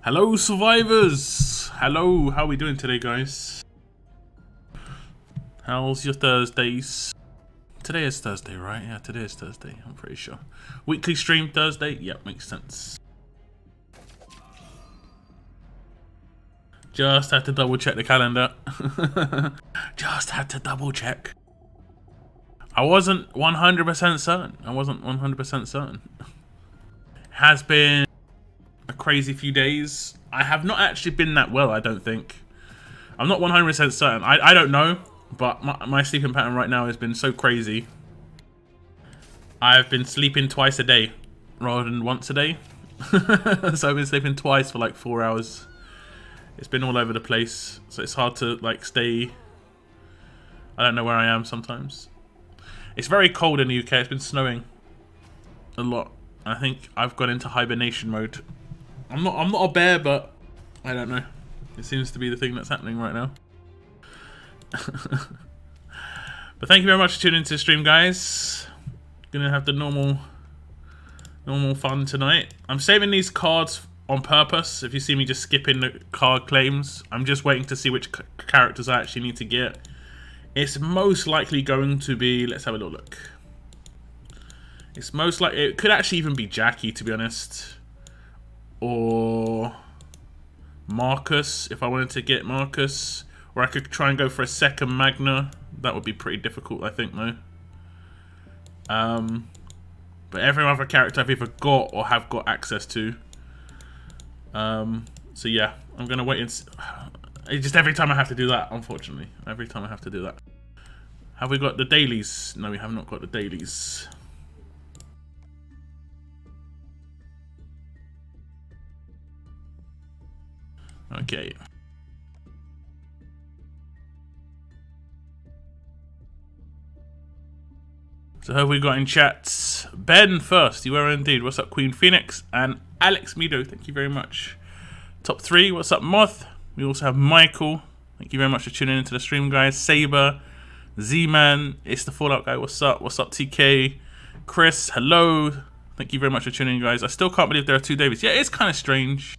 Hello survivors! Hello, how are we doing today, guys? How's your Thursdays? Today is Thursday, right? Yeah, today is Thursday, I'm pretty sure. Weekly stream Thursday? Yep, makes sense. Just had to double check the calendar. Just had to double check. I wasn't 100% certain. I wasn't 100% certain. Has been a crazy few days. I have not actually been that well, I don't think. I'm not 100% certain. I don't know, but my sleeping pattern right now has been so crazy. I've been sleeping twice a day rather than once a day. So I've been sleeping twice for like 4 hours. It's been all over the place, so it's hard to like stay. I don't know where I am sometimes. It's very cold in the UK. It's been snowing a lot. I think I've gone into hibernation mode. I'm not a bear, but I don't know. It seems to be the thing that's happening right now. But thank you very much for tuning into the stream, guys. Gonna have the normal fun tonight. I'm saving these cards on purpose. If you see me just skipping the card claims, I'm just waiting to see which characters I actually need to get. It's most likely going to be, let's have a little look. It's most likely, it could actually even be Jackie, to be honest. Or Marcus, if I wanted to get Marcus. Or I could try and go for a second Magna. That would be pretty difficult, I think, though. But every other character I've either got or have got access to. So yeah, I'm gonna wait and see. Just every time I have to do that, unfortunately. Every time I have to do that. Have we got the dailies? No, we have not got the dailies. Okay. So who have we got in chats? Ben first, you were indeed. What's up, Queen Phoenix? And Alex Mido, thank you very much. Top 3, what's up, Moth? We also have Michael. Thank you very much for tuning into the stream, guys. Saber, Z-Man, it's the Fallout guy. What's up? What's up, TK? Chris, hello. Thank you very much for tuning in, guys. I still can't believe there are 2 Davids. Yeah, it's kind of strange.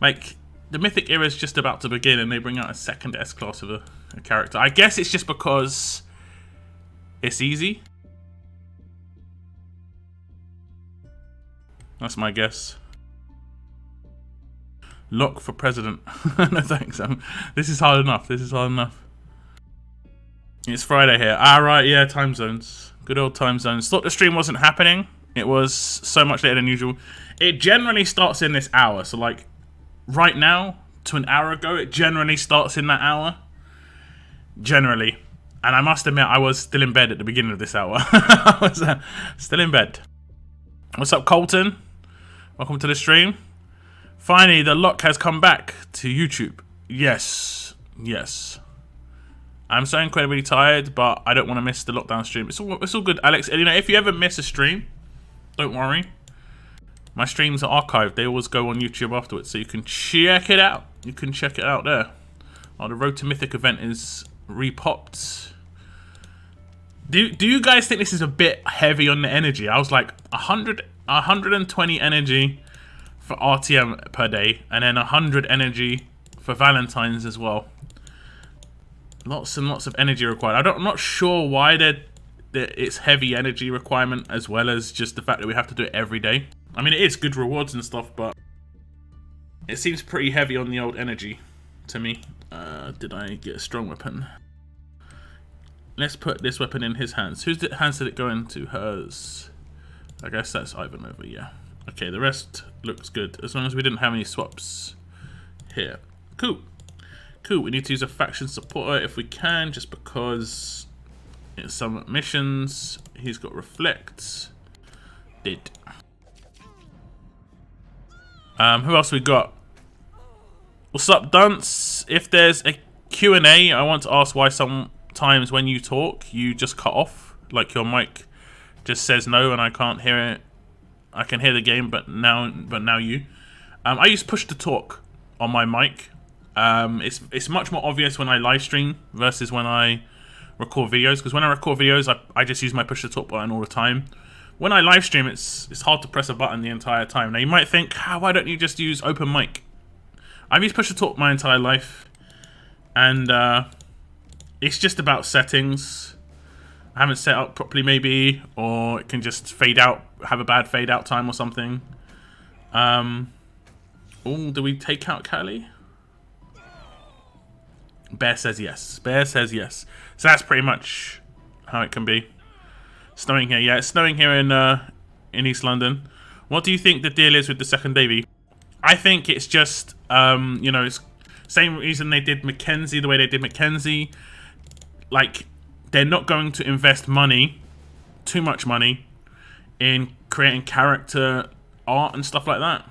Like, the Mythic era is just about to begin and they bring out a second S-class of a character. I guess it's just because it's easy. That's my guess. Lock for president. No thanks. This is hard enough. This is hard enough. It's Friday here. Right, yeah, time zones. Good old time zones. Thought the stream wasn't happening. It was so much later than usual. It generally starts in this hour. So like right now to an hour ago, it generally starts in that hour. Generally. And I must admit, I was still in bed at the beginning of this hour. I was still in bed. What's up, Colton? Welcome to the stream. Finally, the lock has come back to YouTube. Yes. Yes. I'm so incredibly tired, but I don't want to miss the lockdown stream. It's all good, Alex. And, you know, if you ever miss a stream, don't worry. My streams are archived. They always go on YouTube afterwards, so you can check it out. You can check it out there. Oh, the Road to Mythic event is repopped. Do you guys think this is a bit heavy on the energy? I was like 120 energy for RTM per day, and then 100 energy for Valentine's as well. Lots and lots of energy required. I'm not sure why it's heavy energy requirement, as well as just the fact that we have to do it every day. I mean, it is good rewards and stuff, but it seems pretty heavy on the old energy to me. Did I get a strong weapon? Let's put this weapon in his hands. Whose hands did it go into? Hers. I guess that's Ivanova, yeah. Okay, the rest looks good, as long as we didn't have any swaps here. Cool. Cool, we need to use a faction supporter if we can, just because it's some missions. He's got Reflect. Did. Who else we got? What's up, Dunce? If there's a Q&A, I want to ask why sometimes when you talk, you just cut off. Like your mic just says no and I can't hear it. I can hear the game, but now you. I use push to talk on my mic. It's much more obvious when I live stream versus when I record videos. Because when I record videos, I just use my push to talk button all the time. when I live stream, it's hard to press a button the entire time. Now you might think, why don't you just use open mic? I've used push to talk my entire life, and it's just about settings. I haven't set up properly maybe, or it can just fade out, have a bad fade out time or something. Oh, do we take out Callie? Bear says yes. Bear says yes. So that's pretty much how it can be. Snowing here, yeah, it's snowing here in East London. What do you think the deal is with the second baby? I think it's just, you know, it's same reason they did Mackenzie the way they did Mackenzie. Like, they're not going to invest money, too much money, in creating character art and stuff like that.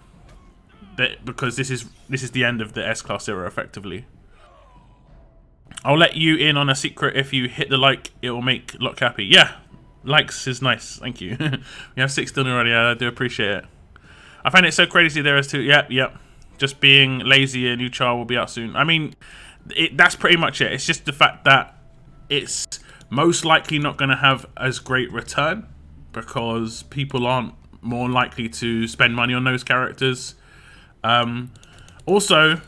Because this is the end of the S-Class era, effectively. I'll let you in on a secret. If you hit the like, it will make Locke happy. Yeah, likes is nice. Thank you. We have 6 done already. I do appreciate it. I find it so crazy there is too. Yep. Just being lazy. A new child will be out soon. I mean, that's pretty much it. It's just the fact that it's most likely not going to have as great return because people aren't more likely to spend money on those characters. Also,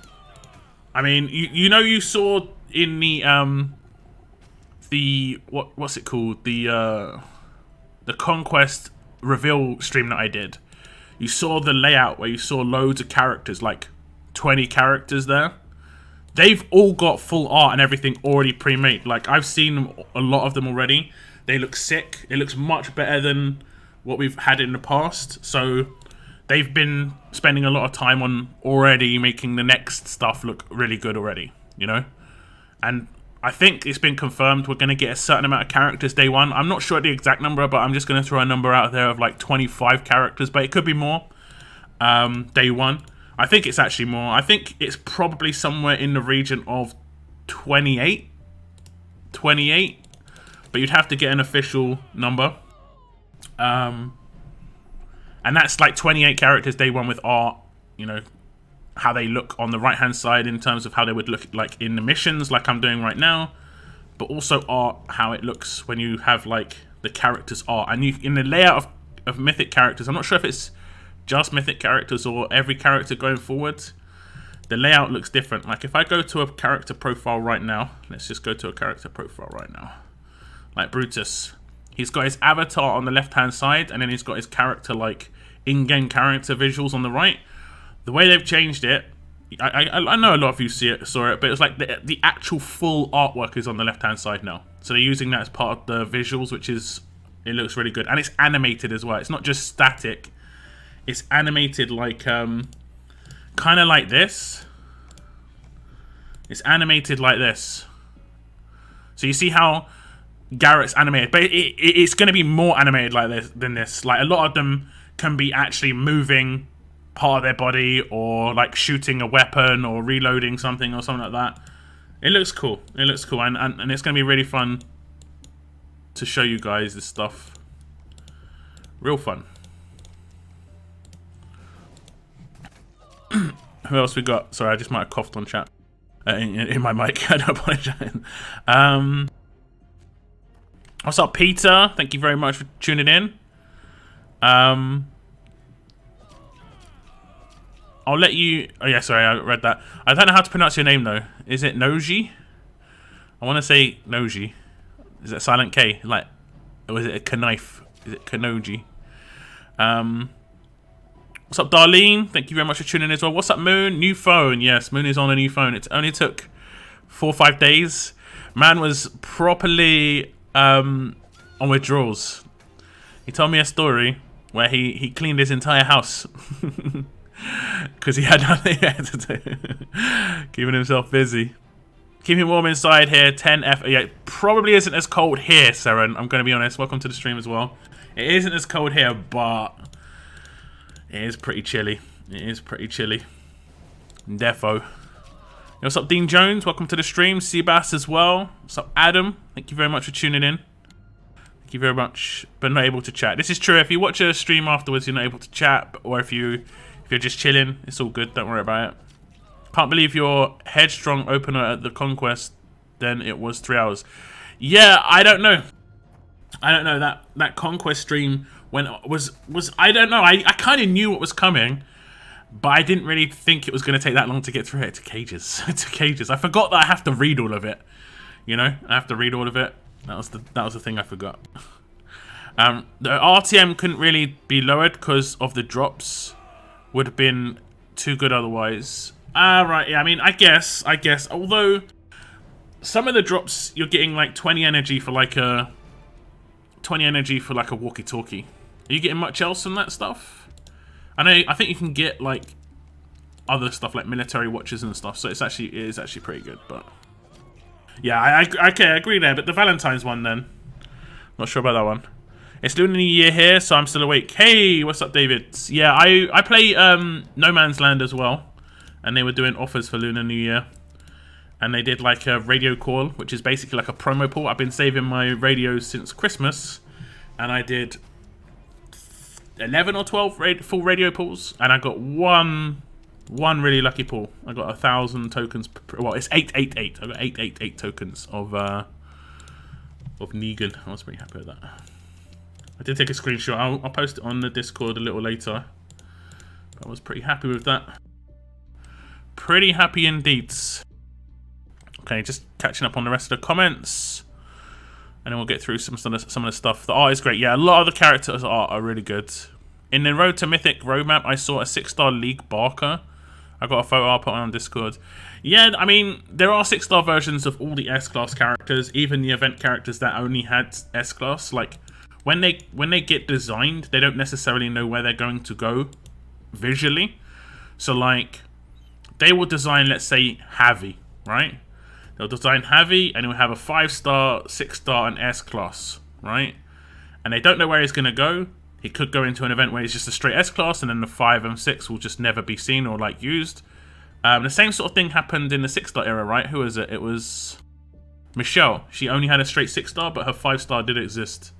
I mean, you saw in the what's it called, the Conquest reveal stream that I did. You saw the layout where you saw loads of characters, like 20 characters there. They've all got full art and everything already pre-made. Like, I've seen a lot of them already. They look sick. It looks much better than what we've had in the past. So they've been spending a lot of time on already making the next stuff look really good already, you know? And I think it's been confirmed we're going to get a certain amount of characters day one. I'm not sure the exact number, but I'm just going to throw a number out there of like 25 characters, but it could be more day one. I think it's actually more. I think it's probably somewhere in the region of 28. 28. But you'd have to get an official number. And that's like 28 characters day one with art, you know, how they look on the right-hand side in terms of how they would look like in the missions, like I'm doing right now. But also art, how it looks when you have like the characters art. And you in the layout of Mythic characters, I'm not sure if it's just Mythic characters or every character going forward, the layout looks different. Like if I go to a character profile right now, let's just go to a character profile right now. Like Brutus, he's got his avatar on the left hand side, and then he's got his character, like in-game character visuals on the right. The way they've changed it, I know a lot of you saw it, but it's like the actual full artwork is on the left hand side now. So they're using that as part of the visuals, which is, it looks really good. And it's animated as well. It's not just static. It's animated like, kind of like this. It's animated like this. So you see how Garrett's animated, but it's going to be more animated like this than this. Like a lot of them can be actually moving part of their body, or like shooting a weapon or reloading something or something like that. It looks cool. It looks cool, and it's going to be really fun to show you guys this stuff. Real fun. Who else we got? Sorry, I just might have coughed on chat in my mic. I do apologize. What's up, Peter? Thank you very much for tuning in. I'll let you... Oh, yeah, sorry, I read that. I don't know how to pronounce your name, though. Is it Noji? I want to say Noji. Is it a silent K? Like, or is it a knife? Is it Kanoji? What's up, Darlene? Thank you very much for tuning in as well. What's up, Moon? New phone. Yes, Moon is on a new phone. It only took 4 or 5 days. Man was properly on withdrawals. He told me a story where he cleaned his entire house. Because he had nothing to do. Keeping himself busy. Keeping warm inside here. 10F. Yeah, it probably isn't as cold here, Seren. I'm going to be honest. Welcome to the stream as well. It isn't as cold here, but it is pretty chilly. It is pretty chilly. Defo. What's up, Dean Jones? Welcome to the stream. Seabass as well. What's up, Adam? Thank you very much for tuning in. Thank you very much, but not able to chat. This is true. If you watch a stream afterwards, you're not able to chat, or if you're just chilling, it's all good. Don't worry about it. Can't believe your headstrong opener at the Conquest. Then it was 3 hours. Yeah, I don't know. I don't know, that Conquest stream when was I don't know. I kind of knew what was coming, but I didn't really think it was going to take that long to get through it. To cages, to cages. I forgot that I have to read all of it. You know, I have to read all of it. That was the thing I forgot. The RTM couldn't really be lowered because of the drops. Would have been too good otherwise. Right, yeah, I mean, I guess. Although, some of the drops, you're getting like 20 energy for like a... 20 energy for like a walkie-talkie. Are you getting much else from that stuff? I think you can get like other stuff like military watches and stuff, so it is actually pretty good, but... Yeah, okay, I agree there, but the Valentine's one then. Not sure about that one. It's Lunar New Year here, so I'm still awake. Hey, what's up, David? Yeah, I play No Man's Land as well, and they were doing offers for Lunar New Year. And they did like a radio call, which is basically like a promo pool. I've been saving my radios since Christmas, and I did 11 or 12 full radio pools, and I got one really lucky pool. I got 1,000 tokens. Well, it's 888. I got 888 tokens of Negan. I was pretty happy with that. I did take a screenshot. I'll post it on the Discord a little later. But I was pretty happy with that. Pretty happy indeed. Okay, just catching up on the rest of the comments, and then we'll get through some of the stuff. The art is great. Yeah, a lot of the characters' art are really good. In the Road to Mythic roadmap, I saw a 6-star League Barker. I got a photo. I'll put on Discord. Yeah, I mean, there are 6-star versions of all the S-class characters, even the event characters that only had S-class. Like when they get designed, they don't necessarily know where they're going to go visually. So like, they will design, let's say, Javi, right? They'll design Javi, and he'll have a 5-star, 6-star, and S-class, right? And they don't know where he's going to go. He could go into an event where he's just a straight S-class, and then the 5 and 6 will just never be seen or, like, used. The same sort of thing happened in the 6-star era, right? Who was it? It was Michelle. She only had a straight 6-star, but her 5-star did exist.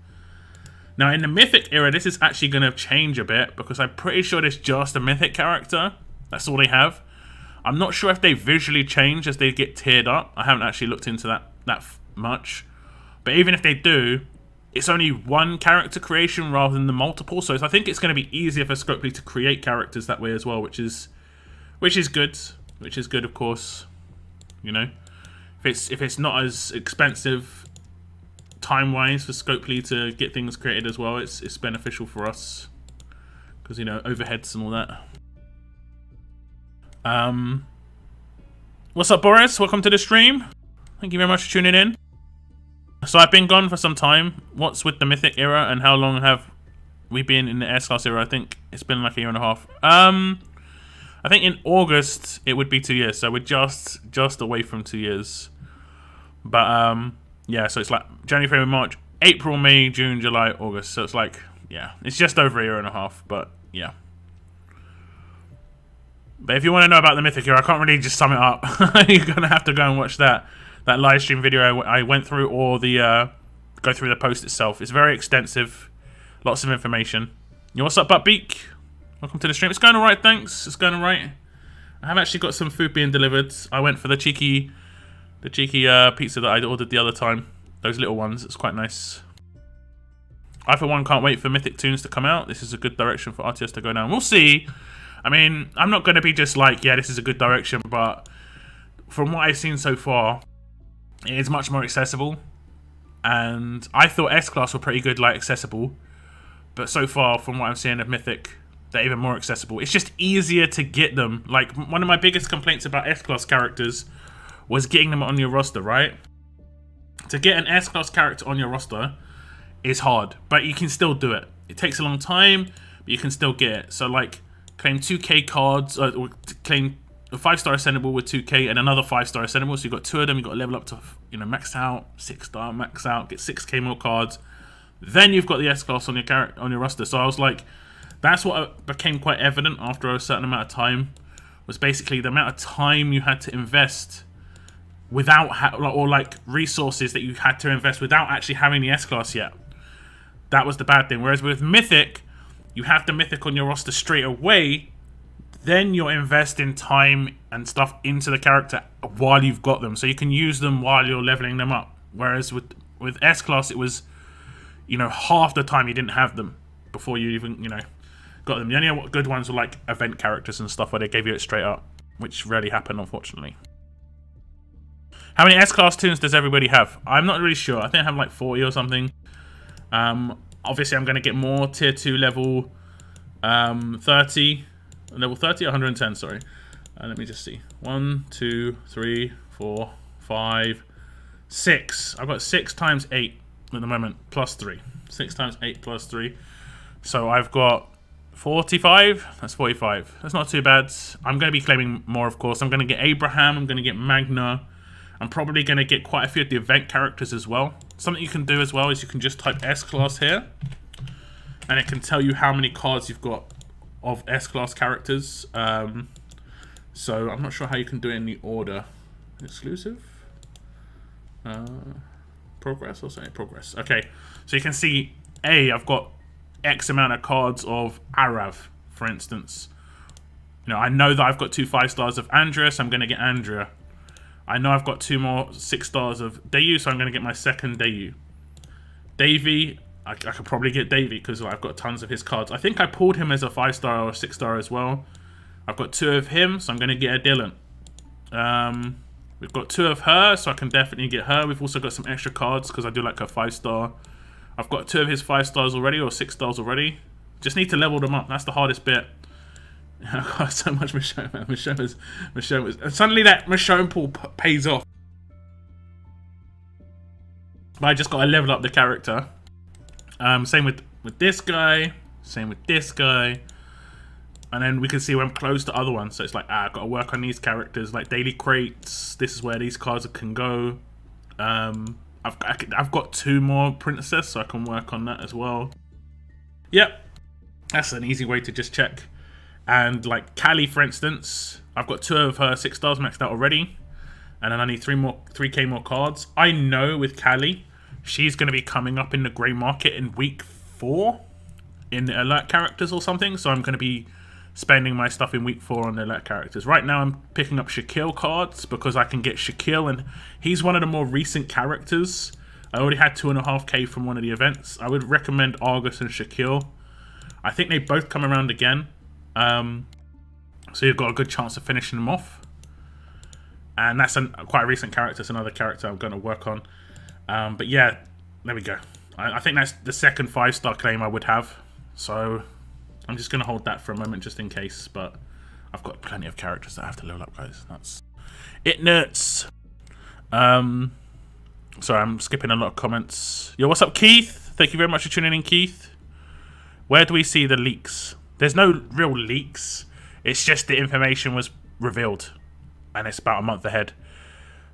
Now, in the Mythic era, this is actually going to change a bit, because I'm pretty sure there's just a Mythic character. That's all they have. I'm not sure if they visually change as they get tiered up. I haven't actually looked into that much. But even if they do, it's only one character creation rather than the multiple. So I think it's going to be easier for Scopely to create characters that way as well, which is good. Which is good, of course. You know, if it's not as expensive time-wise for Scopely to get things created as well, it's beneficial for us because, you know, overheads and all that. What's up, Boris? Welcome to the stream. Thank you very much for tuning in. So I've been gone for some time. What's with the Mythic era, and how long have we been in the S-class era? I think it's been like a year and a half. I think in August it would be 2 years, so we're just away from 2 years. But yeah, so it's like January, February, March, April, May, June, July, August. So it's like, yeah, it's just over a year and a half. But yeah. But if you want to know about the Mythic era, I can't really just sum it up. You're going to have to go and watch that live stream video I went through, or the go through the post itself. It's very extensive. Lots of information. Yo, what's up, Buttbeak? Welcome to the stream. It's going alright, thanks. It's going alright. I have actually got some food being delivered. I went for the cheeky pizza that I ordered the other time. Those little ones. It's quite nice. I, for one, can't wait for Mythic Tunes to come out. This is a good direction for RTS to go down. We'll see. I mean, I'm not going to be just like, yeah, this is a good direction, but from what I've seen so far, it is much more accessible. And I thought S-Class were pretty good, like, accessible. But so far, from what I'm seeing of Mythic, they're even more accessible. It's just easier to get them. Like, one of my biggest complaints about S-Class characters was getting them on your roster, right? To get an S-Class character on your roster is hard, but you can still do it. It takes a long time, but you can still get it. So, like, claim 2k cards, or claim a 5-star ascendable with 2k and another 5-star ascendable. So you've got 2 of them. You've got to level up to, you know, max out, 6-star, max out, get 6k more cards. Then you've got the S-Class on your roster. So I was like, that's what became quite evident after a certain amount of time, was basically the amount of time you had to invest without, or like resources that you had to invest without actually having the S-Class yet. That was the bad thing. Whereas with Mythic, you have the Mythic on your roster straight away, then you're investing time and stuff into the character while you've got them. So you can use them while you're leveling them up. Whereas with S-Class, it was, you know, half the time you didn't have them before you even, you know, got them. The only good ones were like event characters and stuff where they gave you it straight up, which rarely happened, unfortunately. How many S-Class tunes does everybody have? I'm not really sure. I think I have like 40 or something. Obviously, I'm going to get more tier 2 level 30. Level 30 or 110, sorry. Let me just see. 1, 2, 3, 4, 5, 6. I've got 6 times 8 at the moment, plus 3. 6 times 8 plus 3. So I've got 45. That's 45. That's not too bad. I'm going to be claiming more, of course. I'm going to get Abraham. I'm going to get Magna. I'm probably going to get quite a few of the event characters as well. Something you can do as well is you can just type S-Class here. And it can tell you how many cards you've got of S-Class characters. So I'm not sure how you can do it in the order. Exclusive? Progress? I'll say progress. Okay, so you can see, I've got X amount of cards of Arav, for instance. You know, I know that I've got 2 5-stars of Andrea, so I'm going to get Andrea. I know I've got 2 more 6-stars of Dayu, so I'm going to get my second Dayu. Davey, I could probably get Davey because I've got tons of his cards. I think I pulled him as a 5-star or a 6-star as well. I've got 2 of him, so I'm going to get a Dylan. We've got 2 of her, so I can definitely get her. We've also got some extra cards because I do like a 5-star. I've got 2 of his 5-stars already, or 6-stars already. Just need to level them up. That's the hardest bit. I've got so much Michonne, man. Michonne was suddenly that Michonne pool pays off. But I just got to level up the character. Same with this guy. Same with this guy. And then we can see when I'm close to other ones. So it's like, I've got to work on these characters. Like daily crates. This is where these cards can go. I've got 2 more princess, so I can work on that as well. Yep. That's an easy way to just check. And like Callie, for instance, I've got 2 of her 6-stars maxed out already. And then I need 3k more cards. I know with Callie, she's going to be coming up in the grey market in week 4 in the alert characters or something. So I'm going to be spending my stuff in week 4 on the alert characters. Right now I'm picking up Shaquille cards because I can get Shaquille, and he's one of the more recent characters. I already had 2.5k from one of the events. I would recommend Argus and Shaquille. I think they both come around again. So you've got a good chance of finishing them off. And that's quite a recent character. It's another character I'm going to work on. But yeah, there we go. I think that's the second 5-star claim I would have. So I'm just going to hold that for a moment just in case. But I've got plenty of characters that I have to level up, guys. That's it, nerds. Sorry, I'm skipping a lot of comments. Yo, what's up, Keith? Thank you very much for tuning in, Keith. Where do we see the leaks? There's no real leaks. It's just the information was revealed. And it's about a month ahead.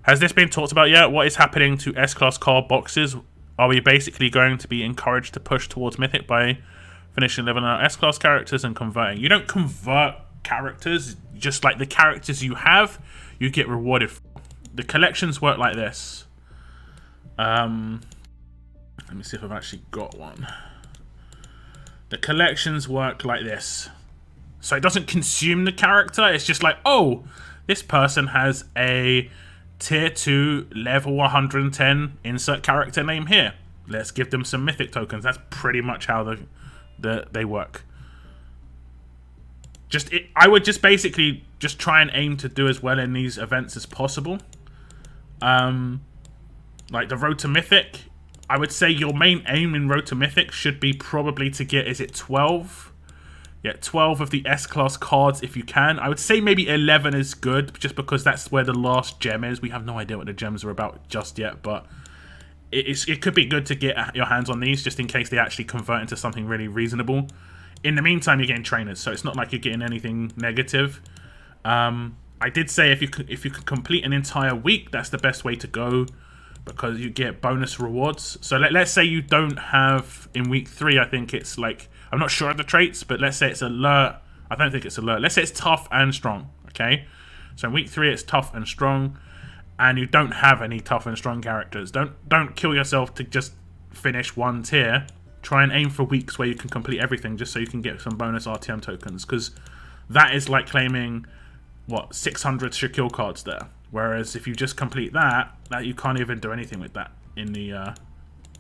Has this been talked about yet? What is happening to S-Class card boxes? Are we basically going to be encouraged to push towards Mythic by finishing leveling out S-Class characters and converting? You don't convert characters. Just like the characters you have, you get rewarded for. The collections work like this. Let me see if I've actually got one. The collections work like this. So it doesn't consume the character. It's just like, oh, this person has a tier 2 level 110 insert character name here. Let's give them some mythic tokens. That's pretty much how they work. I would just basically just try and aim to do as well in these events as possible. Like the Road to Mythic, I would say your main aim in Road to Mythic should be probably to get, is it 12? Yeah, 12 of the S-Class cards if you can. I would say maybe 11 is good, just because that's where the last gem is. We have no idea what the gems are about just yet, but it could be good to get your hands on these, just in case they actually convert into something really reasonable. In the meantime, you're getting trainers, so it's not like you're getting anything negative. I did say if you could complete an entire week, that's the best way to go, because you get bonus rewards. So let's say you don't have, in week 3, I think it's like, I'm not sure of the traits, but let's say it's alert. I don't think it's alert. Let's say it's tough and strong, okay? So in week 3, it's tough and strong, and you don't have any tough and strong characters. Don't kill yourself to just finish one tier. Try and aim for weeks where you can complete everything, just so you can get some bonus RTM tokens, because that is like claiming, what, 600 Shaquille cards there. Whereas if you just complete that you can't even do anything with that in the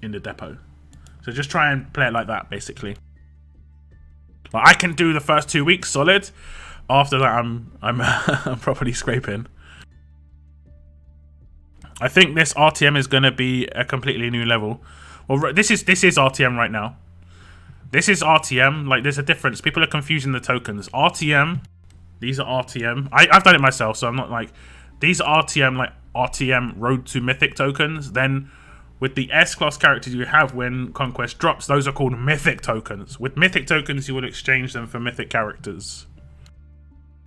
depot. So So just try and play it like that, basically. Like, I can do the first 2 weeks solid. After that, I'm I'm properly scraping. I think this RTM is going to be a completely new level. Well, this is RTM right now. This is RTM. Like, there's a difference. People are confusing the tokens. RTM. These are RTM. I've done it myself, so I'm not like... These are RTM, like RTM Road to Mythic tokens. Then with the S-class characters you have when Conquest drops, those are called Mythic tokens. With Mythic tokens, you will exchange them for Mythic characters.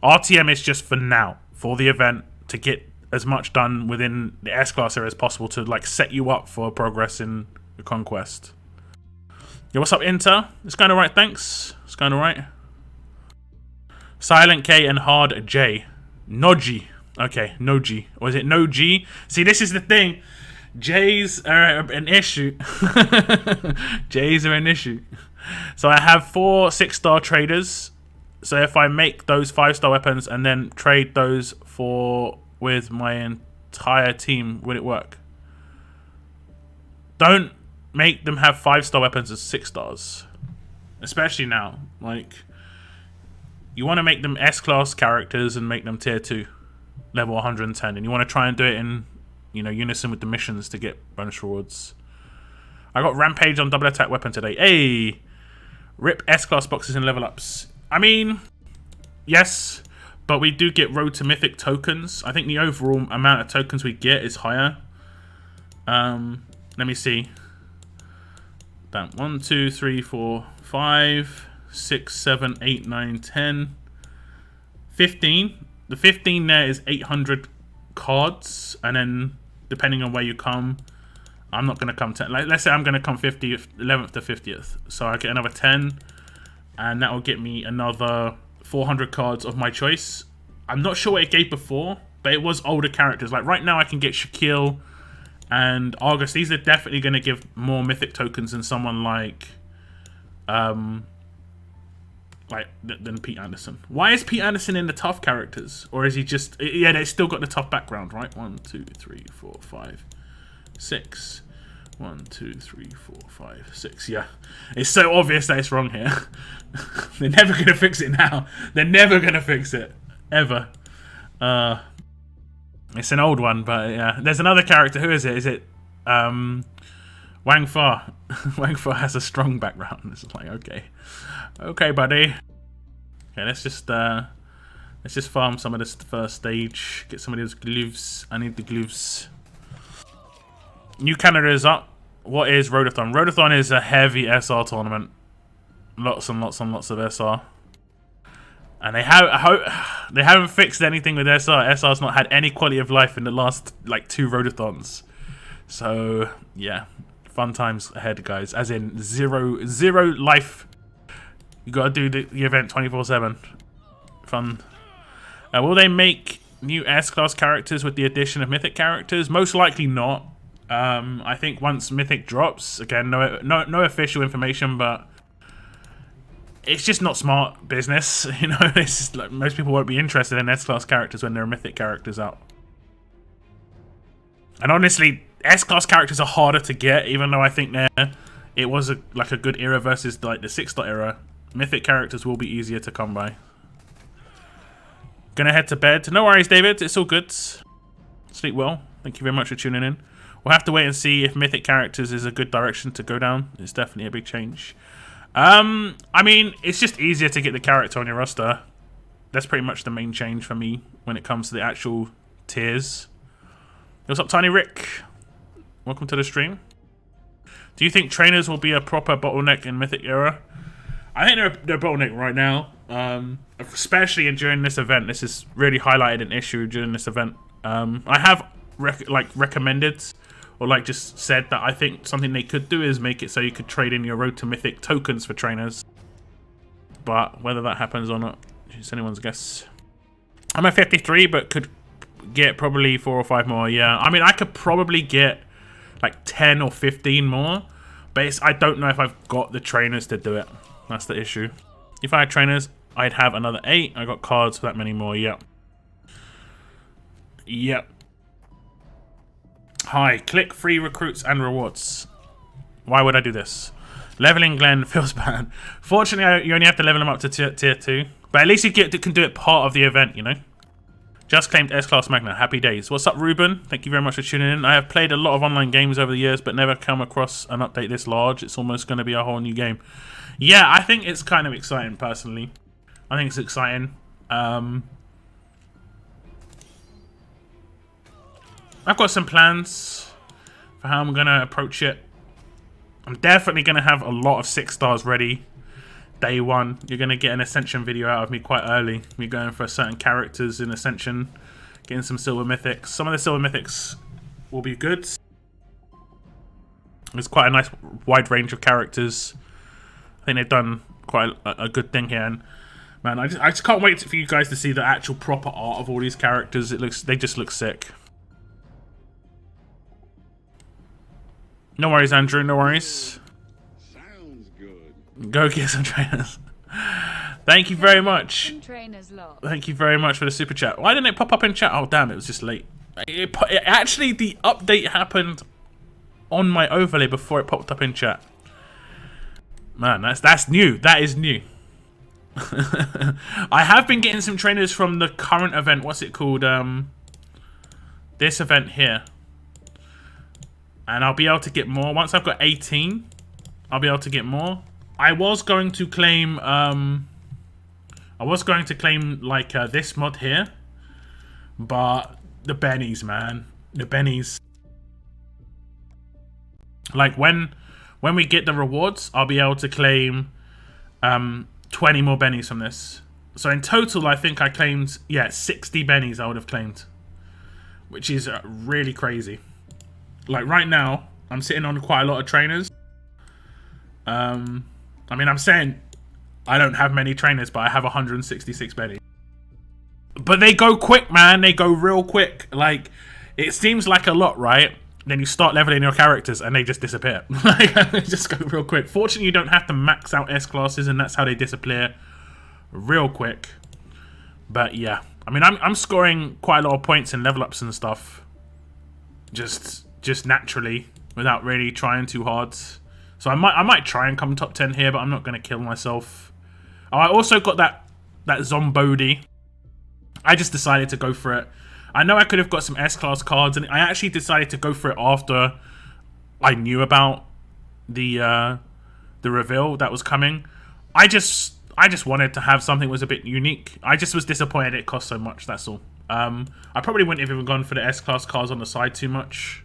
RTM is just for now, for the event, to get as much done within the S-class area as possible to like set you up for progress in the Conquest. Yo, what's up, Inter? It's going alright, thanks. It's going alright. Silent K and Hard J. Noji. Okay, Noji. Or is it No G? See, this is the thing. J's are an issue. J's are an issue. So I have 4 6-star traders. So if I make those 5-star weapons and then trade those with my entire team, would it work? Don't make them have 5-star weapons as 6 stars. Especially now. Like, you want to make them S-class characters and make them tier 2. Level 110, and you want to try and do it in, you know, unison with the missions to get bonus rewards. I got Rampage on double attack weapon today. Hey, rip S-class boxes and level ups. I mean, yes, but we do get Road to Mythic tokens. I think the overall amount of tokens we get is higher. Let me see. That 1, 2, 3, 4, 5, 6, 7, 8, 9, 10, 15. The 15 there is 800 cards, and then depending on where you come, I'm not going to come 10. Like, let's say I'm going to come 50th, 11th to 50th. So I get another 10, and that will get me another 400 cards of my choice. I'm not sure what it gave before, but it was older characters. Like right now I can get Shaquille and Argus. These are definitely going to give more Mythic tokens than someone like than Pete Anderson. Why is Pete Anderson in the tough characters? Or is he just... Yeah, they still got the tough background, right? 1, 2, 3, 4, 5, 6. 1, 2, 3, 4, 5, 6. Yeah. It's so obvious that it's wrong here. They're never going to fix it now. They're never going to fix it. Ever. It's an old one, but yeah. There's another character. Who is it? Is it... Wang Fa. Wang Fa has a strong background. It's like, okay. Okay, buddy. Okay, let's just farm some of this first stage. Get some of those gloves. I need the gloves. New Canada is up. What is Roadathon? Roadathon is a heavy SR tournament. Lots and lots and lots of SR. And they haven't fixed anything with SR. SR's not had any quality of life in the last like 2 Roadathons. So yeah, fun times ahead, guys. As in zero life. You gotta do the event 24/7. Fun. Will they make new S-class characters with the addition of Mythic characters? Most likely not. I think once Mythic drops, again, no official information, but it's just not smart business. You know, it's just like most people won't be interested in S-class characters when there are Mythic characters out. And honestly, S-class characters are harder to get, even though I think it was like a good era versus like the 6-star era. Mythic characters will be easier to come by. Gonna head to bed. No worries, David. It's all good. Sleep well. Thank you very much for tuning in. We'll have to wait and see if Mythic characters is a good direction to go down. It's definitely a big change. I mean, it's just easier to get the character on your roster. That's pretty much the main change for me when it comes to the actual tiers. What's up, Tiny Rick? Welcome to the stream. Do you think trainers will be a proper bottleneck in Mythic era? I think they're a bottleneck right now, especially during this event. This has really highlighted an issue during this event. I have recommended or like just said that I think something they could do is make it so you could trade in your Road to Mythic tokens for trainers. But whether that happens or not, it's anyone's guess. I'm at 53, but could get probably 4 or 5 more. Yeah, I mean, I could probably get like 10 or 15 more, but I don't know if I've got the trainers to do it. That's the issue. If I had trainers, I'd have another 8. I got cards for that many more. Yep. Yep. Hi. Click free recruits and rewards. Why would I do this? Leveling Glenn feels bad. Fortunately, you only have to level him up to tier 2. But at least you can do it part of the event, you know? Just claimed S-Class Magna. Happy days. What's up, Ruben? Thank you very much for tuning in. I have played a lot of online games over the years, but never come across an update this large. It's almost going to be a whole new game. Yeah, I think it's kind of exciting, personally. I think it's exciting. I've got some plans for how I'm going to approach it. I'm definitely going to have a lot of 6 stars ready. Day 1, you're going to get an Ascension video out of me quite early. Me going for certain characters in Ascension, getting some silver mythics. Some of the silver mythics will be good. There's quite a nice wide range of characters. I think they've done quite a good thing here. And man, I just can't wait for you guys to see the actual proper art of all these characters. They just look sick. No worries, Andrew. No worries. Go get some trainers. Thank you very much. Thank you very much for the super chat. Why didn't it pop up in chat? Oh damn, it was just late. Actually, the update happened on my overlay before it popped up in chat. Man, that's new. That is new. I have been getting some trainers from the current event. What's it called? This event here. And I'll be able to get more. Once I've got 18, I'll be able to get more. I was going to claim like this mod here, but the bennies, man, the bennies. Like when we get the rewards, I'll be able to claim 20 more bennies from this. So in total, I think I claimed 60 bennies I would have claimed, which is really crazy. Like right now, I'm sitting on quite a lot of trainers. I mean, I'm saying I don't have many trainers, but I have 166 bennies. But they go quick, man. They go real quick. Like, it seems like a lot, right? Then you start leveling your characters and they just disappear. Like, they just go real quick. Fortunately, you don't have to max out S classes, and that's how they disappear real quick. But yeah, I mean, I'm scoring quite a lot of points in level ups and stuff. Just naturally, without really trying too hard. So I might try and come top 10 here, but I'm not going to kill myself. Oh, I also got that Zombody. I just decided to go for it. I know I could have got some S-Class cards, and I actually decided to go for it after I knew about the reveal that was coming. I just wanted to have something that was a bit unique. I just was disappointed it cost so much, that's all. I probably wouldn't have even gone for the S-Class cards on the side too much.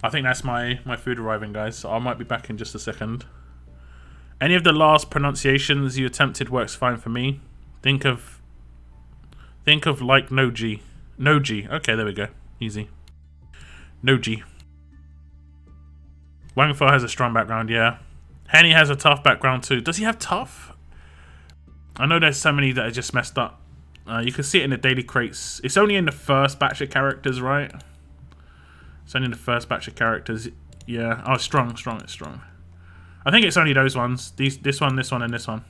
I think that's my food arriving, guys, so I might be back in just a second. Any of the last pronunciations you attempted works fine for me. Think of like Noji. Noji. Okay, there we go. Easy. Noji. Wangfo has a strong background, yeah. Henny has a tough background too. Does he have tough? I know there's so many that are just messed up. You can see it in the daily crates. It's only in the first batch of characters, right? It's only in the first batch of characters. Yeah. Oh, it's strong. It's strong. I think it's only those ones. This one, and this one.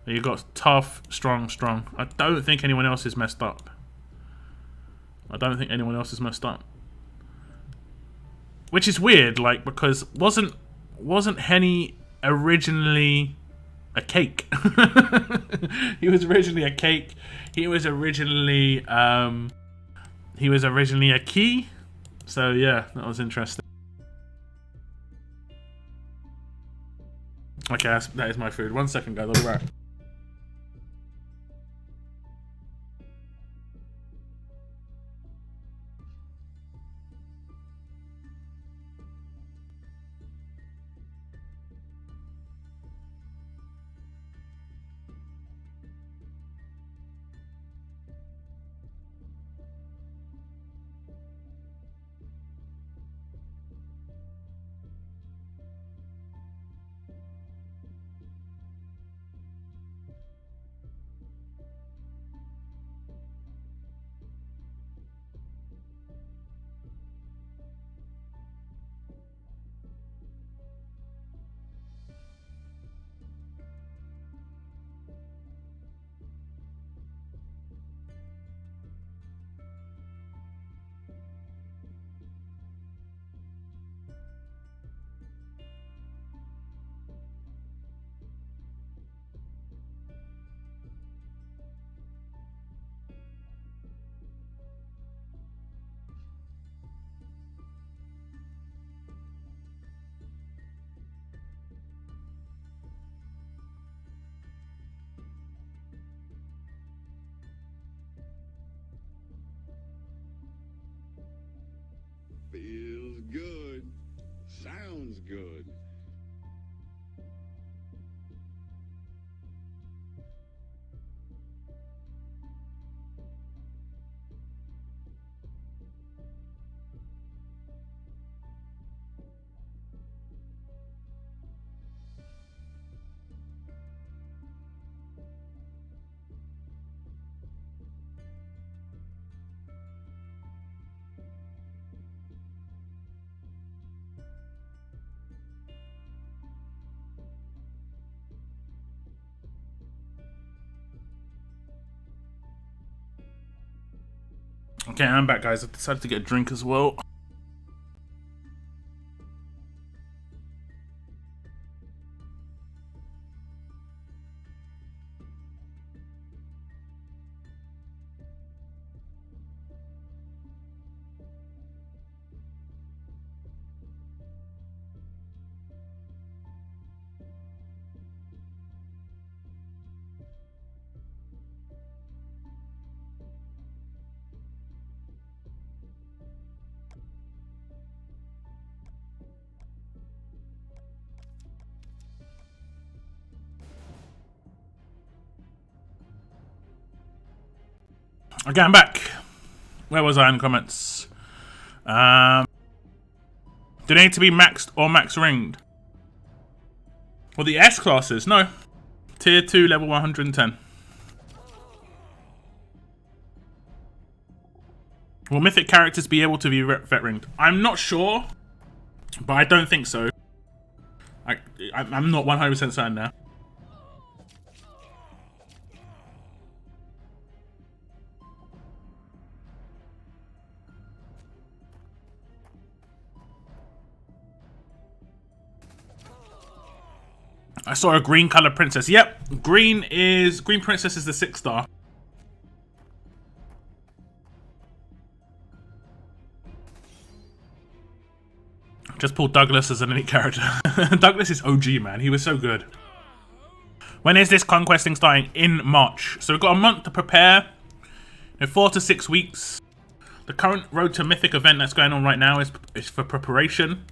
You've got tough, strong. I don't think anyone else is messed up. Which is weird, like, because wasn't Henny originally a cake? He was originally a cake. He was originally a key. So yeah, that was interesting. Okay, that is my food. 1 second, guys. I'll be back. Okay, I'm back, guys. I decided to get a drink as well. Okay, I'm back. Where was I in the comments? Do they need to be maxed or max ringed? Well, the S classes, no. Tier 2, level 110. Will mythic characters be able to be vet ringed? I'm not sure, but I don't think so. I'm not 100% certain now. I saw a green color princess. Yep, green princess is the 6-star. Just pulled Douglas as an elite character. Douglas is OG, man. He was so good. When is this conquesting starting? In March. So we've got a month to prepare. 4 to 6 weeks. The current Road to Mythic event that's going on right now is for preparation.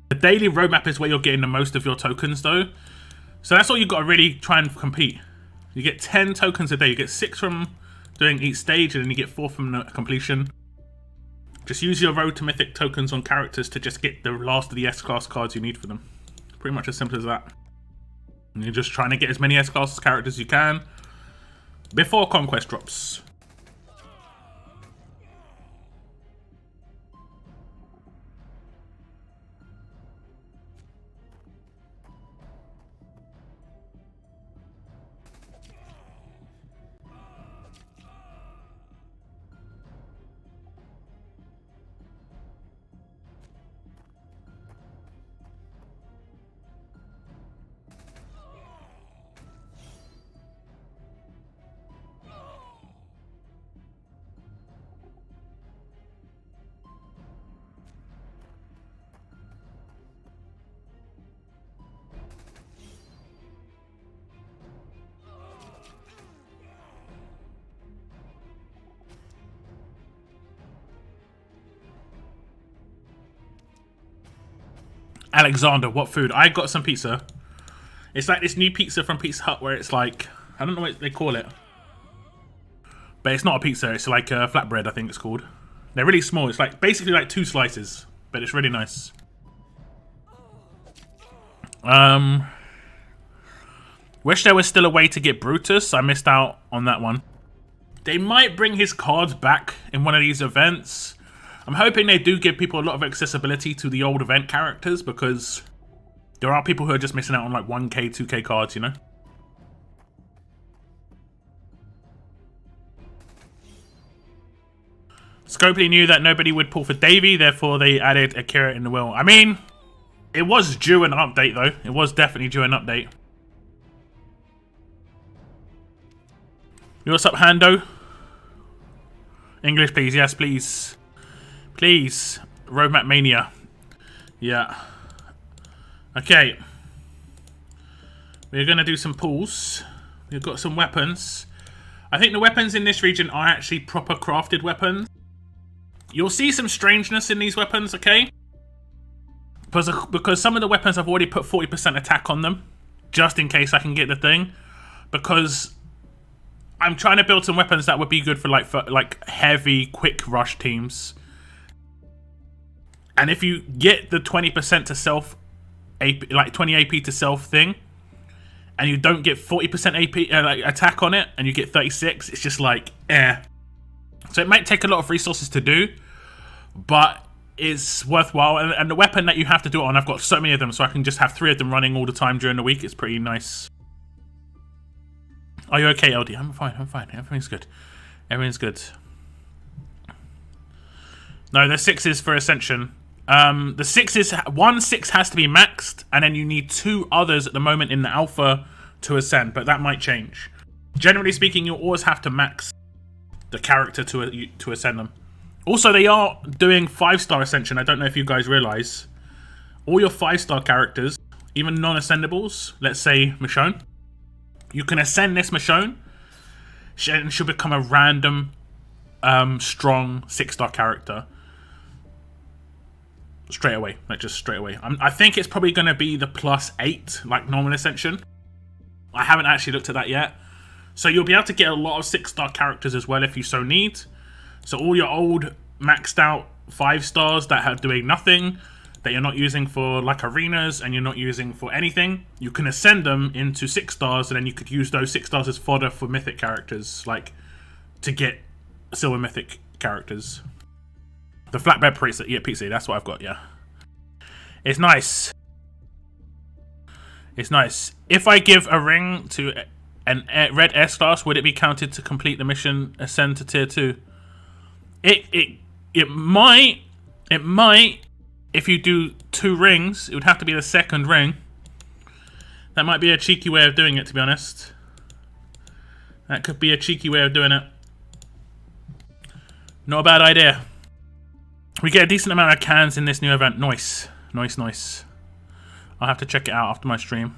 The daily roadmap is where you're getting the most of your tokens, though. So that's all you've got to really try and compete. You get 10 tokens a day. You get 6 from doing each stage, and then you get 4 from the completion. Just use your Road to Mythic tokens on characters to just get the last of the S-Class cards you need for them. Pretty much as simple as that. And you're just trying to get as many S-Class characters as you can before Conquest drops. Alexander, what food? I got some pizza. It's like this new pizza from Pizza Hut where it's like, I don't know what they call it. But it's not a pizza, it's like a flatbread, I think it's called. They're really small, it's like basically like 2 slices, but it's really nice. Wish there was still a way to get Brutus. I missed out on that one. They might bring his cards back in one of these events. I'm hoping they do give people a lot of accessibility to the old event characters, because there are people who are just missing out on like 1k, 2k cards, you know? Scopely knew that nobody would pull for Davey, therefore they added Akira in the will. I mean, it was due an update though. It was definitely due an update. What's up, Hando? English, please. Yes, please. Please. Roadmap Mania. Yeah. Okay. We're going to do some pulls. We've got some weapons. I think the weapons in this region are actually proper crafted weapons. You'll see some strangeness in these weapons, okay? Because some of the weapons I've already put 40% attack on them, just in case I can get the thing. Because I'm trying to build some weapons that would be good for like heavy, quick rush teams. And if you get the 20% to self AP, like 20 AP to self thing, and you don't get 40% AP like attack on it, and you get 36, it's just like So it might take a lot of resources to do, but it's worthwhile. And the weapon that you have to do it on, I've got so many of them, so I can just have 3 of them running all the time during the week. It's pretty nice. Are you okay, LD? I'm fine. I'm fine. Everything's good. Everything's good. No, the 6 is for Ascension. The 6 is... One 6 has to be maxed, and then you need 2 others at the moment in the alpha to ascend, but that might change. Generally speaking, you'll always have to max the character to ascend them. Also, they are doing 5-star Ascension. I don't know if you guys realise. All your 5-star characters, even non-ascendables, let's say Michonne, you can ascend this Michonne, and she'll become a random, strong 6-star character. Straight away, like just straight away. I think it's probably going to be the +8, like normal Ascension. I haven't actually looked at that yet. So you'll be able to get a lot of 6-star characters as well if you so need. So all your old maxed out 5 stars that are doing nothing, that you're not using for like arenas and you're not using for anything, you can ascend them into 6 stars, and then you could use those 6 stars as fodder for mythic characters, like to get silver mythic characters. The flatbed pizza, yeah, pizza, that's what I've got, yeah. It's nice. It's nice. If I give a ring to an red S class, would it be counted to complete the mission ascend to tier 2? It might. If you do 2 rings, it would have to be the 2nd ring. That might be a cheeky way of doing it, to be honest. That could be a cheeky way of doing it. Not a bad idea. We get a decent amount of cans in this new event. Nice. Nice, nice. I'll have to check it out after my stream.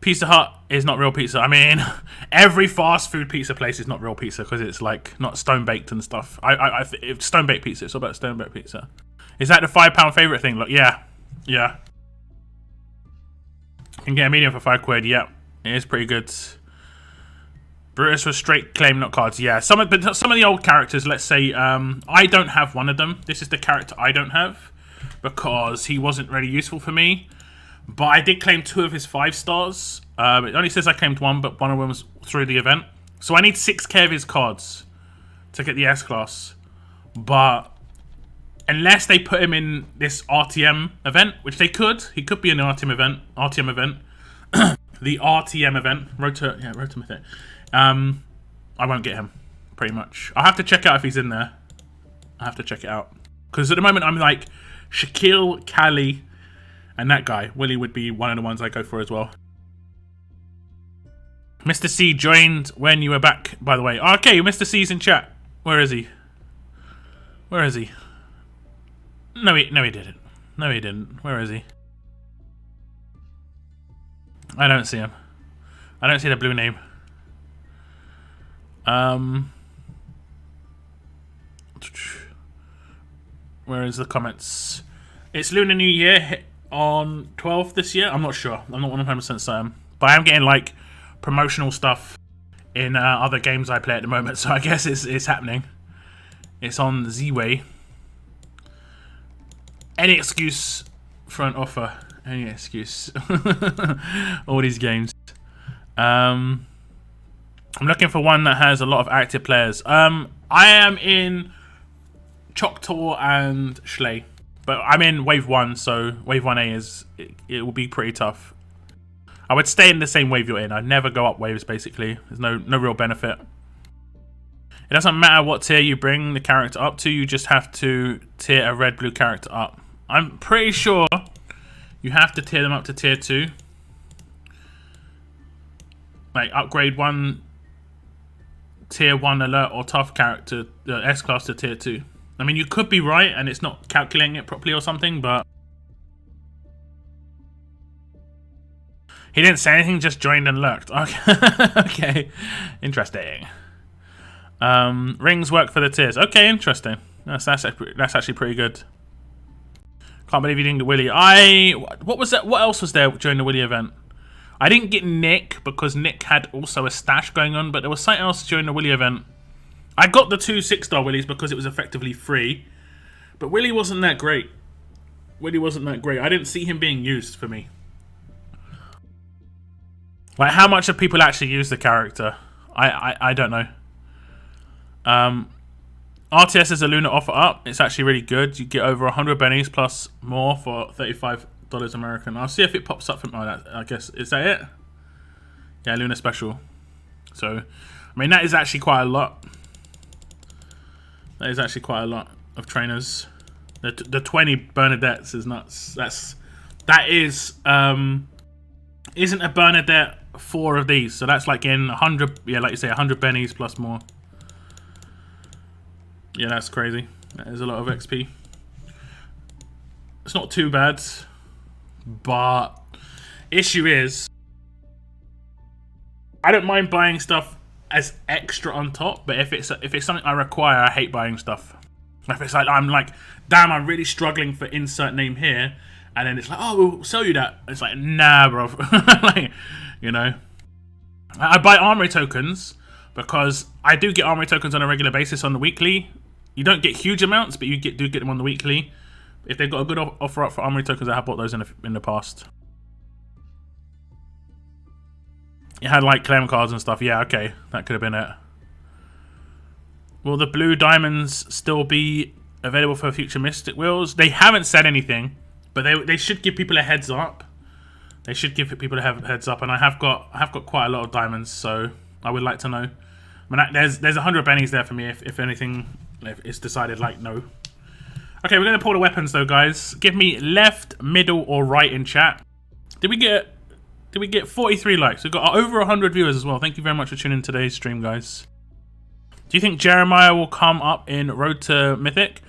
Pizza Hut is not real pizza. I mean, every fast food pizza place is not real pizza because it's like not stone baked and stuff. If stone baked pizza, it's all about stone baked pizza. Is that the £5 favorite thing? Look, yeah, yeah. You can get a medium for £5. Yeah, it is pretty good. Brutus was straight claim, not cards. Yeah, some of the old characters. Let's say I don't have one of them. This is the character I don't have because he wasn't really useful for me. But I did claim 2 of his 5 stars. It only says I claimed 1, but one of them was through the event. So I need 6k of his cards to get the S class. But unless they put him in this RTM event, which they could, he could be in the RTM event. The RTM event, Rotor Mythic. I won't get him, pretty much. I'll have to check out if he's in there. I have to check it out because at the moment I'm like Shaquille, Cali, and that guy. Willie would be one of the ones I go for as well. Mr. C joined when you were back, by the way. Okay, Mr. C's in chat. Where is he? Where is he? No, he didn't. No, he didn't. Where is he? I don't see him. I don't see the blue name. Where is the comments? It's Lunar New Year on 12th this year. I'm not sure. I'm not 100% certain. But I am getting like promotional stuff in other games I play at the moment. So I guess it's happening. It's on Z-Way. Any excuse for an offer. Any excuse. All these games. I'm looking for one that has a lot of active players. I am in Choctaw and Schley. But I'm in Wave 1, so Wave 1A it will be pretty tough. I would stay in the same wave you're in. I'd never go up waves, basically. There's no real benefit. It doesn't matter what tier you bring the character up to, you just have to tier a red-blue character up. I'm pretty sure you have to tier them up to tier 2. Like, upgrade one tier 1 alert or tough character, S-class to tier 2. I mean, you could be right and it's not calculating it properly or something, but he didn't say anything, just joined and lurked. Okay, okay. Interesting. Rings work for the tiers. Okay, interesting. That's actually pretty good. Can't believe you didn't get Willy. What was that? What else was there during the Willy event? I didn't get Nick because Nick had also a stash going on, but there was something else during the Willy event. I got the 2 6-star Willies because it was effectively free, but Willy wasn't that great. Willy wasn't that great. I didn't see him being used for me. Like, how much of people actually use the character? I don't know. RTS is a Lunar offer up. It's actually really good. You get over 100 bennies plus more for $35 American. I'll see if it pops up from that. I guess, is that it? Yeah, Lunar special. So, I mean, that is actually quite a lot. That is actually quite a lot of trainers. The 20 Bernadettes is nuts. That is isn't a Bernadette 4 of these, so that's like in 100. Yeah, like you say, 100 bennies plus more. Yeah, that's crazy. That is a lot of XP. It's not too bad, but issue is I don't mind buying stuff as extra on top, but if it's something I require, I hate buying stuff. If it's like I'm like, damn, I'm really struggling for insert name here, and then it's like, oh, we'll sell you that. It's like, nah, bro. Like, you know, I buy armory tokens because I do get armory tokens on a regular basis on the weekly. You don't get huge amounts, but you do get them on the weekly. If they've got a good offer up for armory tokens, I have bought those in the past. It had like claim cards and stuff. Yeah, okay, that could have been it. Will the blue diamonds still be available for future Mystic Wheels? They haven't said anything, but they should give people a heads up. They should give people a heads up, and I have got quite a lot of diamonds, so I would like to know. I mean, there's 100 bennies there for me if anything, if it's decided like no. Okay, we're gonna pull the weapons though, guys. Give me left, middle, or right in chat. Did we get 43 likes? We've got over 100 viewers as well. Thank you very much for tuning in today's stream, guys. Do you think Jeremiah will come up in Road to Mythic?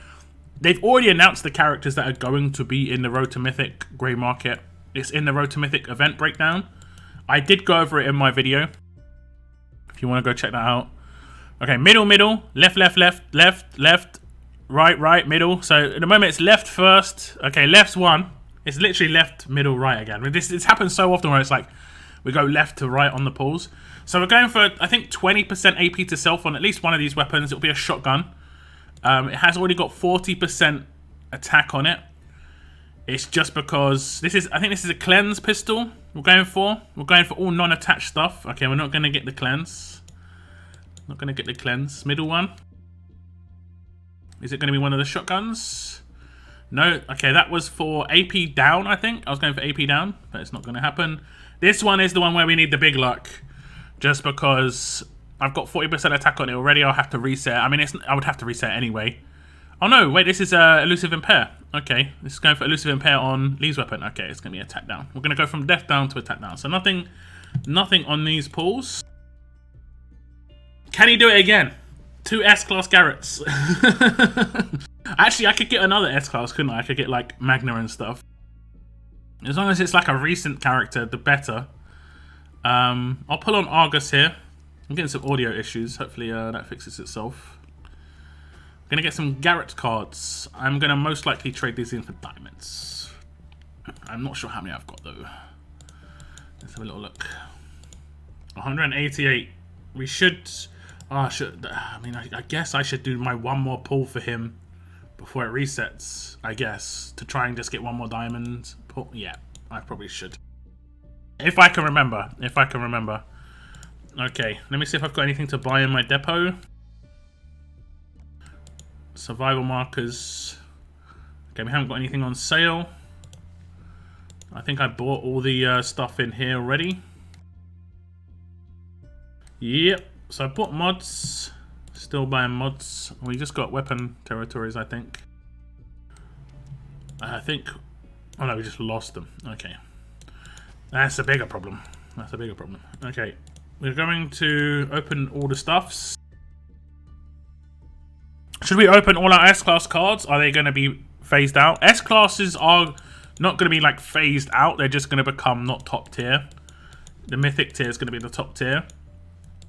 They've already announced the characters that are going to be in the Road to Mythic Grey Market. It's in the Road to Mythic event breakdown. I did go over it in my video, if you want to go check that out. Okay, middle, left, right, middle. So at the moment it's left first. Okay, left's one. It's literally left, middle, right again. This happens so often where it's like we go left to right on the pulls. So we're going for, I think, 20% AP to self on at least one of these weapons. It'll be a shotgun. It has already got 40% attack on it. It's just because I think this is a cleanse pistol we're going for. We're going for all non-attached stuff. Okay, we're not going to get the cleanse. Not going to get the cleanse. Middle one. Is it going to be one of the shotguns? No. Okay, that was for AP down, I think. I was going for AP down, but it's not going to happen. This one is the one where we need the big luck. Just because I've got 40% attack on it already, I'll have to reset. I mean, I would have to reset anyway. Oh no, wait, this is Elusive Impair. Okay, this is going for Elusive Impair on Lee's weapon. Okay, it's going to be attack down. We're going to go from death down to attack down. So nothing on these pulls. Can he do it again? 2 S-Class Garretts. Actually, I could get another S-Class, couldn't I? I could get like Magna and stuff. As long as it's like a recent character, the better. I'll pull on Argus here. I'm getting some audio issues. Hopefully that fixes itself. I'm going to get some Garrett cards. I'm going to most likely trade these in for diamonds. I'm not sure how many I've got though. Let's have a little look. 188. We should... I guess I should do my one more pull for him before it resets, I guess. To try and just get one more diamond pull. Yeah, I probably should. If I can remember. Okay, let me see if I've got anything to buy in my depot. Survival markers. Okay, we haven't got anything on sale. I think I bought all the stuff in here already. Yep, so I bought mods. Still buying mods. We just got weapon territories, I think. Oh no, we just lost them. Okay. That's a bigger problem. Okay, we're going to open all the stuffs. Should we open all our S-Class cards? Are they going to be phased out? S-Classes are not going to be like phased out. They're just going to become not top tier. The Mythic tier is going to be the top tier.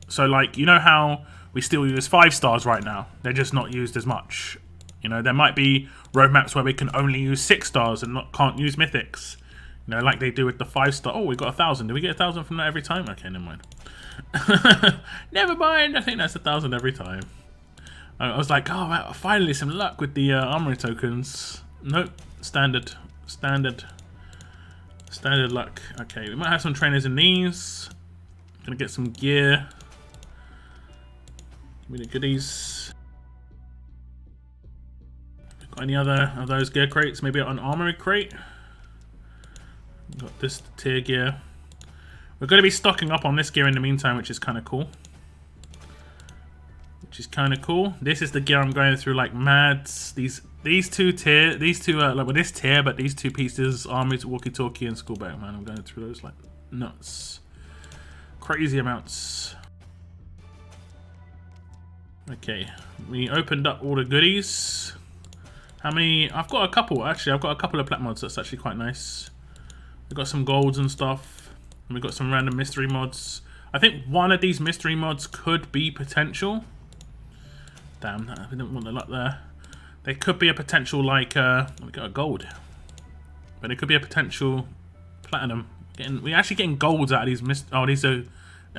So like, you know how we still use 5 stars right now? They're just not used as much. You know, there might be roadmaps where we can only use 6 stars and can't use Mythics. You know, like they do with the 5-star. Oh, we got 1,000. Did we get 1,000 from that every time? Okay, never mind. Never mind. I think that's 1,000 every time. I was like, oh, wow, finally some luck with the armory tokens. Nope. Standard luck. Okay, we might have some trainers in these. Gonna get some gear. Give me the goodies. Got any other of those gear crates? Maybe an armory crate. Got this tier gear. We're going to be stocking up on this gear in the meantime, which is kind of cool. which is kind of cool. This is the gear I'm going through like mad. These two tier, like with this tier, but these two pieces, armies, walkie-talkie, and school bag. Man, I'm going through those like nuts, crazy amounts. Okay, we opened up all the goodies. How many? I've got a couple actually. I've got a couple of plat mods. That's actually quite nice. We've got some golds and stuff, and we've got some random mystery mods. I think one of these mystery mods could be potential. Damn, I didn't want the luck there. There could be a potential like we got a gold, but it could be a potential platinum. We're actually getting golds out of these oh, these are.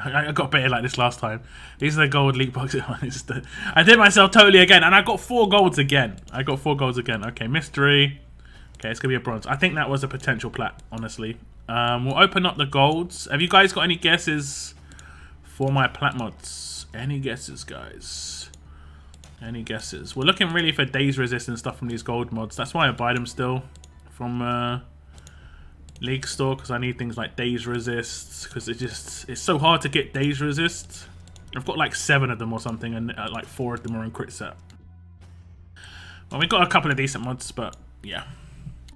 I got better like this last time. These are the gold leak boxes. I did myself totally again, and I got 4 golds again. Okay, mystery. Okay, it's gonna be a bronze. I think that was a potential plat, honestly. We'll open up the golds. Have you guys got any guesses for my plat mods? Any guesses, guys? Any guesses? We're looking really for days resist and stuff from these gold mods. That's why I buy them still from League Store, because I need things like days resist, because it's so hard to get days resist. I've got like 7 of them or something, and like 4 of them are in crit set. Well, we've got a couple of decent mods, but yeah.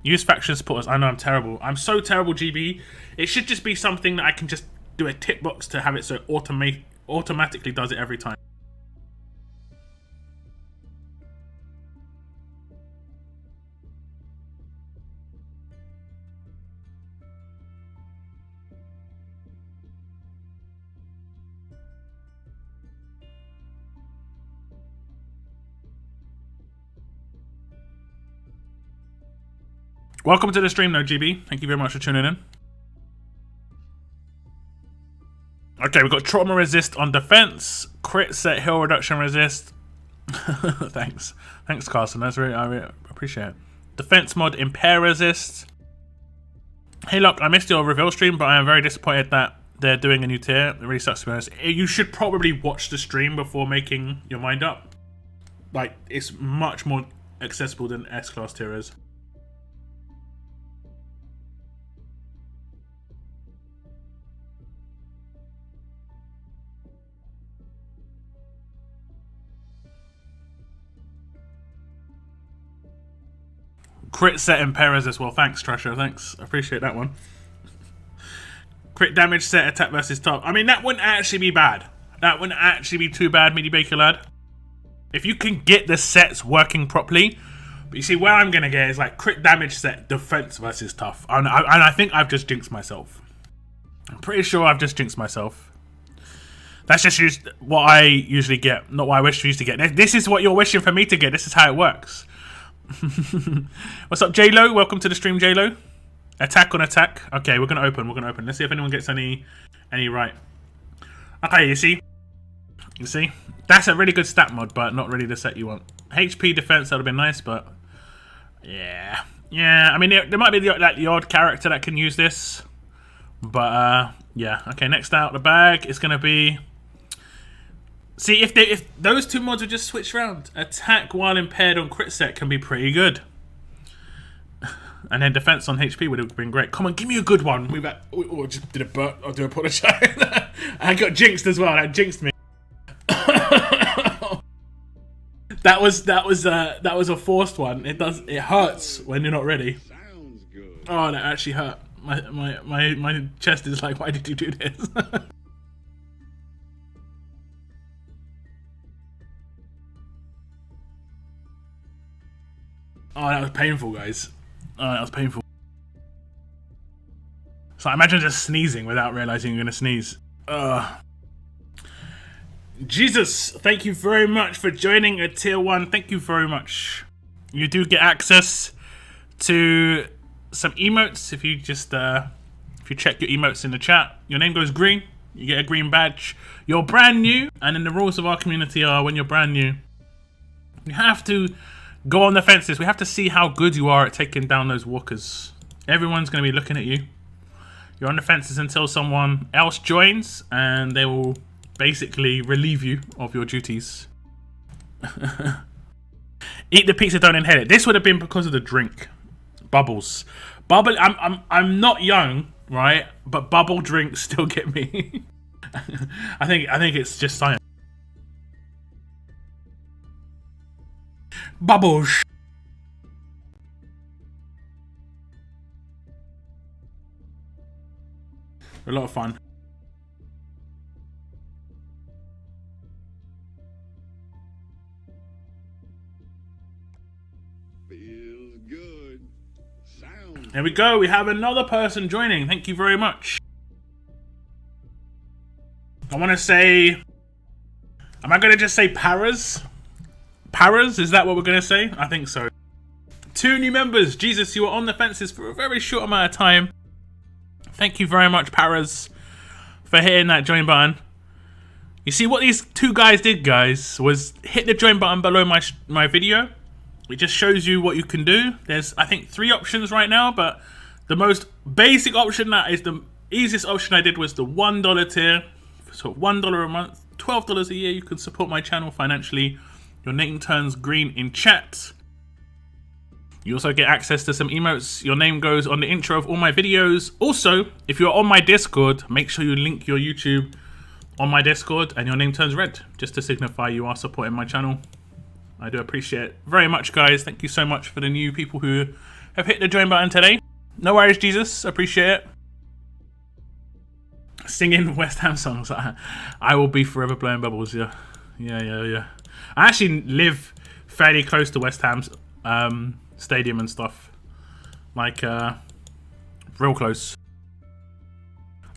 Use faction supporters. I know I'm terrible. I'm so terrible, GB. It should just be something that I can just do a tick box to have it so it automatically does it every time. Welcome to the stream, though, GB. Thank you very much for tuning in. Okay, we've got trauma resist on defense, crit set, heal reduction resist. Thanks, Carson. That's really, I really appreciate it. Defense mod, impair resist. Hey, look, I missed your reveal stream, but I am very disappointed that they're doing a new tier. It really sucks to be honest. You should probably watch the stream before making your mind up. Like, it's much more accessible than S-class tier is. Crit set impairs as well. Thanks, Trasher. Thanks. I appreciate that one. Crit damage set attack versus top. I mean, that wouldn't actually be bad. That wouldn't actually be too bad, Midi Baker lad. If you can get the sets working properly. But you see, where I'm going to get is like crit damage set defense versus tough. And I think I've just jinxed myself. I'm pretty sure I've just jinxed myself. That's just what I usually get. Not what I wish for you to get. This is what you're wishing for me to get. This is how it works. What's up, J-Lo? Welcome to the stream, J-Lo. Attack on attack. Okay, we're gonna open. Let's see if anyone gets any right. Okay, you see, that's a really good stat mod, but not really the set you want. HP defense, that would have been nice, but yeah. I mean, there might be the odd character that can use this, but yeah. Okay, next out the bag is gonna be. See, if those 2 mods would just switch around, attack while impaired on crit set can be pretty good, and then defense on HP would have been great. Come on, give me a good one. We just did a burp. I do apologize. I got jinxed as well. That jinxed me. that was a forced one. It hurts when you're not ready. Oh, that actually hurt. My chest is like, why did you do this? Oh, that was painful, guys. Oh, that was painful. So imagine just sneezing without realizing you're going to sneeze. Jesus, thank you very much for joining a tier 1. Thank you very much. You do get access to some emotes if you just if you check your emotes in the chat. Your name goes green. You get a green badge. You're brand new, and then the rules of our community are when you're brand new, you have to go on the fences. We have to see how good you are at taking down those walkers. Everyone's going to be looking at you. You're on the fences until someone else joins, and they will basically relieve you of your duties. Eat the pizza, don't inhale it. This would have been because of the drink. Bubbles. I'm not young, right? But bubble drinks still get me. I think it's just science. Bubbles. A lot of fun. Feels good. Sounds. There we go. We have another person joining. Thank you very much. I want to say... Am I going to just say Paras? Paras? Is that what we're going to say? I think so. 2 new members. Jesus, you were on the fences for a very short amount of time. Thank you very much, Paras, for hitting that join button. You see what these 2 guys did, guys, was hit the join button below my video. It just shows you what you can do. There's, I think, 3 options right now, but the most basic option, that is the easiest option I did, was the $1 tier. So $1 a month, $12 a year. You can support my channel financially. Your name turns green in chat. You also get access to some emotes. Your name goes on the intro of all my videos. Also, if you're on my Discord, make sure you link your YouTube on my Discord and your name turns red, just to signify you are supporting my channel. I do appreciate it very much, guys. Thank you so much for the new people who have hit the join button today. No worries, Jesus. Appreciate it. Singing West Ham songs. I will be forever blowing bubbles. Yeah. I actually live fairly close to West Ham's stadium and stuff. Like, real close.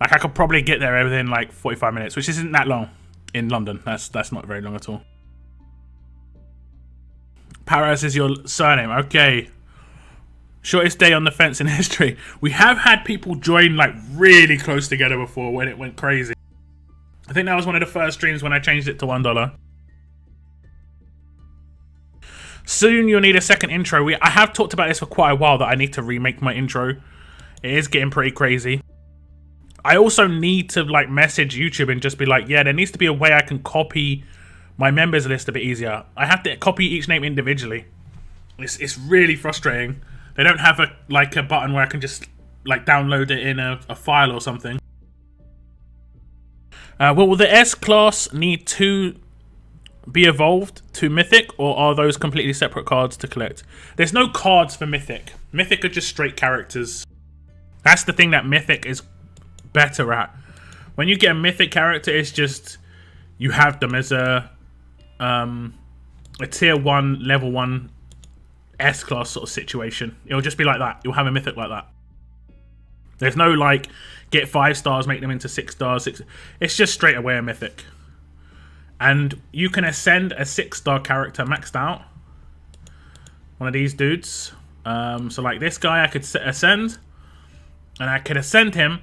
Like, I could probably get there within like 45 minutes, which isn't that long in London. That's not very long at all. Paras is your surname. Okay. Shortest day on the fence in history. We have had people join like really close together before when it went crazy. I think that was one of the first streams when I changed it to $1. Soon you'll need a second intro. I have talked about this for quite a while, that I need to remake my intro. It is getting pretty crazy. I also need to like message YouTube and just be like, yeah, there needs to be a way I can copy my members list a bit easier. I have to copy each name individually. It's really frustrating. They don't have a button where I can just like download it in a file or something. Will the S class need to be evolved to Mythic, or are those completely separate cards to collect? There's no cards for Mythic. Mythic are just straight characters. That's the thing that Mythic is better at. When you get a Mythic character, it's just you have them as a tier 1, level 1 S-class sort of situation. It'll just be like that. You'll have a Mythic like that. There's no like get 5 stars, make them into 6 stars. It's just straight away a Mythic. And you can ascend a 6-star character maxed out. One of these dudes. So like this guy, I could ascend, and I could ascend him,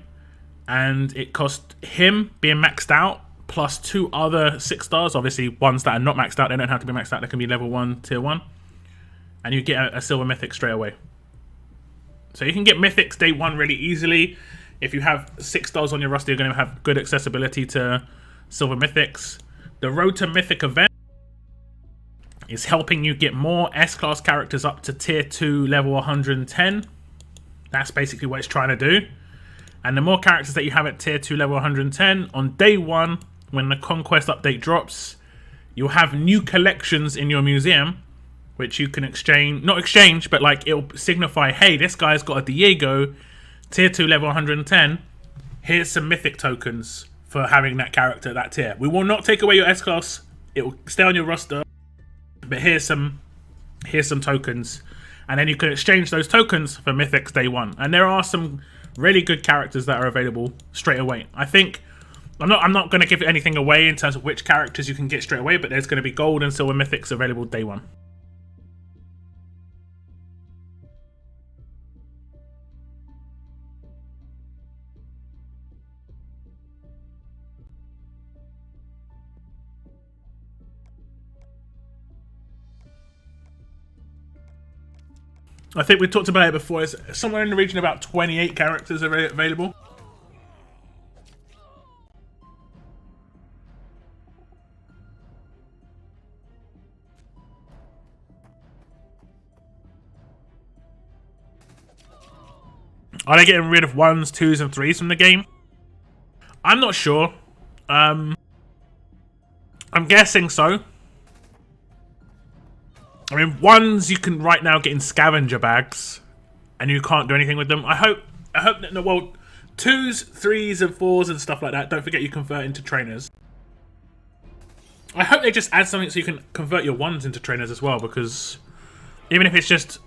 and it cost him being maxed out plus 2 other 6 stars. Obviously, ones that are not maxed out, they don't have to be maxed out. They can be level 1, tier 1. And you get a silver mythic straight away. So you can get mythics day 1 really easily. If you have 6 stars on your roster, you're going to have good accessibility to silver mythics. The Road to Mythic event is helping you get more S-class characters up to tier 2 level 110. That's basically what it's trying to do. And the more characters that you have at tier 2 level 110, on day 1, when the Conquest update drops, you'll have new collections in your museum, which you can exchange, not exchange, but like it'll signify, hey, this guy's got a Diego, tier 2 level 110. Here's some mythic tokens for having that character, that tier. We will not take away your S-class. It will stay on your roster. But here's some tokens. And then you can exchange those tokens for mythics day 1. And there are some really good characters that are available straight away. I think I'm not going to give anything away in terms of which characters you can get straight away, but there's going to be gold and silver mythics available day 1. I think we talked about it before. It's somewhere in the region of about 28 characters are available. Are they getting rid of 1s, 2s, and 3s from the game? I'm not sure. I'm guessing so. I mean, ones you can right now get in scavenger bags, and you can't do anything with them. I hope that, no, well, 2s, 3s, and 4s and stuff like that, don't forget you convert into trainers. I hope they just add something so you can convert your 1s into trainers as well, because even if it's just,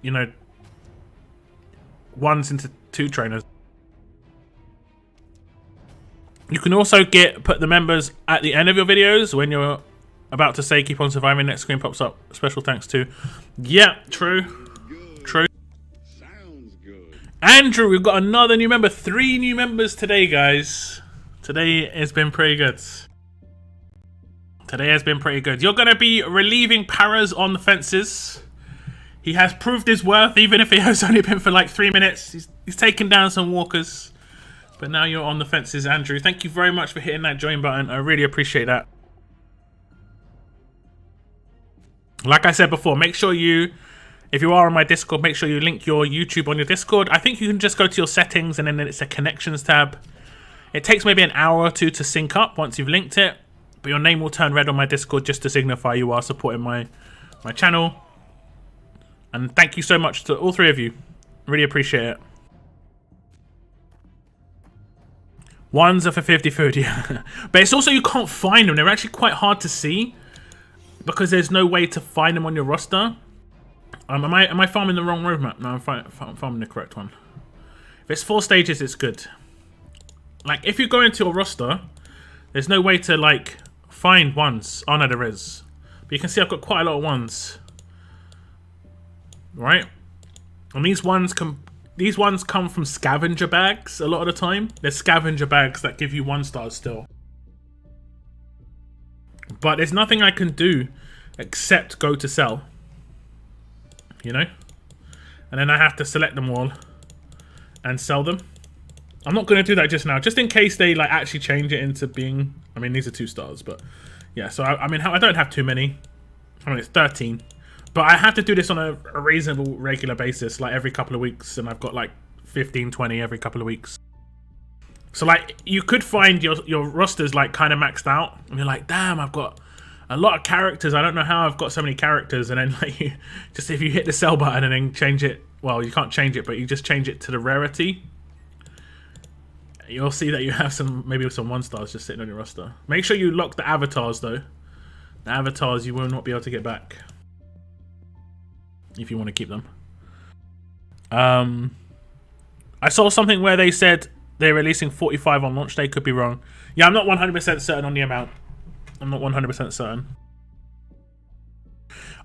you know, 1s into 2 trainers. You can also put the members at the end of your videos when you're about to say keep on surviving. Next screen pops up. Special thanks to. Yeah, true. True. Sounds good. Andrew, we've got another new member. 3 new members today, guys. Today has been pretty good. Today has been pretty good. You're going to be relieving Paras on the fences. He has proved his worth, even if he has only been for like 3 minutes. He's taken down some walkers. But now you're on the fences, Andrew. Thank you very much for hitting that join button. I really appreciate that. Like I said before, make sure you, if you are on my Discord, make sure you link your YouTube on your Discord. I think you can just go to your settings and then it's a connections tab. It takes maybe an hour or 2 to sync up once you've linked it. But your name will turn red on my Discord just to signify you are supporting my channel. And thank you so much to all 3 of you. Really appreciate it. 1s are for 50 food, yeah. But it's also you can't find them. They're actually quite hard to see because there's no way to find them on your roster. Am I farming the wrong roadmap? No, I'm farming the correct one. If it's 4 stages, it's good. Like, if you go into your roster, there's no way to, like, find 1s. Oh, no, there is. But you can see I've got quite a lot of 1s. Right? And these ones come from scavenger bags a lot of the time. There's scavenger bags that give you 1 stars still. But there's nothing I can do except go to sell. You know? And then I have to select them all and sell them. I'm not going to do that just now, just in case they like actually change it into being... I mean, these are 2 stars, but... Yeah, so I mean, I don't have too many. I mean, it's 13. But I have to do this on a reasonable, regular basis, like every couple of weeks, and I've got like 15, 20 every couple of weeks. So like, you could find your rosters like kind of maxed out, and you're like, damn, I've got a lot of characters. I don't know how I've got so many characters. And then like, just if you hit the sell button and then change it, well, you can't change it, but you just change it to the rarity. You'll see that you have maybe some 1 stars just sitting on your roster. Make sure you lock the avatars though. The avatars you will not be able to get back. If you want to keep them. I saw something where they said they're releasing 45 on launch day. Could be wrong. Yeah, I'm not 100% certain on the amount. I'm not 100% certain.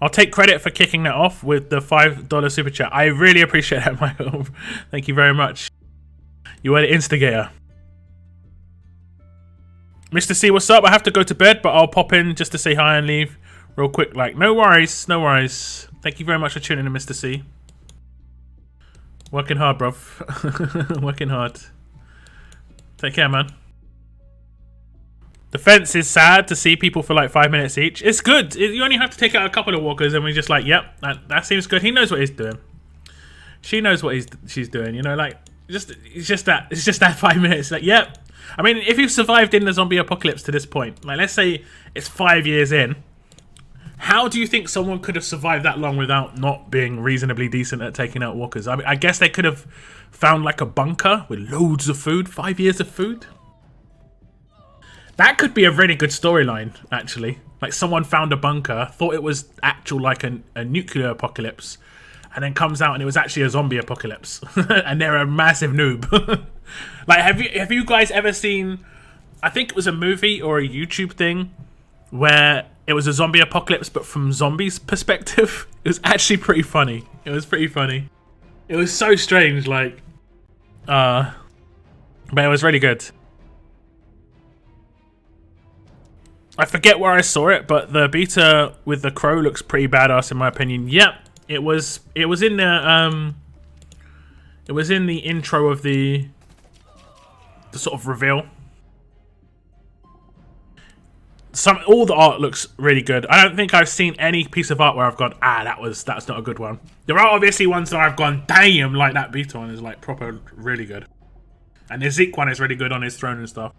I'll take credit for kicking that off with the $5 super chat. I really appreciate that, Michael. Thank you very much. You were the instigator. Mr. C, what's up? I have to go to bed, but I'll pop in just to say hi and leave real quick. Like, no worries, no worries. Thank you very much for tuning in, Mr. C. Working hard, bruv. Working hard. Take care, man. The fence is sad to see people for like 5 minutes each. It's good. You only have to take out a couple of walkers and we're just like, yep, that seems good. He knows what he's doing. She knows what she's doing, you know, like, it's just that 5 minutes. Like, yep. I mean, if you've survived in the zombie apocalypse to this point, like, let's say it's 5 years in, how do you think someone could have survived that long without not being reasonably decent at taking out walkers? I mean, I guess they could have found like a bunker with loads of food, 5 years of food. That could be a really good storyline, actually. Like, someone found a bunker, thought it was actual like a nuclear apocalypse, and then comes out and it was actually a zombie apocalypse, and they're a massive noob. Like, have you guys ever seen? I think it was a movie or a YouTube thing where it was a zombie apocalypse, but from zombies' perspective. It was actually pretty funny. It was pretty funny. It was so strange, like, but it was really good. I forget where I saw it, but the beta with the crow looks pretty badass in my opinion. Yep, it was in the intro of the sort of reveal. All the art looks really good. I don't think I've seen any piece of art where I've gone, that's not a good one. There are obviously ones that I've gone, damn, like that beta one is like proper really good. And the Zeke one is really good on his throne and stuff.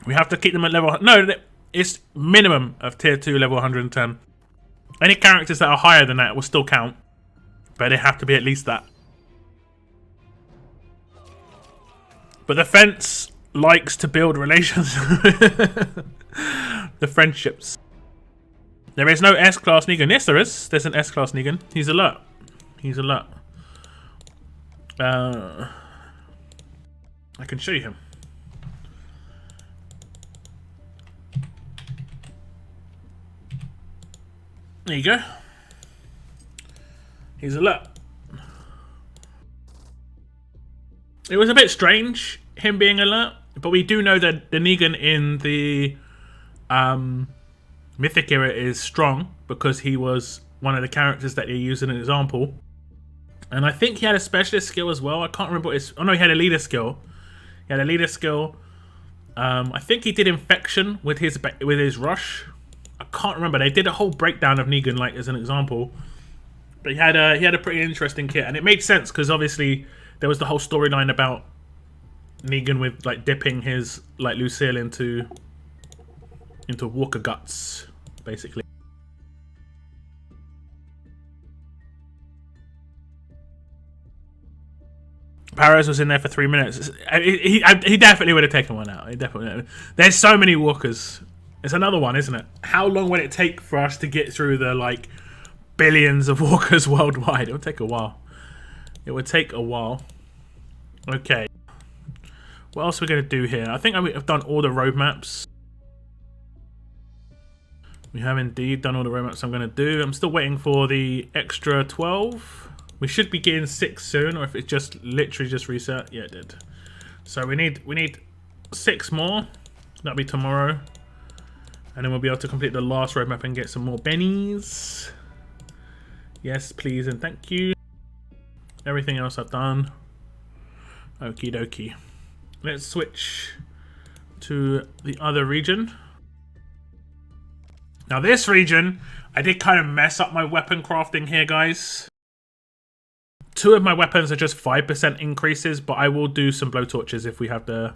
We have to keep them at level... No, it's minimum of tier 2 level 110. Any characters that are higher than that will still count. But they have to be at least that. But the fence likes to build relations. The friendships. There is no S-Class Negan. Yes, there is. There's an S-Class Negan. He's alert. He's alert. I can show you him. There you go. He's alert. It was a bit strange, him being alert, but we do know that the Negan in the Mythic era is strong because he was one of the characters that they used as an example. And I think he had a specialist skill as well. I can't remember what his... Oh no, he had a leader skill. He had a leader skill. I think he did infection with his rush. I can't remember. They did a whole breakdown of Negan, like, as an example. But he had a pretty interesting kit, and it made sense because obviously there was the whole storyline about Negan with like dipping his like Lucille into Walker guts, basically. Paris was in there for 3 minutes. He definitely would have taken one out. He definitely would have. There's so many Walkers. It's another one, isn't it? How long would it take for us to get through the like billions of Walkers worldwide? It would take a while. It would take a while. Okay. What else are we going to do here? I think I've done all the roadmaps. We have indeed done all the roadmaps I'm going to do. I'm still waiting for the extra 12. We should be getting 6 soon, or if it just literally just reset. Yeah, it did. So we need 6 more. That'll be tomorrow. And then we'll be able to complete the last roadmap and get some more bennies. Yes, please and thank you. Everything else I've done. Okie dokie. Let's switch to the other region. Now this region, I did kind of mess up my weapon crafting here, guys. 2 of my weapons are just 5% increases, but I will do some blowtorches if we have the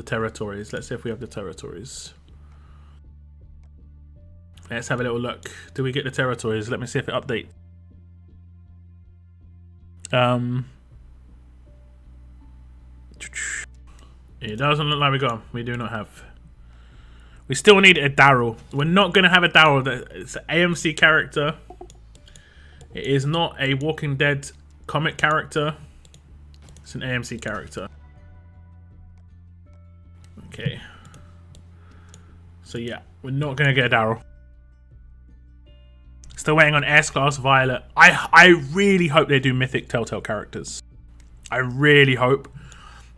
territories. Let's see if we have the territories. Let's have a little look. Do we get the territories? Let me see if it updates. It doesn't look like we got them. We do not have. We still need a Daryl. We're not going to have a Daryl. It's an AMC character. It is not a Walking Dead comic character. It's an AMC character. Okay. So yeah, we're not going to get a Daryl. Still waiting on S-Class Violet. I really hope they do Mythic Telltale characters. I really hope.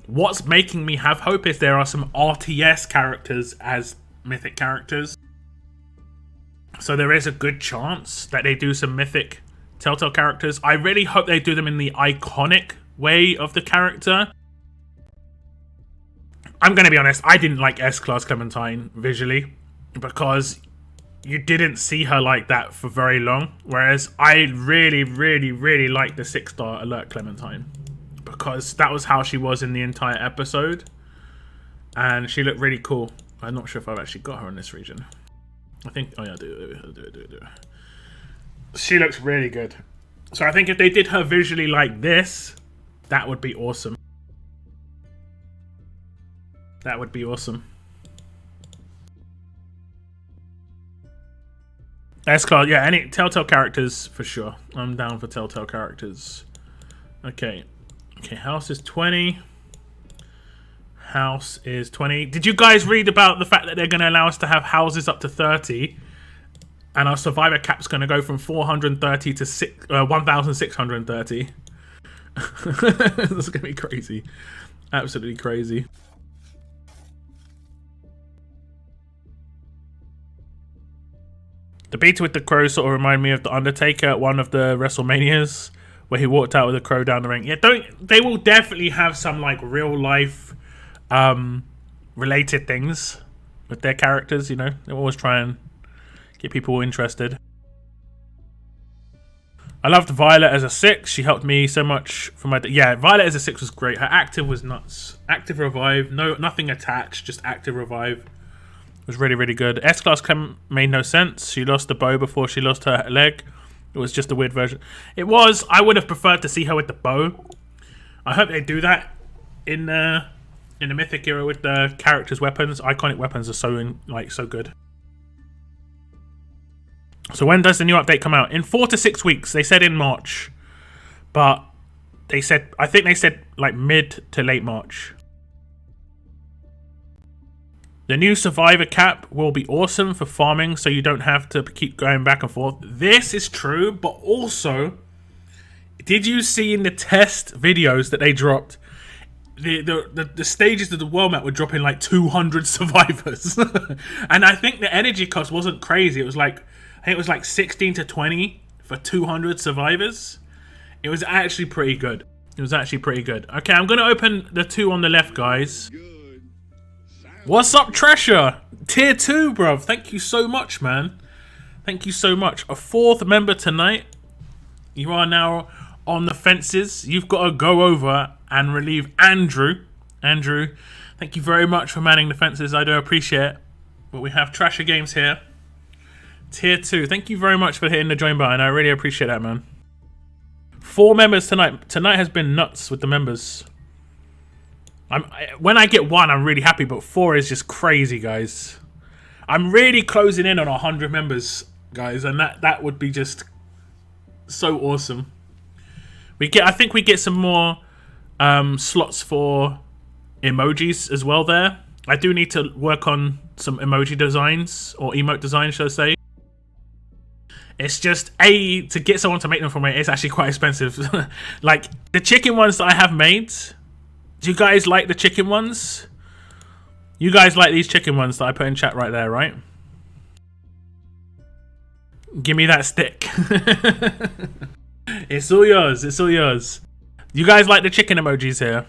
What's making me have hope is there are some RTS characters as Mythic characters. So there is a good chance that they do some Mythic Telltale characters. I really hope they do them in the iconic way of the character. I'm going to be honest, I didn't like S-Class Clementine visually because you didn't see her like that for very long. Whereas I really, really, really like the 6-star Alert Clementine because that was how she was in the entire episode. And she looked really cool. I'm not sure if I've actually got her in this region. I think, oh yeah, I do. She looks really good. So I think if they did her visually like this, that would be awesome. That would be awesome. S-Class, yeah, any Telltale characters for sure. I'm down for Telltale characters. Okay. Okay, house is 20. House is 20. Did you guys read about the fact that they're going to allow us to have houses up to 30? And our survivor cap's going to go from 430 to 1,630. That's going to be crazy. Absolutely crazy. The beta with the crow sort of reminded me of the Undertaker at one of the WrestleManias, where he walked out with a crow down the ring. Yeah, they will definitely have some like real life related things with their characters, you know. They always try and get people interested. I loved Violet as a 6. She helped me so much for my... Yeah, Violet as a 6 was great. Her active was nuts. Active revive. Nothing attached, just active revive. It was really, really good. S-Class Clem made no sense. She lost the bow before she lost her leg. It was just a weird version. It was. I would have preferred to see her with the bow. I hope they do that in the Mythic era with the characters' weapons. Iconic weapons are so good. So when does the new update come out? In 4 to 6 weeks. They said in March, but I think they said like mid to late March. The new survivor cap will be awesome for farming, so you don't have to keep going back and forth. This is true, but also, did you see in the test videos that they dropped, the stages of the world map were dropping like 200 survivors, and I think the energy cost wasn't crazy. It was like, I think it was like 16 to 20 for 200 survivors. It was actually pretty good. Okay, I'm gonna open the 2 on the left, guys. What's up, Treasure? Tier 2, bruv. Thank you so much, man. Thank you so much. A 4th member tonight. You are now on the fences. You've got to go over and relieve Andrew. Andrew, thank you very much for manning the fences. I do appreciate it. But we have Treasure Games here. Tier 2. Thank you very much for hitting the join button. I really appreciate that, man. 4 members tonight. Tonight has been nuts with the members. When I get 1, I'm really happy, but 4 is just crazy, guys. I'm really closing in on 100 members, guys, and that would be just so awesome. I think we get some more slots for emojis as well there. I do need to work on some emoji designs, or emote designs, should I say. It's just, to get someone to make them for me, it's actually quite expensive. Like, the chicken ones that I have made... Do you guys like the chicken ones? You guys like these chicken ones that I put in chat right there, right? Give me that stick. It's all yours. It's all yours. You guys like the chicken emojis here?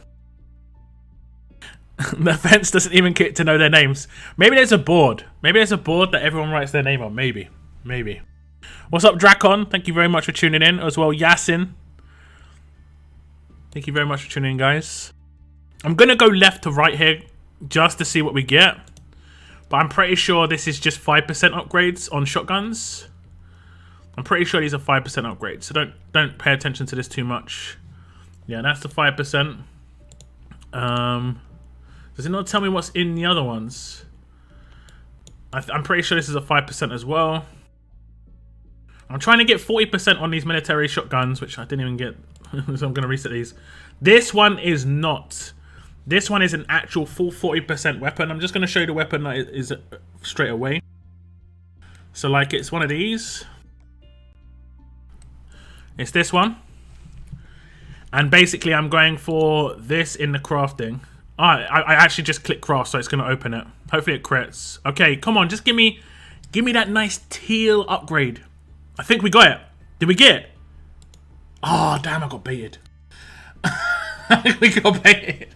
The fence doesn't even get to know their names. Maybe there's a board. Maybe there's a board that everyone writes their name on. Maybe. Maybe. What's up, Dracon? Thank you very much for tuning in. As well, Yasin. Thank you very much for tuning in, guys. I'm going to go left to right here just to see what we get. But I'm pretty sure this is just 5% upgrades on shotguns. I'm pretty sure these are 5% upgrades. So don't pay attention to this too much. Yeah, that's the 5%. Does it not tell me what's in the other ones? I'm pretty sure this is a 5% as well. I'm trying to get 40% on these military shotguns, which I didn't even get. So I'm going to reset these. This one is not... This one is an actual full 40% weapon. I'm just going to show you the weapon that is straight away. So, like, it's one of these. It's this one. And basically, I'm going for this in the crafting. I actually just click craft, so it's going to open it. Hopefully it crits. Okay, come on. Just give me that nice teal upgrade. I think we got it. Did we get it? Oh, damn, I got baited. I think we got baited.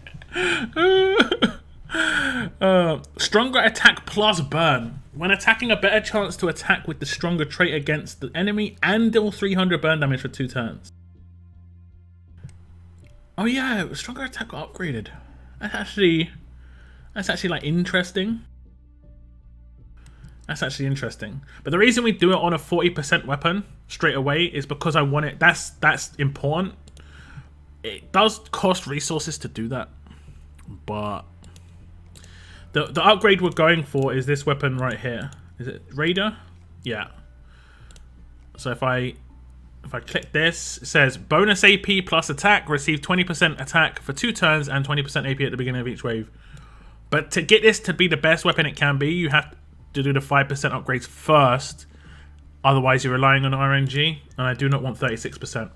Stronger attack plus burn. When attacking, a better chance to attack with the stronger trait against the enemy and deal 300 burn damage for 2 turns. Oh yeah, stronger attack got upgraded. That's actually like interesting. That's actually interesting. But the reason we do it on a 40% weapon straight away is because I want it. That's important. It does cost resources to do that. But the upgrade we're going for is this weapon right here. Is it Raider? Yeah. So if I click this, it says bonus AP plus attack, receive 20% attack for 2 turns and 20% AP at the beginning of each wave. But to get this to be the best weapon it can be, you have to do the 5% upgrades first. Otherwise, you're relying on RNG, and I do not want 36%.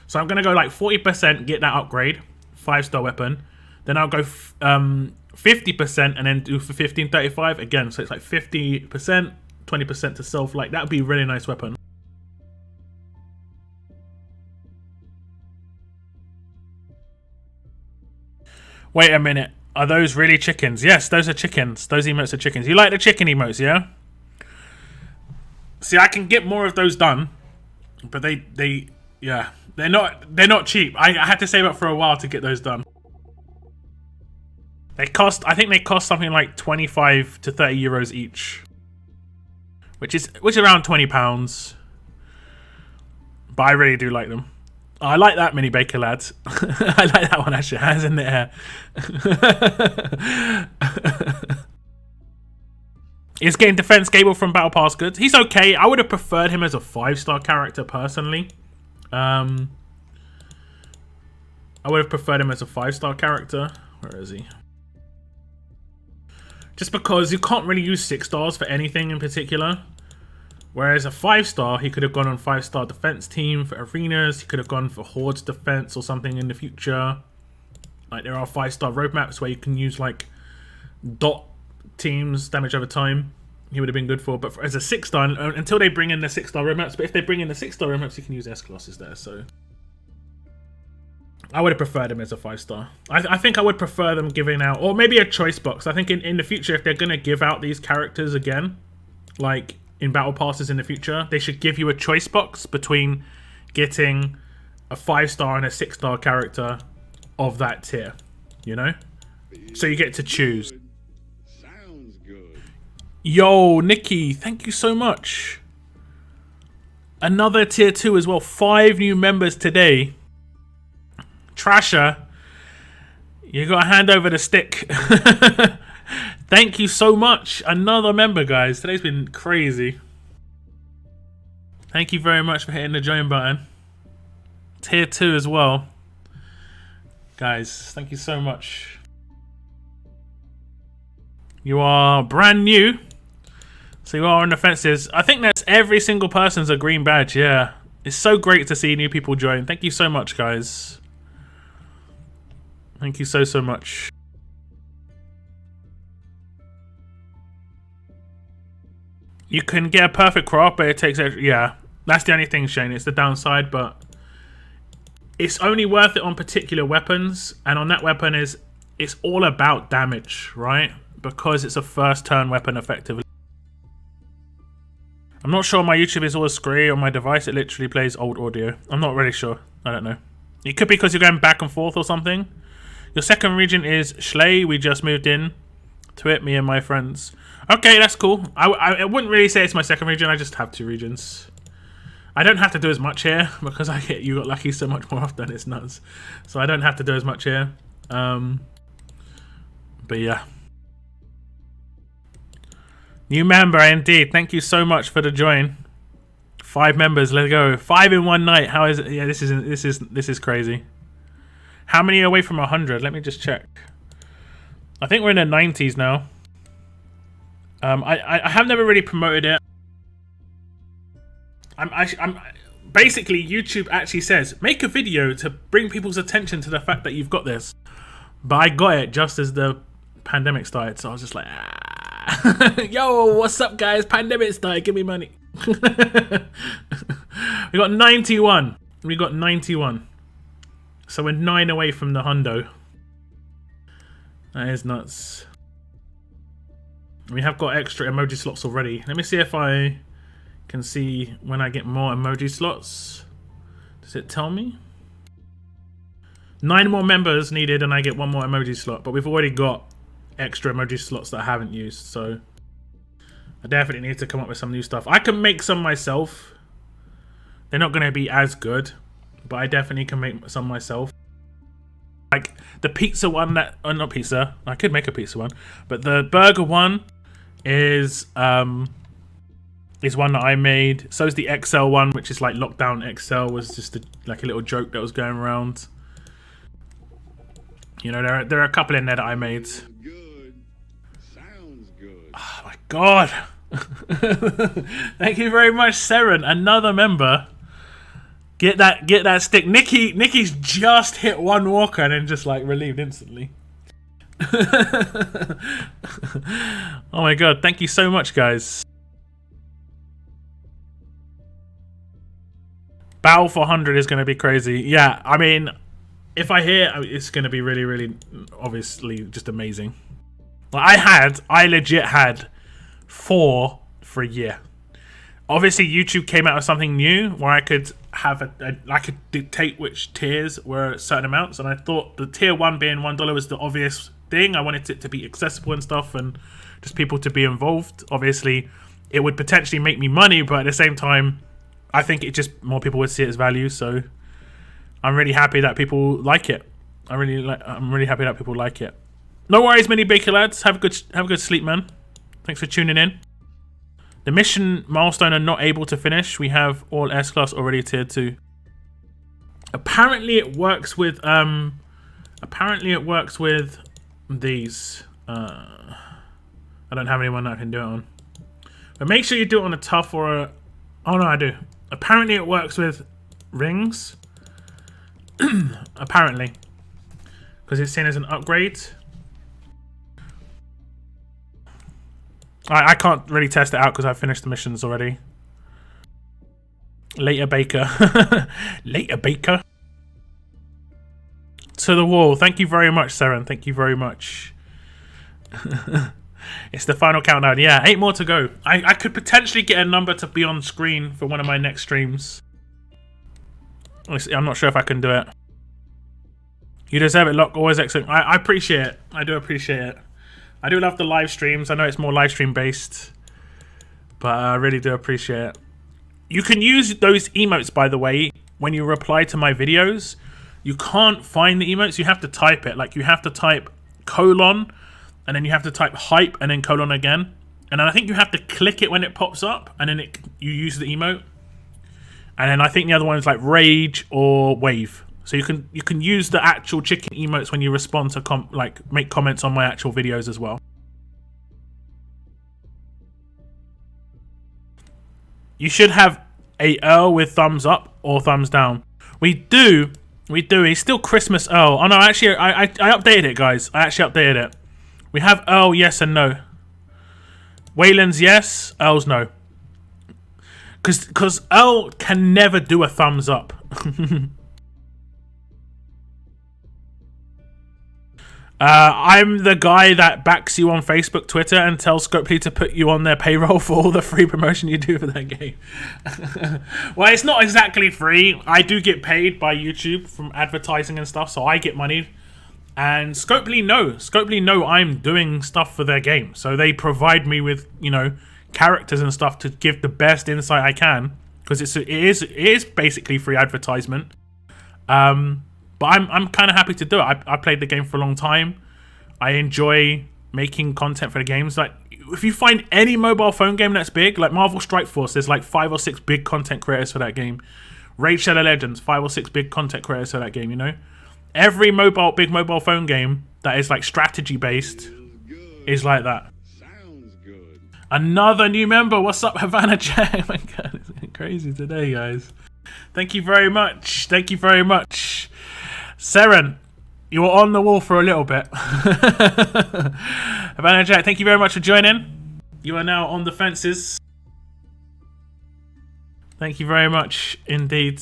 So I'm going to go like 40%, get that upgrade, 5-star weapon. Then I'll go 50% and then do for 1535 again. So it's like 50%, 20% to self. Like, that would be a really nice weapon. Wait a minute. Are those really chickens? Yes, those are chickens. Those emotes are chickens. You like the chicken emotes, yeah? See, I can get more of those done. But they Yeah, they're not cheap. I had to save up for a while to get those done. They cost, I think they cost something like 25 to 30 euros each, which is around £20. But I really do like them. Oh, I like that mini baker, lads. I like that one actually. Hands in the air. Is getting defense Gable from Battle Pass good? He's okay. I would have preferred him as a 5-star character personally. I would have preferred him as a 5-star character. Where is he? Just because you can't really use 6 stars for anything in particular. Whereas a 5-star, he could have gone on 5-star defense team for arenas. He could have gone for hordes defense or something in the future. Like there are 5-star roadmaps where you can use like dot teams, damage over time. He would have been good for. But as a 6-star, until they bring in the 6-star roadmaps. But if they bring in the 6-star roadmaps, you can use S-classes there. So I would have preferred him as a 5-star. I think I would prefer them giving out, or maybe a choice box. I think in the future, if they're going to give out these characters again, like in battle passes in the future, they should give you a choice box between getting a 5-star and a 6-star character of that tier, you know? So you get to choose. Sounds good. Yo, Nikki, thank you so much. Another tier 2 as well. 5 new members today. Trasher, you gotta hand over the stick. Thank you so much. Another member, guys. Today's been crazy. Thank you very much for hitting the join button. Tier 2 as well. Guys, thank you so much. You are brand new, so you are on the fences. I think that's every single person's a green badge, yeah. It's so great to see new people join. Thank you so much, guys. Thank you so much. You can get a perfect crop, but it takes extra. Yeah, that's the only thing, Shane. It's the downside, but it's only worth it on particular weapons. And on that weapon it's all about damage, right? Because it's a first turn weapon effectively. I'm not sure my YouTube is always screwy. On my device, it literally plays old audio. I'm not really sure. I don't know. It could be because you're going back and forth or something. Your second region is Schley. We just moved in to it, me and my friends. Okay, that's cool. I wouldn't really say it's my second region. I just have 2 regions. I don't have to do as much here because I get you got lucky so much more often. It's nuts. So I don't have to do as much here. But yeah. New member, indeed. Thank you so much for the join. 5 members. Let's go. 5 in one night. How is it? Yeah, this is crazy. How many are away from 100? Let me just check. I think we're in the 90s now. I have never really promoted it. I'm basically, YouTube actually says make a video to bring people's attention to the fact that you've got this. But I got it just as the pandemic started, so I was just like, yo, what's up, guys? Pandemic started. Give me money. We got 91. We got 91. So we're 9 away from the hundo. That is nuts. We have got extra emoji slots already. Let me see if I can see when I get more emoji slots. Does it tell me? 9 more members needed and I get 1 more emoji slot. But we've already got extra emoji slots that I haven't used. So I definitely need to come up with some new stuff. I can make some myself. They're not going to be as good. But I definitely can make some myself. Like the pizza one that, not pizza, I could make a pizza one. But the burger one is one that I made. So is the XL one, which is like Lockdown XL, was just like a little joke that was going around. You know, there are a couple in there that I made. Good. Sounds good. Oh my god. Thank you very much, Seren. Another member. Get that stick. Nikki's just hit 1 walker and then just like relieved instantly. Oh my god, thank you so much, guys. Battle for 100 is going to be crazy. Yeah, I mean, if I hear, it's going to be really, really, obviously, just amazing. Like, I legit had 4 for a year. Obviously, YouTube came out with something new where I could have I could dictate which tiers were certain amounts, and I thought the tier 1 being $1 was the obvious thing. I wanted it to be accessible and stuff, and just people to be involved. Obviously, it would potentially make me money, but at the same time, I think it just more people would see it as value. So I'm really happy that people like it. I'm really happy that people like it. No worries, Mini Baker lads. Have a good sleep, man. Thanks for tuning in. The mission milestone are not able to finish. We have all S class already tier 2. Apparently it works with these. I don't have anyone that I can do it on. But make sure you do it on a tough or a... Oh no, I do. Apparently it works with rings. Apparently. Because it's seen as an upgrade. I can't really test it out because I finished the missions already. Later, Baker. Later, Baker. To the wall. Thank you very much, Seren. Thank you very much. It's the final countdown. Yeah, 8 more to go. I could potentially get a number to be on screen for one of my next streams. Honestly, I'm not sure if I can do it. You deserve it, Lock. Always excellent. I appreciate it. I do appreciate it. I do love the live streams. I know it's more live stream based, but I really do appreciate it. You can use those emotes, by the way, when you reply to my videos. You can't find the emotes. You have to type it. Like, you have to type colon, and then you have to type hype, and then colon again. And then I think you have to click it when it pops up, and then you use the emote. And then I think the other one is like rage or wave. So you can use the actual chicken emotes when you respond to make comments on my actual videos as well. You should have a Earl with thumbs up or thumbs down. We do. He's still Christmas Earl. Oh no, actually I updated it, guys. I actually updated it. We have Earl yes and no. Wayland's yes, Earl's no. Because Earl can never do a thumbs up. I'm the guy that backs you on Facebook, Twitter, and tells Scopely to put you on their payroll for all the free promotion you do for that game. Well, it's not exactly free. I do get paid by YouTube from advertising and stuff, so I get money. And Scopely know I'm doing stuff for their game. So they provide me with, characters and stuff to give the best insight I can. Because it is basically free advertisement. But I'm kind of happy to do it. I played the game for a long time. I enjoy making content for the games. Like, if you find any mobile phone game that's big, like Marvel Strike Force, there's like 5 or 6 big content creators for that game. Raid Shadow Legends, 5 or 6 big content creators for that game, Every big mobile phone game that is like strategy based is like that. Sounds good. Another new member. What's up, Havana Jack? My God, it's crazy today, guys. Thank you very much. Thank you very much. Seren, you were on the wall for a little bit. Havana Jack, thank you very much for joining. You are now on the fences. Thank you very much indeed.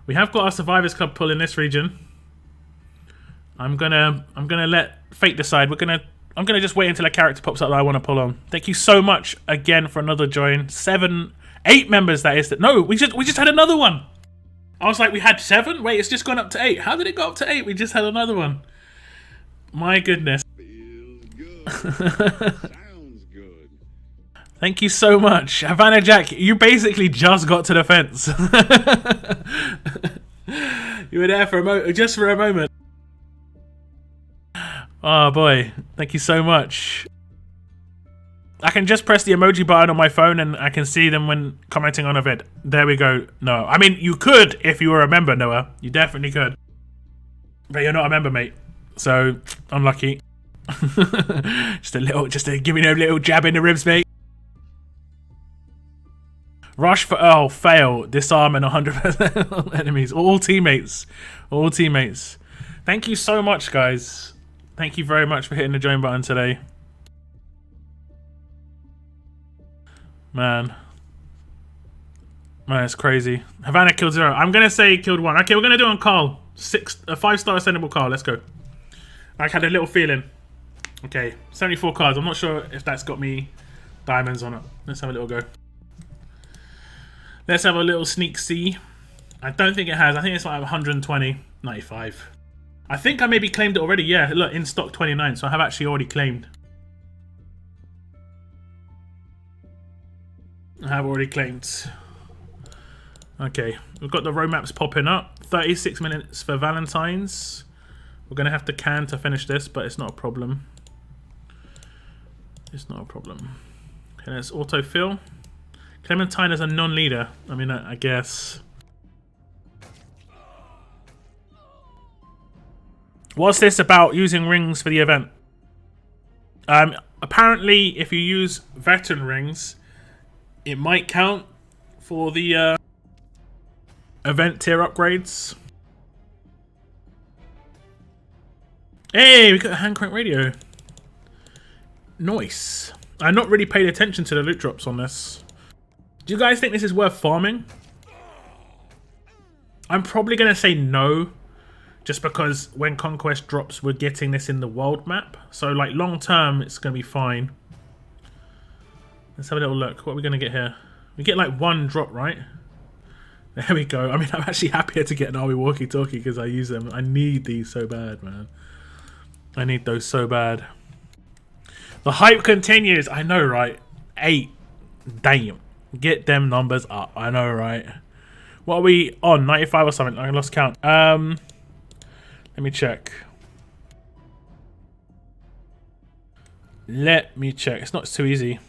We have got our Survivors Club pull in this region. I'm gonna let fate decide. I'm gonna just wait until a character pops up that I want to pull on. Thank you so much again for another join. 8 members, that is. No, we just had another one. I was like, we had 7? Wait, it's just gone up to 8. How did it go up to 8? We just had another one. My goodness. Feels good. Sounds good. Thank you so much. Havana Jack, you basically just got to the fence. You were there for just for a moment. Oh boy, thank you so much. I can just press the emoji button on my phone and I can see them when commenting on a vid. There we go. No, I mean, you could if you were a member, Noah. You definitely could. But you're not a member, mate. So, unlucky. just to give me a little jab in the ribs, mate. Rush for Earl, fail, disarm, and 100% enemies. All teammates. All teammates. Thank you so much, guys. Thank you very much for hitting the join button today. Man, it's crazy. Havana killed 0. I'm gonna say he killed 1. Okay, we're gonna do it on Carl. A 5-star ascendable Carl. Let's go. I had a little feeling. Okay, 74 cards. I'm not sure if that's got me diamonds on it. Let's have a little go. Let's have a little sneak see. I don't think it has. I think it's like 120, 95. I think I maybe claimed it already. Yeah, look, in stock 29, so I have actually already claimed. I have already claimed. Okay, we've got the roadmaps popping up. 36 minutes for Valentine's. We're going to have to can to finish this, but it's not a problem. It's not a problem. Okay, let's autofill. Clementine is a non-leader. I mean, I guess. What's this about using rings for the event? Apparently, if you use veteran rings, it might count for the event tier upgrades. Hey, we got a hand crank radio. Nice. I've not really paid attention to the loot drops on this. Do you guys think this is worth farming? I'm probably going to say no. Just because when Conquest drops, we're getting this in the world map. So, like, long term, it's going to be fine. Let's have a little look. What are we going to get here? We get, like, one drop, right? There we go. I mean, I'm actually happier to get an army walkie-talkie because I use them. I need these so bad, man. I need those so bad. The hype continues. I know, right? 8. Damn. Get them numbers up. I know, right? What are we on? 95 or something? I lost count. Let me check. Let me check. It's not too easy.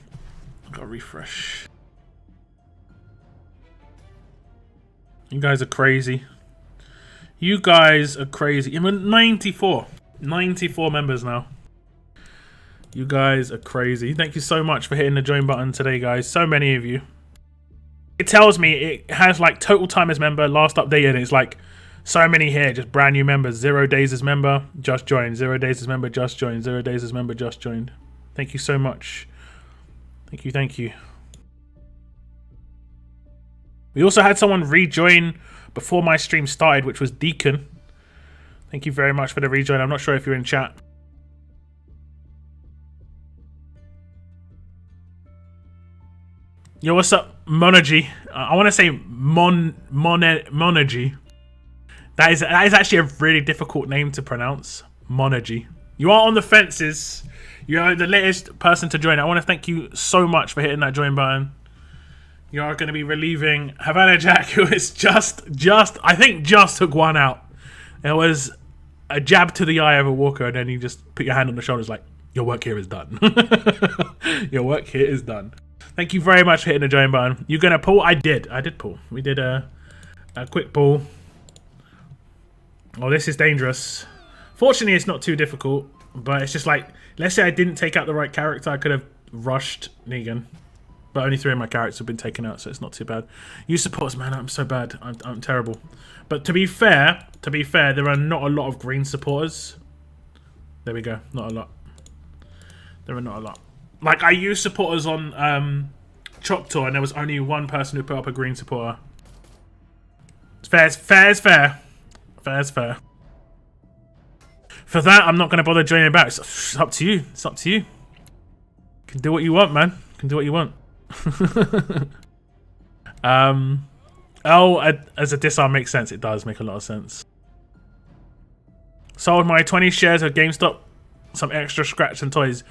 I've got to refresh. You guys are crazy. You guys are crazy. I'm 94. 94 members now. You guys are crazy. Thank you so much for hitting the join button today, guys. So many of you. It tells me it has like total time as member, last updated. It's like so many here, just brand new members. 0 days as member, just joined. 0 days as member, just joined. 0 days as member, just joined. Thank you so much. Thank you, thank you. We also had someone rejoin before my stream started, which was Deacon. Thank you very much for the rejoin. I'm not sure if you're in chat. Yo, what's up, Monergy? I want to say Monergy. That is actually a really difficult name to pronounce. Monergy. You are on the fences. You are the latest person to join. I want to thank you so much for hitting that join button. You are going to be relieving Havana Jack, who is I think just took one out. It was a jab to the eye of a walker, and then you just put your hand on the shoulders like, your work here is done. Your work here is done. Thank you very much for hitting the join button. You going to pull? I did pull. We did a quick pull. Oh, this is dangerous. Fortunately, it's not too difficult, but it's just like, let's say I didn't take out the right character, I could have rushed Negan. But only 3 of my characters have been taken out, so it's not too bad. You supporters, man, I'm so bad. I'm terrible. But to be fair, there are not a lot of green supporters. There we go. Not a lot. There are not a lot. Like, I used supporters on Choctaw, and there was only one person who put up a green supporter. It's fair. Fair is fair. Fair is fair. For that, I'm not going to bother joining back. It's up to you. It's up to you. You can do what you want, man. You can do what you want. As a disarm makes sense. It does make a lot of sense. Sold my 20 shares of GameStop. Some extra scratch and toys.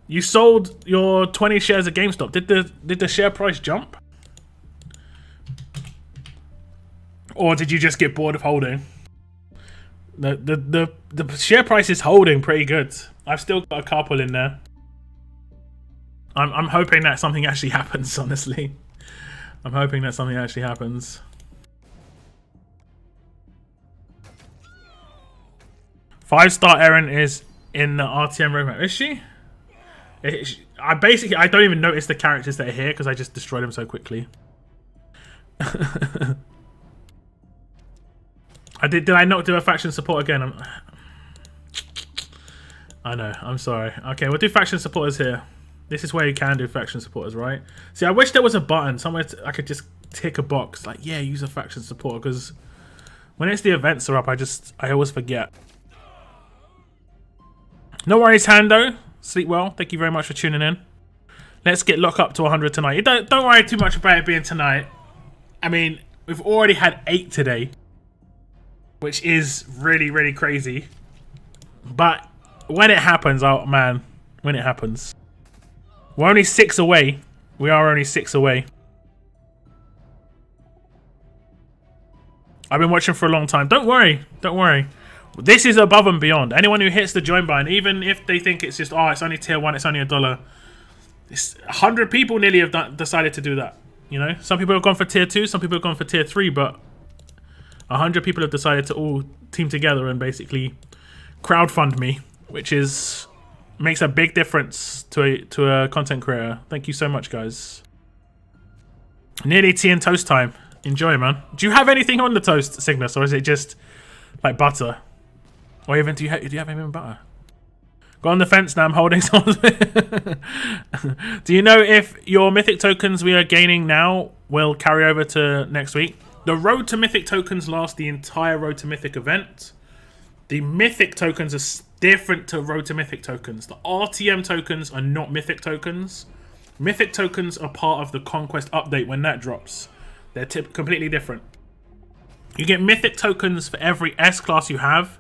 You sold your 20 shares of GameStop. Did the share price jump? Or did you just get bored of holding? The share price is holding pretty good. I've still got a couple in there. I'm hoping that something actually happens, honestly. I'm hoping that something actually happens. 5-star Erin is in the RTM roadmap. Is she? I don't even notice the characters that are here because I just destroy them so quickly. Did I not do a faction support again? I know, I'm sorry. Okay, we'll do faction supporters here. This is where you can do faction supporters, right? See, I wish there was a button somewhere I could just tick a box like, yeah, use a faction supporter, because when it's the events are up, I always forget. No worries, Hando. Sleep well. Thank you very much for tuning in. Let's get lock up to 100 tonight. Don't worry too much about it being tonight. I mean, We've already had 8 today, which is really, really crazy. But when it happens, oh man, when it happens. We're only 6 away. We are only 6 away. I've been watching for a long time. Don't worry. Don't worry. This is above and beyond. Anyone who hits the join button, even if they think it's just, oh, it's only tier 1, it's only $1. It's 100 people nearly have decided to do that. You know, some people have gone for tier 2, some people have gone for tier 3, but 100 people have decided to all team together and basically crowdfund me, which is makes a big difference to a content creator. Thank you so much, guys. Nearly tea and toast time. Enjoy, man. Do you have anything on the toast, Cygnus, or is it just like butter? Or even do you have even butter? Go on the fence now. I'm holding some. Do you know if your mythic tokens we are gaining now will carry over to next week? The road to mythic tokens lasts the entire road to mythic event. The mythic tokens are different to road to mythic tokens. The RTM tokens are not mythic tokens. Mythic tokens are part of the Conquest update when that drops. They're completely different. You get mythic tokens for every S class you have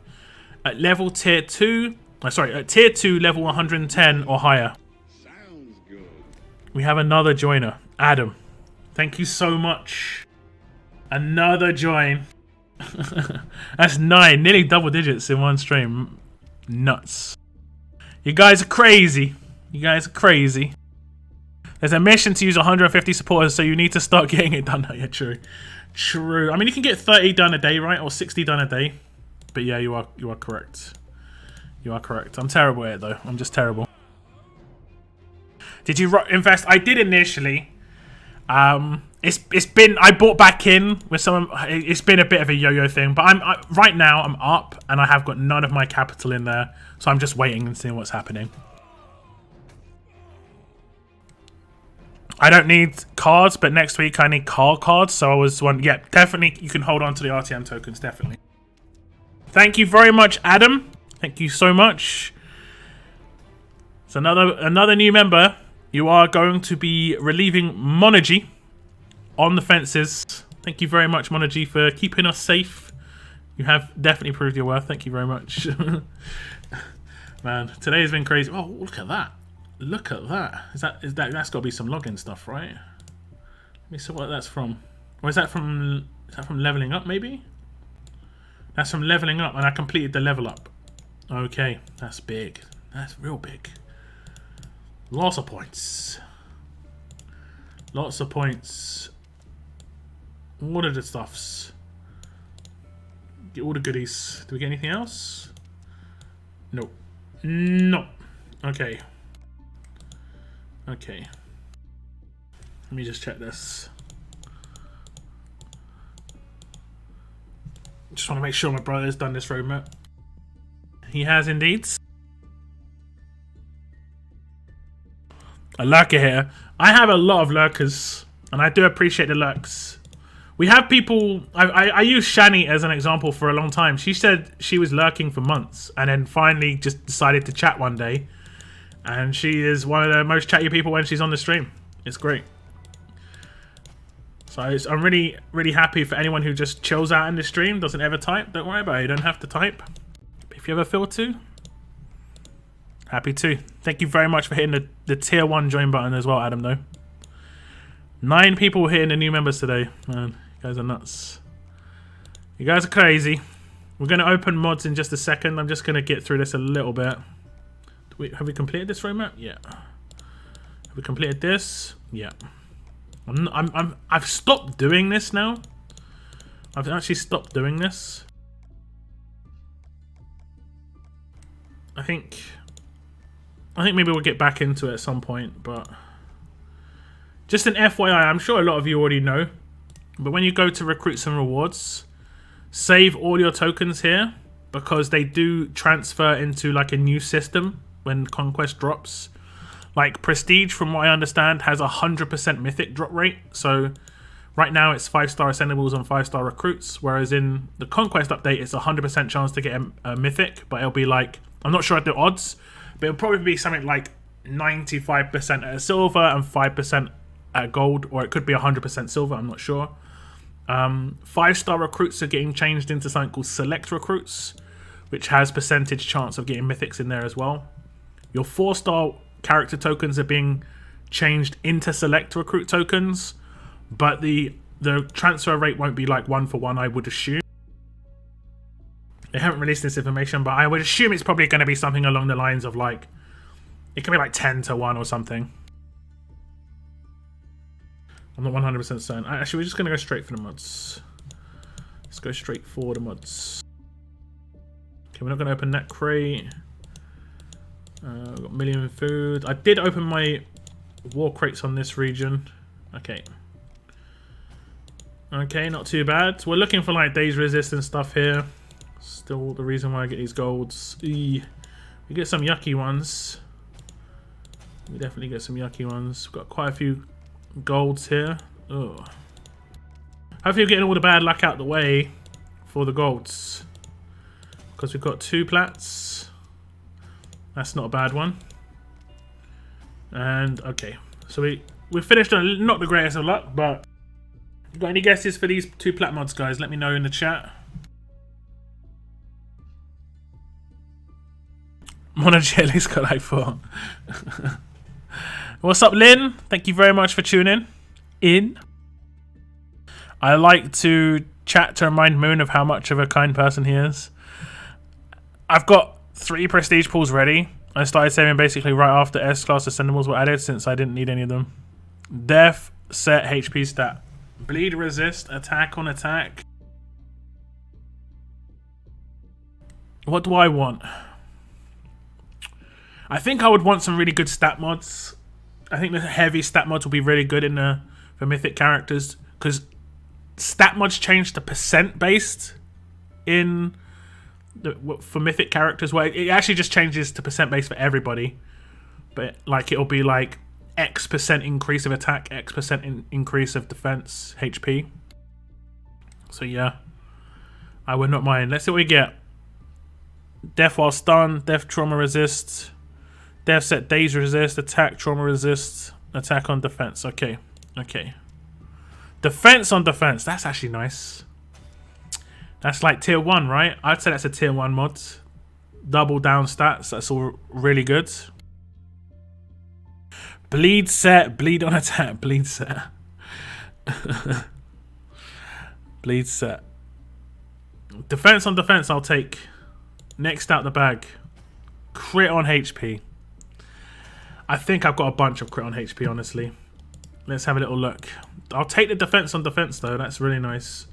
at level tier 2. At tier 2, level 110 or higher. Sounds good. We have another joiner, Adam. Thank you so much. Another join. That's 9, nearly double digits in one stream. Nuts. You guys are crazy. You guys are crazy. There's a mission to use 150 supporters, so you need to start getting it done. Yeah, true. True. I mean, you can get 30 done a day, right? Or 60 done a day. But yeah, you are correct. You are correct. I'm terrible at it, though. I'm just terrible. Did you invest? I did initially. It's been, I bought back in with some. It's been a bit of a yo-yo thing, but right now I'm up and I have got none of my capital in there, so I'm just waiting and seeing what's happening. I don't need cards, but next week I need card cards. So I was one. Yeah, definitely you can hold on to the RTM tokens. Definitely. Thank you very much, Adam. Thank you so much. It's another new member. You are going to be relieving Monergy on the fences. Thank you very much, Monergy, for keeping us safe. You have definitely proved your worth. Thank you very much. Man, today has been crazy. Oh, look at that. Look at that. That's got to be some login stuff, right? Let me see what that's from. Or is that from leveling up, maybe? That's from leveling up, and I completed the level up. Okay, that's big. That's real big. Lots of points. Lots of points. What are the stuffs? Get all the goodies. Do we get anything else? Nope. No. Okay. Okay. Let me just check this. Just want to make sure my brother's done this roadmap. He has indeed. A lurker here. I have a lot of lurkers, and I do appreciate the lurks. We have people. I use Shani as an example for a long time. She said she was lurking for months, and then finally just decided to chat one day. And she is one of the most chatty people when she's on the stream. It's great. So I'm really, really happy for anyone who just chills out in the stream, doesn't ever type. Don't worry about it. You don't have to type. If you ever feel to, happy to. Thank you very much for hitting the tier 1 join button as well, Adam, though. 9 people hitting the new members today. Man, you guys are nuts. You guys are crazy. We're going to open mods in just a second. I'm just going to get through this a little bit. Have we completed this roadmap? Yeah. Have we completed this? Yeah. I've stopped doing this now. I've actually stopped doing this. I think maybe we'll get back into it at some point, but just an FYI, I'm sure a lot of you already know, but when you go to recruits and rewards, save all your tokens here because they do transfer into like a new system when Conquest drops. Like Prestige, from what I understand, has 100% Mythic drop rate. So right now it's 5-star Ascendables and 5-star Recruits, whereas in the Conquest update it's 100% chance to get a Mythic, but it'll be like, I'm not sure at the odds, but it'll probably be something like 95% at Silver and 5% at Gold, or it could be 100% Silver, I'm not sure. 5-star recruits are getting changed into something called select recruits, which has percentage chance of getting mythics in there as well. Your 4-star character tokens are being changed into select recruit tokens, but the transfer rate won't be like 1-for-1, I would assume. They haven't released this information, but I would assume it's probably going to be something along the lines of like, it can be like 10-to-1 or something. I'm not 100% certain. Actually, we're just going to go straight for the mods. Let's go straight for the mods. Okay, we're not going to open that crate. We've got million food. I did open my war crates on this region. Okay. Okay, not too bad. We're looking for like days resistant stuff here. Still the reason why I get these golds. We get some yucky ones. We definitely get some yucky ones. We've got quite a few golds here. Oh. Hopefully we're getting all the bad luck out the way for the golds. Because we've got 2 plats. That's not a bad one. And okay. So we finished on not the greatest of luck, but you got any guesses for these 2 plat mods, guys? Let me know in the chat. Monojelly's got like 4. What's up, Lynn? Thank you very much for tuning in. I like to chat to remind Moon of how much of a kind person he is. I've got 3 prestige pools ready. I started saving basically right after S-class ascendables were added since I didn't need any of them. Def, set, HP stat. Bleed, resist, attack on attack. What do I want? I think I would want some really good stat mods. I think the heavy stat mods will be really good in for mythic characters, because stat mods change to percent based in for mythic characters, where it actually just changes to percent based for everybody. But like it'll be like X% increase of attack, X% increase of defense, HP. So yeah, I would not mind. Let's see what we get. Death while stunned, death trauma resist. Death set daze resist, attack trauma resist, attack on defense. Okay, okay. Defense on defense. That's actually nice. That's like tier 1, right? I'd say that's a tier 1 mod. Double down stats. That's all really good. Bleed set, bleed on attack, bleed set. Bleed set. Defense on defense. I'll take. Next out the bag. Crit on HP. I think I've got a bunch of crit on HP, honestly. Let's have a little look. I'll take the defense on defense, though. That's really nice.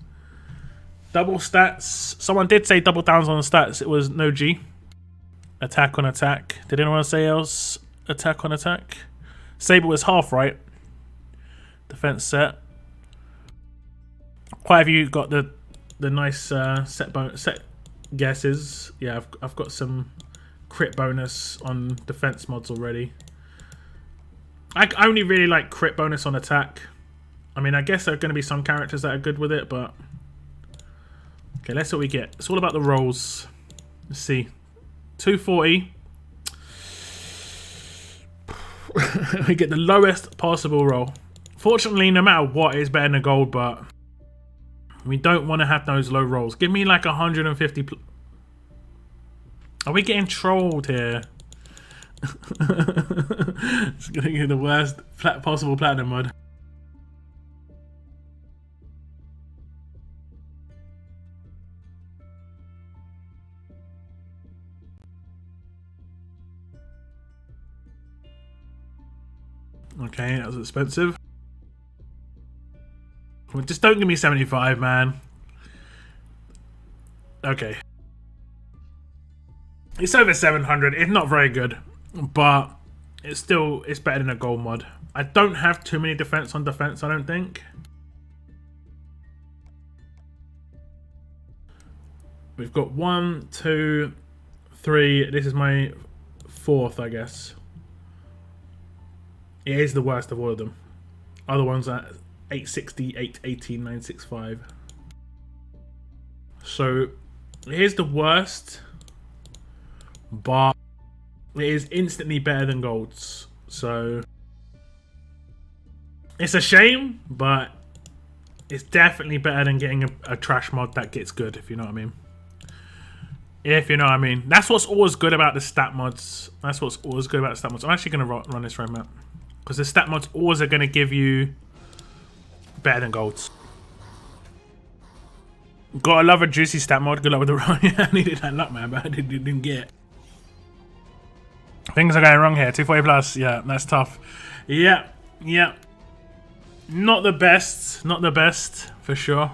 Double stats. Someone did say double downs on the stats. It was no G. Attack on attack. Did anyone say else? Attack on attack. Saber was half, right? Defense set. Quite a few got the nice set guesses. Yeah, I've got some crit bonus on defense mods already. I only really like crit bonus on attack. I mean, I guess there are going to be some characters that are good with it, but okay, let's see what we get. It's all about the rolls. Let's see. 240. We get the lowest possible roll. Fortunately, no matter what, it's better than gold, but we don't want to have those low rolls. Give me like 150. Are we getting trolled here? It's gonna get the worst possible platinum mod. Okay, that was expensive. Just don't give me 75, man. Okay. It's over 700. It's not very good, but it's better than a gold mod. I don't have too many defense on defense, I don't think. We've got 1, 2, 3. This is my 4th, I guess. It is the worst of all of them. Other ones are 860, 818, 965. So here's the worst, but it is instantly better than golds. So it's a shame, but It's definitely better than getting a trash mod that gets good, if you know what I mean. If you know what I mean. That's what's always good about the stat mods. That's what's always good about the stat mods. I'm actually going to run this roadmap. Because the stat mods always are going to give you better than golds. Gotta love a juicy stat mod. Good luck with the run. Yeah, I needed that luck, man, but I didn't get it. Things are going wrong here. 240 plus. Yeah, that's tough. Yeah, yeah. Not the best. Not the best, for sure.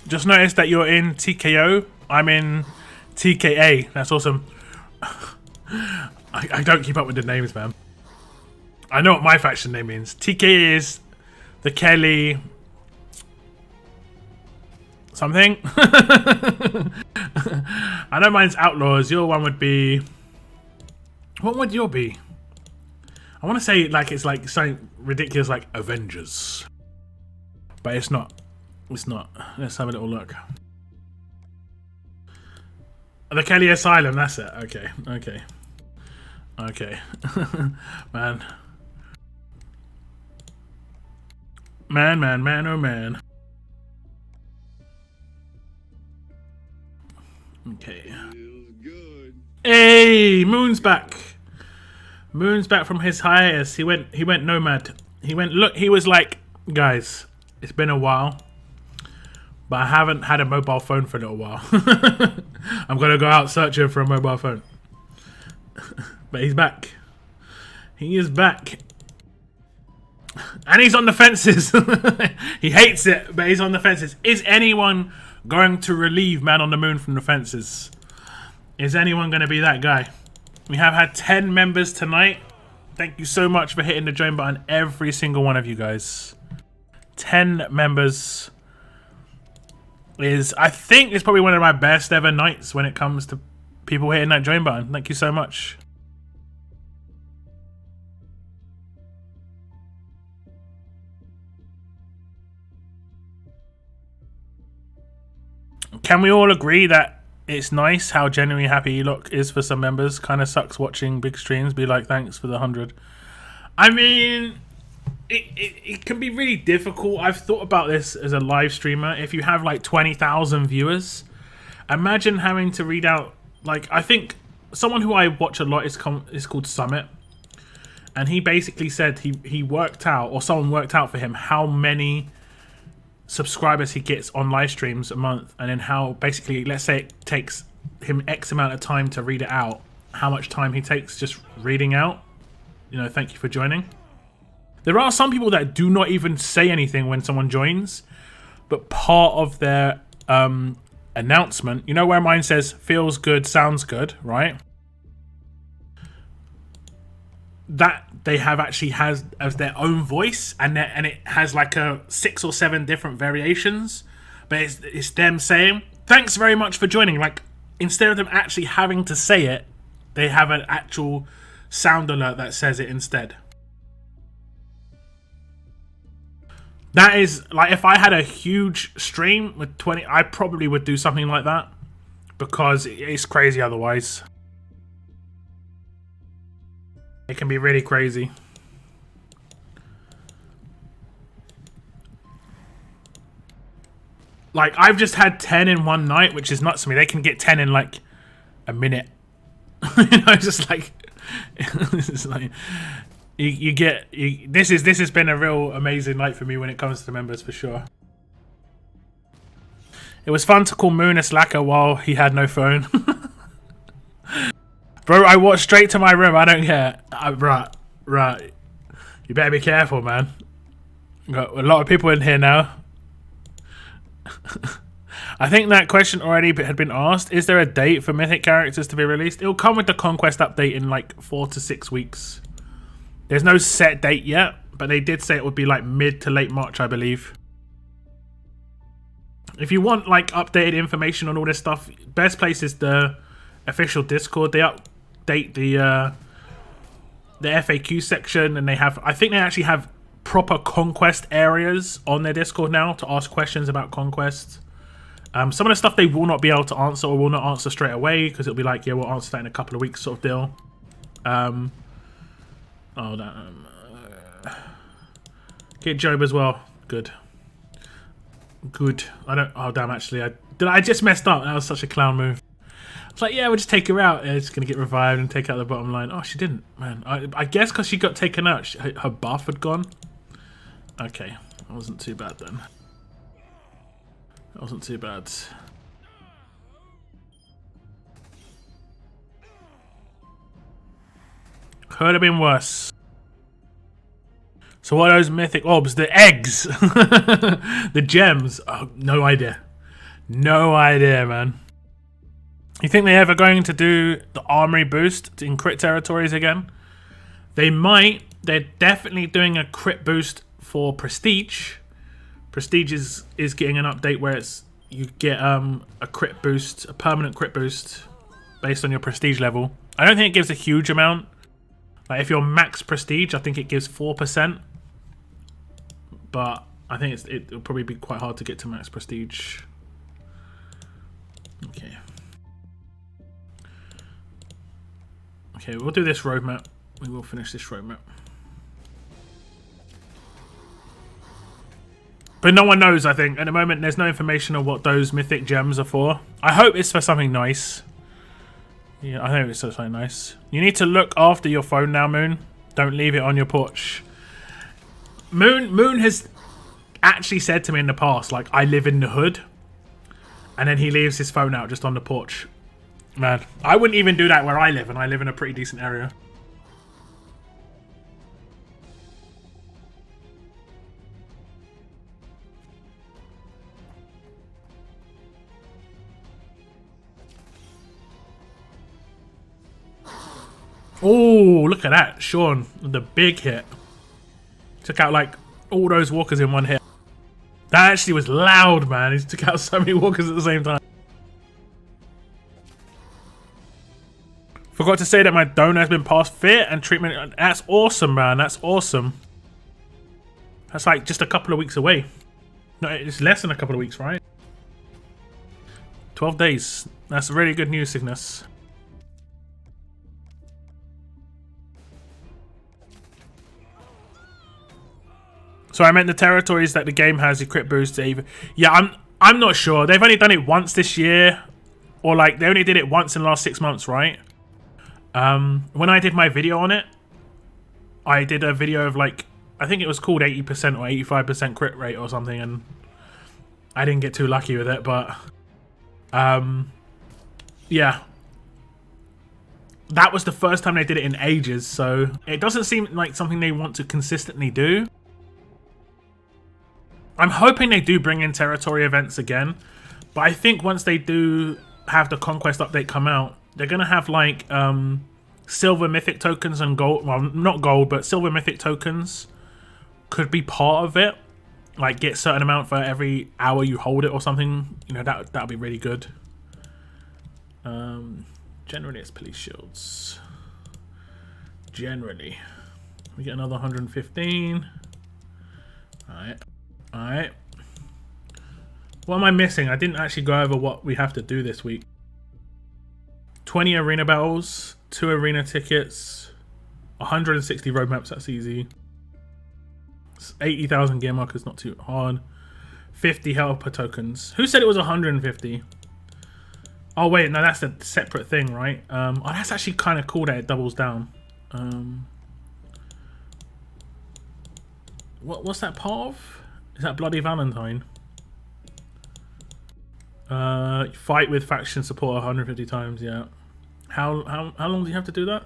Just noticed that you're in TKO. I'm in TKA. That's awesome. I don't keep up with the names, man. I know what my faction name means. TKA is the Kelly something. I know mine's Outlaws. Your one would be... What would your be? I want to say like it's like something ridiculous like Avengers. But it's not. It's not. Let's have a little look. The Kelly Asylum, that's it. Okay, okay. Okay. Man. Man, oh man. Okay. Feels good. Hey, Moon's back. Moon's back from his hiatus. He went nomad. He went, look, he was like, guys, it's been a while. But I haven't had a mobile phone for a little while. I'm going to go out searching for a mobile phone. But he's back. He is back. And he's on the fences. He hates it, but he's on the fences. Is anyone going to relieve Man on the Moon from the fences? Is anyone going to be that guy? We have had 10 members tonight. Thank you so much for hitting the join button, every single one of you guys. 10 members. I think it's probably one of my best ever nights when it comes to people hitting that join button. Thank you so much. Can we all agree that it's nice how genuinely happy Look is for some members? Kind of sucks watching big streams be like, thanks for the 100. I mean... It can be really difficult. I've thought about this as a live streamer. If you have like 20,000 viewers, imagine having to read out, like, I think someone who I watch a lot is called Summit, and he basically said he worked out, or someone worked out for him, how many subscribers he gets on live streams a month, and then how basically, let's say it takes him X amount of time to read it out, how much time he takes just reading out. You know, thank you for joining. There are some people that do not even say anything when someone joins, but part of their announcement, you know where mine says feels good, sounds good, right? That they have actually has as their own voice, and it has like 6 or 7 different variations, but it's them saying thanks very much for joining. Like, instead of them actually having to say it, they have an actual sound alert that says it instead. That is, like, if I had a huge stream with 20, I probably would do something like that. Because it's crazy otherwise. It can be really crazy. Like, I've just had 10 in one night, which is nuts to me. They can get 10 in, like, a minute. You know, just like... This is like... This has been a real amazing night for me when it comes to members, for sure. It was fun to call Moon a slacker while he had no phone. Bro, I walked straight to my room. I don't care. Right. You better be careful, man. Got a lot of people in here now. I think that question already had been asked. Is there a date for Mythic characters to be released? It'll come with the Conquest update in like 4 to 6 weeks. There's no set date yet, but they did say it would be like mid to late March, I believe. If you want like updated information on all this stuff, best place is the official Discord. They update the FAQ section, and they have, I think they actually have proper Conquest areas on their Discord now to ask questions about Conquest. Some of the stuff they will not be able to answer or will not answer straight away, because it'll be like, yeah, we'll answer that in a couple of weeks sort of deal. Get Job as well. Good. Good. I don't... Oh, damn, actually. I just messed up. That was such a clown move. It's like, yeah, we'll just take her out. Yeah, just going to get revived and take out the bottom line. Oh, she didn't. Man, I guess because she got taken out, her buff had gone. Okay. That wasn't too bad then. That wasn't too bad. Could have been worse. So what are those mythic orbs? The eggs! The gems? Oh, no idea. No idea, man. You think they're ever going to do the armory boost in crit territories again? They might. They're definitely doing a crit boost for Prestige. Prestige is getting an update where it's you get a crit boost, a permanent crit boost based on your Prestige level. I don't think it gives a huge amount. Like if you're max Prestige, I think it gives 4%. But I think it'll probably be quite hard to get to max Prestige. Okay. Okay, we'll do this roadmap. We will finish this roadmap. But no one knows, I think. At the moment, there's no information on what those mythic gems are for. I hope it's for something nice. Yeah, I hope it's for something nice. You need to look after your phone now, Moon. Don't leave it on your porch. Moon has actually said to me in the past, like, I live in the hood. And then he leaves his phone out just on the porch. Man, I wouldn't even do that where I live, and I live in a pretty decent area. Oh, look at that. Sean, the big hit. Took out, like, all those walkers in one hit. That actually was loud, man. He took out so many walkers at the same time. Forgot to say that my donor has been passed fit and treatment. That's awesome, man. That's awesome. That's like just a couple of weeks away. No, it's less than a couple of weeks, right? 12 days. That's really good news, Cygnus. So I meant the territories that the game has a crit boost to either. Yeah, I'm not sure. They've only done it once this year, or like they only did it once in the last 6 months, right? When I did my video on it, I did a video of like, I think it was called 80% or 85% crit rate or something, and I didn't get too lucky with it, but yeah. That was the first time they did it in ages, so it doesn't seem like something they want to consistently do. I'm hoping they do bring in territory events again, but I think once they do have the Conquest update come out, they're going to have like silver mythic tokens and gold, well not gold, but silver mythic tokens could be part of it. Like get a certain amount for every hour you hold it or something. You know, that'll be really good. Generally it's police shields. Generally. We get another 115. Alright. Alright. What am I missing? I didn't actually go over what we have to do this week. 20 arena battles, 2 arena tickets, 160 roadmaps, that's easy. 80,000 gear markers, not too hard. 50 helper tokens. Who said it was 150? Oh wait, no, that's a separate thing, right? Oh, that's actually kind of cool that it doubles down. What's that part of? Is that Bloody Valentine? Fight with faction support 150 times, yeah. How long do you have to do that?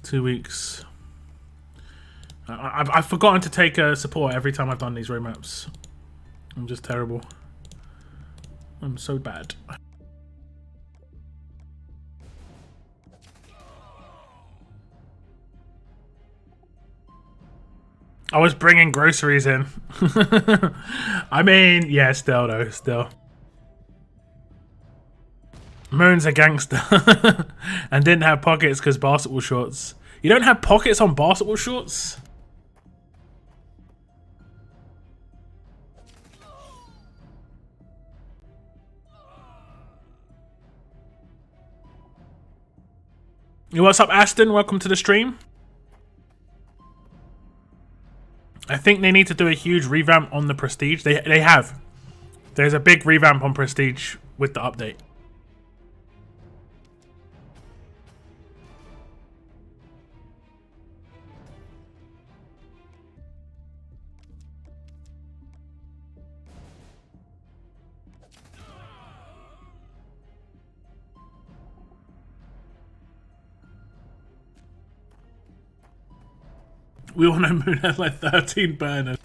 2 weeks. I've forgotten to take support every time I've done these roadmaps. I'm just terrible. I'm so bad. I was bringing groceries in. I mean, yeah, still though, still. Moon's a gangster and didn't have pockets because basketball shorts. You don't have pockets on basketball shorts? What's up, Aston? Welcome to the stream. I think they need to do a huge revamp on the Prestige. They have. There's a big revamp on Prestige with the update. We all know Moon has like 13 burners.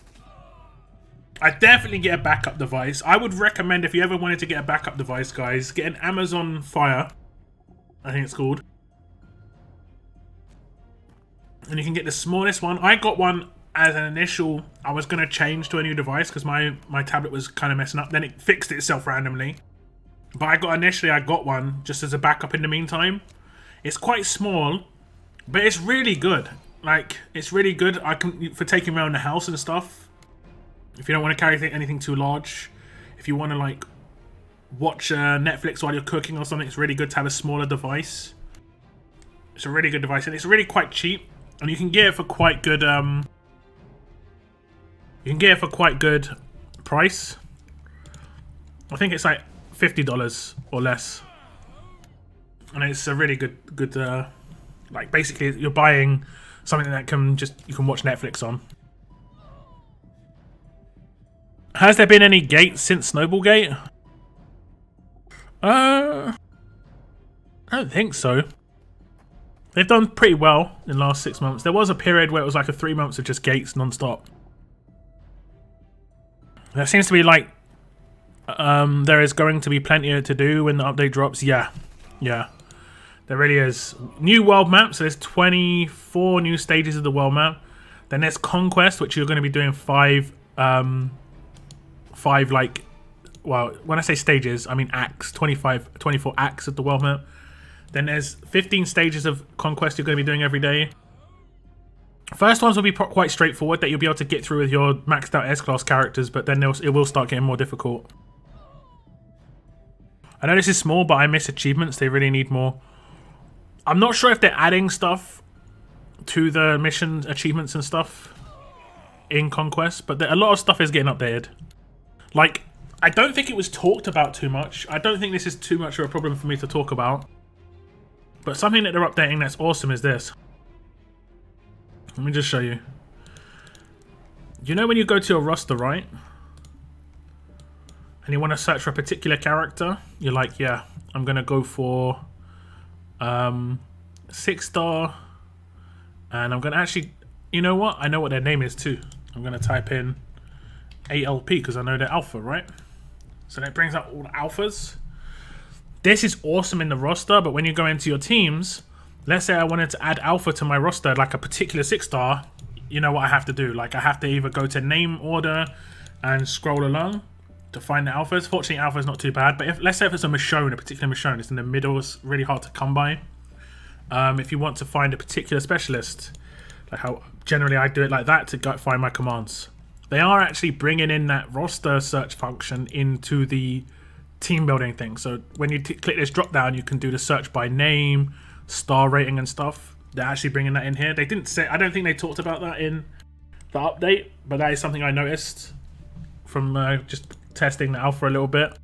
I definitely get a backup device. I would recommend, if you ever wanted to get a backup device, guys, get an Amazon Fire. I think it's called. And you can get the smallest one. I got one as an initial. I was going to change to a new device because my tablet was kind of messing up. Then it fixed itself randomly. But I got one just as a backup in the meantime. It's quite small, but it's really good. Like, it's really good for taking around the house and stuff. If you don't want to carry anything too large. If you want to, like, watch Netflix while you're cooking or something, it's really good to have a smaller device. It's a really good device, and it's really quite cheap. And you can get it for quite good, price. I think it's like $50 or less. And it's a really good, like, basically, you're buying something that you can watch Netflix on. Has there been any gates since Snowballgate? I don't think so. They've done pretty well in the last 6 months. There was a period where it was like a 3 months of just gates non-stop. There seems to be like there is going to be plenty to do when the update drops. Yeah. There really is. New world map, so there's 24 new stages of the world map. Then there's Conquest, which you're going to be doing five like, well, when I say stages, I mean acts, 24 acts of the world map. Then there's 15 stages of Conquest you're going to be doing every day. First ones will be quite straightforward, that you'll be able to get through with your maxed out S-class characters, but then it will start getting more difficult. I know this is small, but I miss achievements. They really need more. I'm not sure if they're adding stuff to the mission achievements and stuff in Conquest, but a lot of stuff is getting updated. Like, I don't think it was talked about too much. I don't think this is too much of a problem for me to talk about. But something that they're updating that's awesome is this. Let me just show you. You know when you go to your roster, right? And you want to search for a particular character? You're like, yeah, I'm going to go for 6-star. And I'm going to actually... You know what? I know what their name is too. I'm going to type in ALP because I know they're alpha, right? So that brings up all the alphas. This is awesome in the roster, but when you go into your teams, let's say I wanted to add alpha to my roster, like a particular 6-star, you know what I have to do? Like, I have to either go to name order and scroll along to find the alphas. Fortunately, alpha is not too bad, but let's say if it's a Michonne, a particular Michonne, it's in the middle, it's really hard to come by. If you want to find a particular specialist, like how generally I do it like that to go find my commands. They are actually bringing in that roster search function into the team building thing. So when you click this drop down, you can do the search by name, star rating and stuff. They're actually bringing that in here. They didn't say, I don't think they talked about that in the update, but that is something I noticed from just testing the alpha a little bit.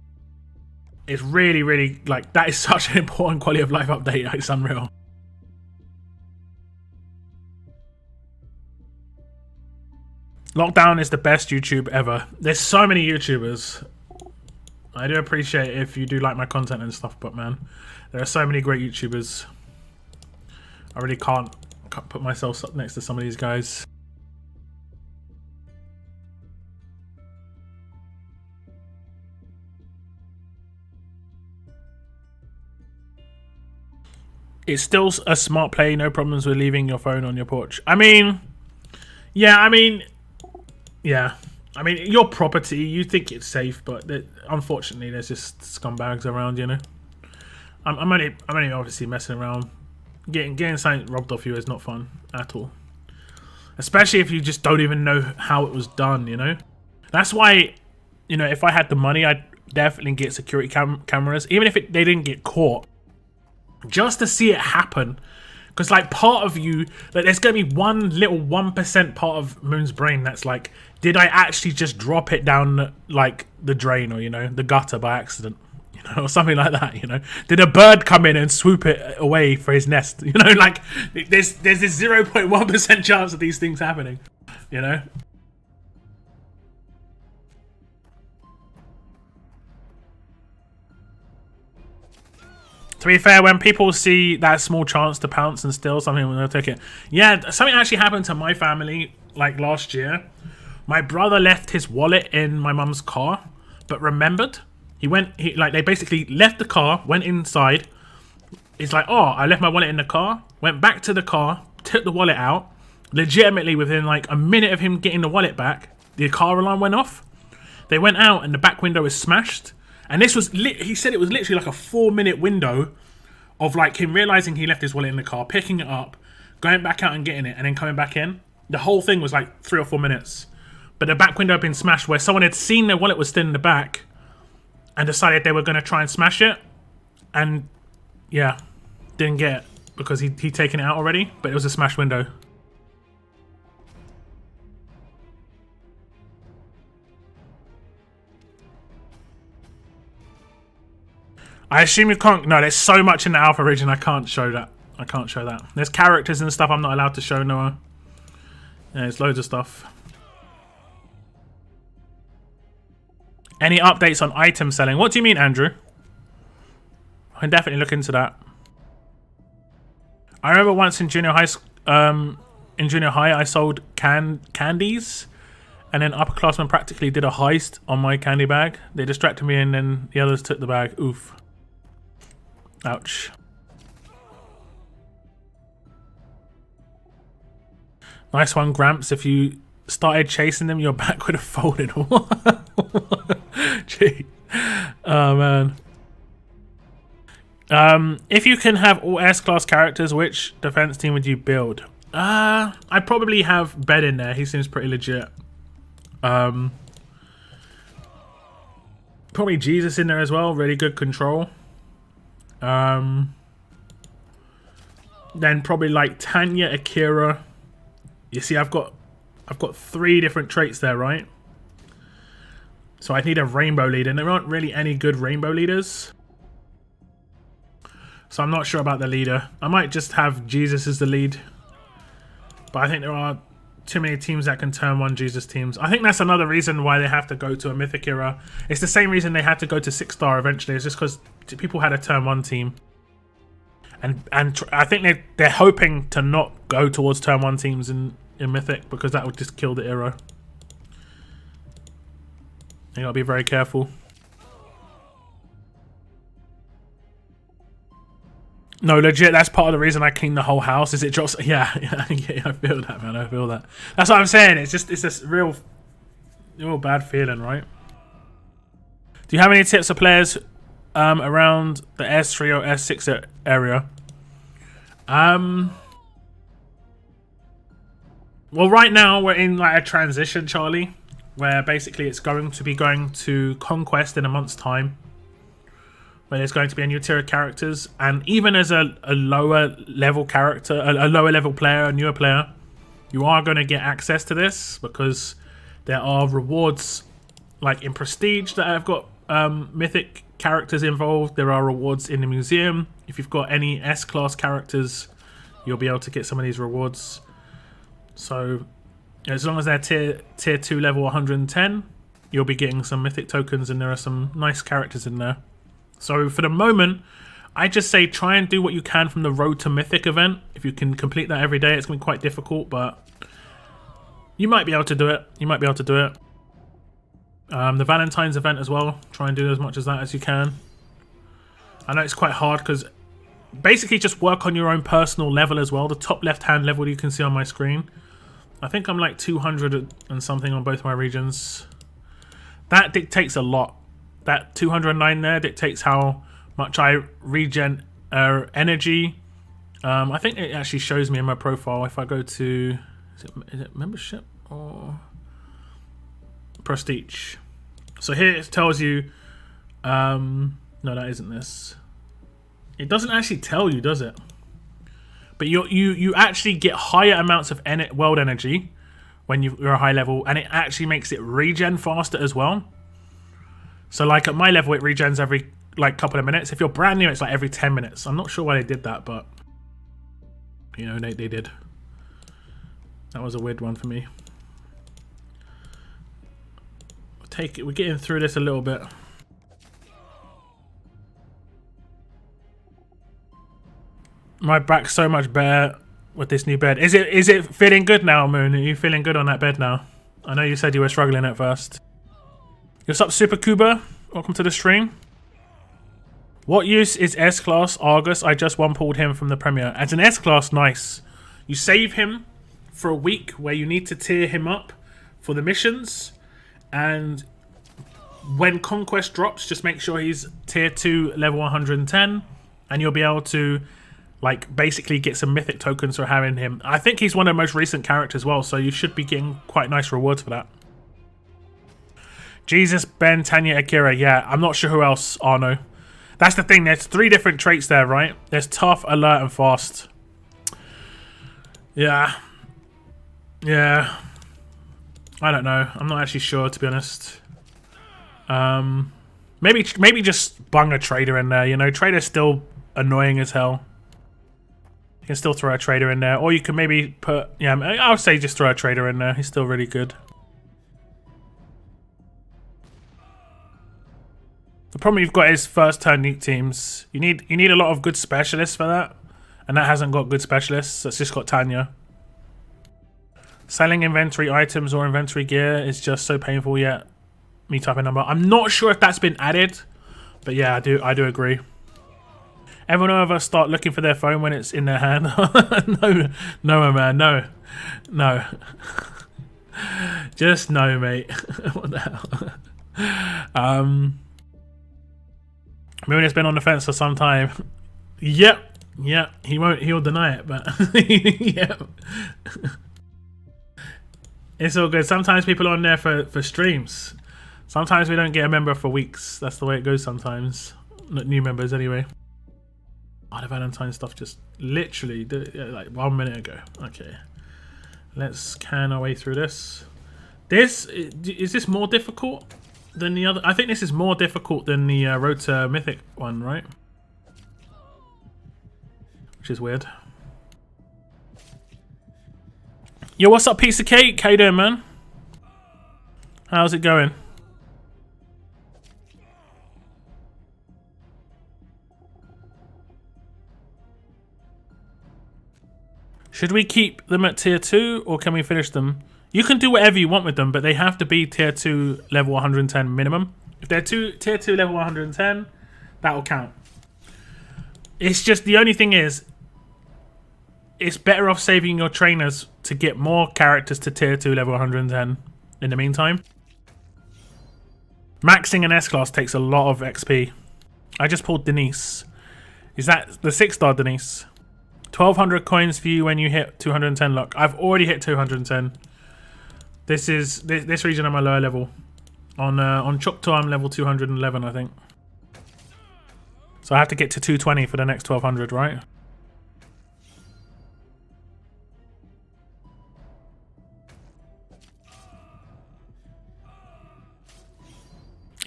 It's really, really, like, that is such an important quality of life update. It's unreal. Lockdown is the best YouTube ever. There's so many YouTubers. I do appreciate it if you do like my content and stuff, but man, there are so many great YouTubers. I really can't put myself up next to some of these guys. It's still a smart play, no problems with leaving your phone on your porch. I mean, Yeah, I mean, yeah. I mean, your property, you think it's safe, but unfortunately, there's just scumbags around, you know. I'm only obviously messing around. Getting something robbed off you is not fun at all. Especially if you just don't even know how it was done, you know. That's why, you know, if I had the money, I'd definitely get security cameras, even if they didn't get caught, just to see it happen. Because, like, part of you, like, there's going to be one little 1% part of Moon's brain that's like, did I actually just drop it down, like, the drain or, you know, the gutter by accident? You know, or something like that, you know? Did a bird come in and swoop it away for his nest? You know, like, there's this 0.1% chance of these things happening, you know? To be fair, when people see that small chance to pounce and steal something, they'll take it. Yeah, something actually happened to my family, like, last year. My brother left his wallet in my mum's car, but remembered. They basically left the car, went inside. He's like, oh, I left my wallet in the car. Went back to the car, took the wallet out. Legitimately, within like a minute of him getting the wallet back, the car alarm went off. They went out and the back window was smashed. And this was, he said it was literally like a 4-minute window of like him realizing he left his wallet in the car, picking it up, going back out and getting it, and then coming back in. The whole thing was like 3 or 4 minutes. But the back window had been smashed where someone had seen their wallet was still in the back and decided they were going to try and smash it. And yeah, didn't get it because he'd taken it out already, but it was a smashed window. I assume you can't. No, there's so much in the alpha region. I can't show that. I can't show that. There's characters and stuff I'm not allowed to show, Noah. Yeah, there's loads of stuff. Any updates on item selling? What do you mean, Andrew? I can definitely look into that. I remember once in junior high, I sold candies, and then upperclassmen practically did a heist on my candy bag. They distracted me, and then the others took the bag. Oof. Ouch. Nice one, Gramps. If you started chasing them, your back would have folded. Gee. Oh, man. If you can have all S-class characters, which defense team would you build? I'd probably have Ben in there. He seems pretty legit. Probably Jesus in there as well. Really good control. Then probably like Tanya, Akira. You see, I've got 3 different traits there, right? So I need a rainbow leader, and there aren't really any good rainbow leaders. So I'm not sure about the leader. I might just have Jesus as the lead. But I think there are too many teams that can turn 1 Jesus teams. I think that's another reason why they have to go to a Mythic era. It's the same reason they had to go to 6-star eventually. It's just because people had a turn 1 team. And I think they're hoping to not go towards turn 1 teams in Mythic, because that would just kill the era. You gotta be very careful. No, legit, that's part of the reason I cleaned the whole house. Is it just... Yeah, I feel that, man. I feel that. That's what I'm saying. It's this real bad feeling, right? Do you have any tips for players around the S3 or S6 area? Well, right now we're in like a transition, Charlie, where basically it's going to be going to Conquest in a month's time, where there's going to be a new tier of characters, and even as a lower level character, a lower level player, a newer player, you are going to get access to this because there are rewards like in Prestige that have got Mythic characters involved. There are rewards in the museum. If you've got any S-class characters, you'll be able to get some of these rewards. So as long as they're tier 2 level 110, you'll be getting some Mythic tokens, and there are some nice characters in there. So for the moment, I just say try and do what you can from the Road to Mythic event. If you can complete that every day, it's going to be quite difficult, but you might be able to do it. The Valentine's event as well, try and do as much as that as you can. I know it's quite hard because basically just work on your own personal level as well. The top left hand level you can see on my screen. I think I'm like 200 and something on both my regions. That dictates a lot. That 209 there dictates how much I regen energy. I think it actually shows me in my profile if I go to... Is it membership or prestige? So here it tells you... no, that isn't this. It doesn't actually tell you, does it? But you actually get higher amounts of world energy when you're a high level, and it actually makes it regen faster as well. So like at my level, it regens every like couple of minutes. If you're brand new, it's like every 10 minutes. I'm not sure why they did that, but you know, they did. That was a weird one for me. We're getting through this a little bit. My back's so much better with this new bed. Is it feeling good now, Moon? Are you feeling good on that bed now? I know you said you were struggling at first. What's up, Super Cuba? Welcome to the stream. What use is S-Class Argus? I just one-pulled him from the Premier. As an S-Class, nice. You save him for a week where you need to tier him up for the missions. And when Conquest drops, just make sure he's tier 2, level 110. And you'll be able to like basically get some mythic tokens for having him. I think he's one of the most recent characters as well, so you should be getting quite nice rewards for that. Jesus, Ben, Tanya, Akira. Yeah, I'm not sure who else, Arno. That's the thing, there's 3 different traits there, right? There's tough, alert, and fast. Yeah. Yeah. I don't know. I'm not actually sure, to be honest. Maybe just bung a trader in there, you know? Trader's still annoying as hell. You can still throw a trader in there. Or you can maybe put... Yeah, I would say just throw a trader in there. He's still really good. The problem you've got is first turn nuke teams. You need a lot of good specialists for that. And that hasn't got good specialists. It's just got Tanya. Selling inventory items or inventory gear is just so painful yet. Me type a number. I'm not sure if that's been added. But yeah, I do agree. Everyone ever start looking for their phone when it's in their hand? No, man, no. No. Just no, mate. What the hell? Moon has been on the fence for some time. Yep. He'll deny it, but yep. It's all good. Sometimes people are on there for streams. Sometimes we don't get a member for weeks. That's the way it goes sometimes. Not new members anyway. Oh, the Valentine stuff just literally like 1 minute ago. Okay. Let's can our way through this. Is this more difficult than the other? I think this is more difficult than the Road to Mythic one, right? Which is weird. Yo, what's up, piece of cake? How you doing, man? How's it going? Should we keep them at tier 2 or can we finish them? You can do whatever you want with them, but they have to be tier 2 level 110 minimum. If they're tier 2 level 110, that will count. It's just the only thing is, it's better off saving your trainers to get more characters to tier 2 level 110 in the meantime. Maxing an S-Class takes a lot of XP. I just pulled Denise. Is that the 6-star Denise? 1200 coins for you when you hit 210 luck. I've already hit 210. This region I'm a lower level. On Choctaw I'm level 211, I think. So I have to get to 220 for the next 1200, right?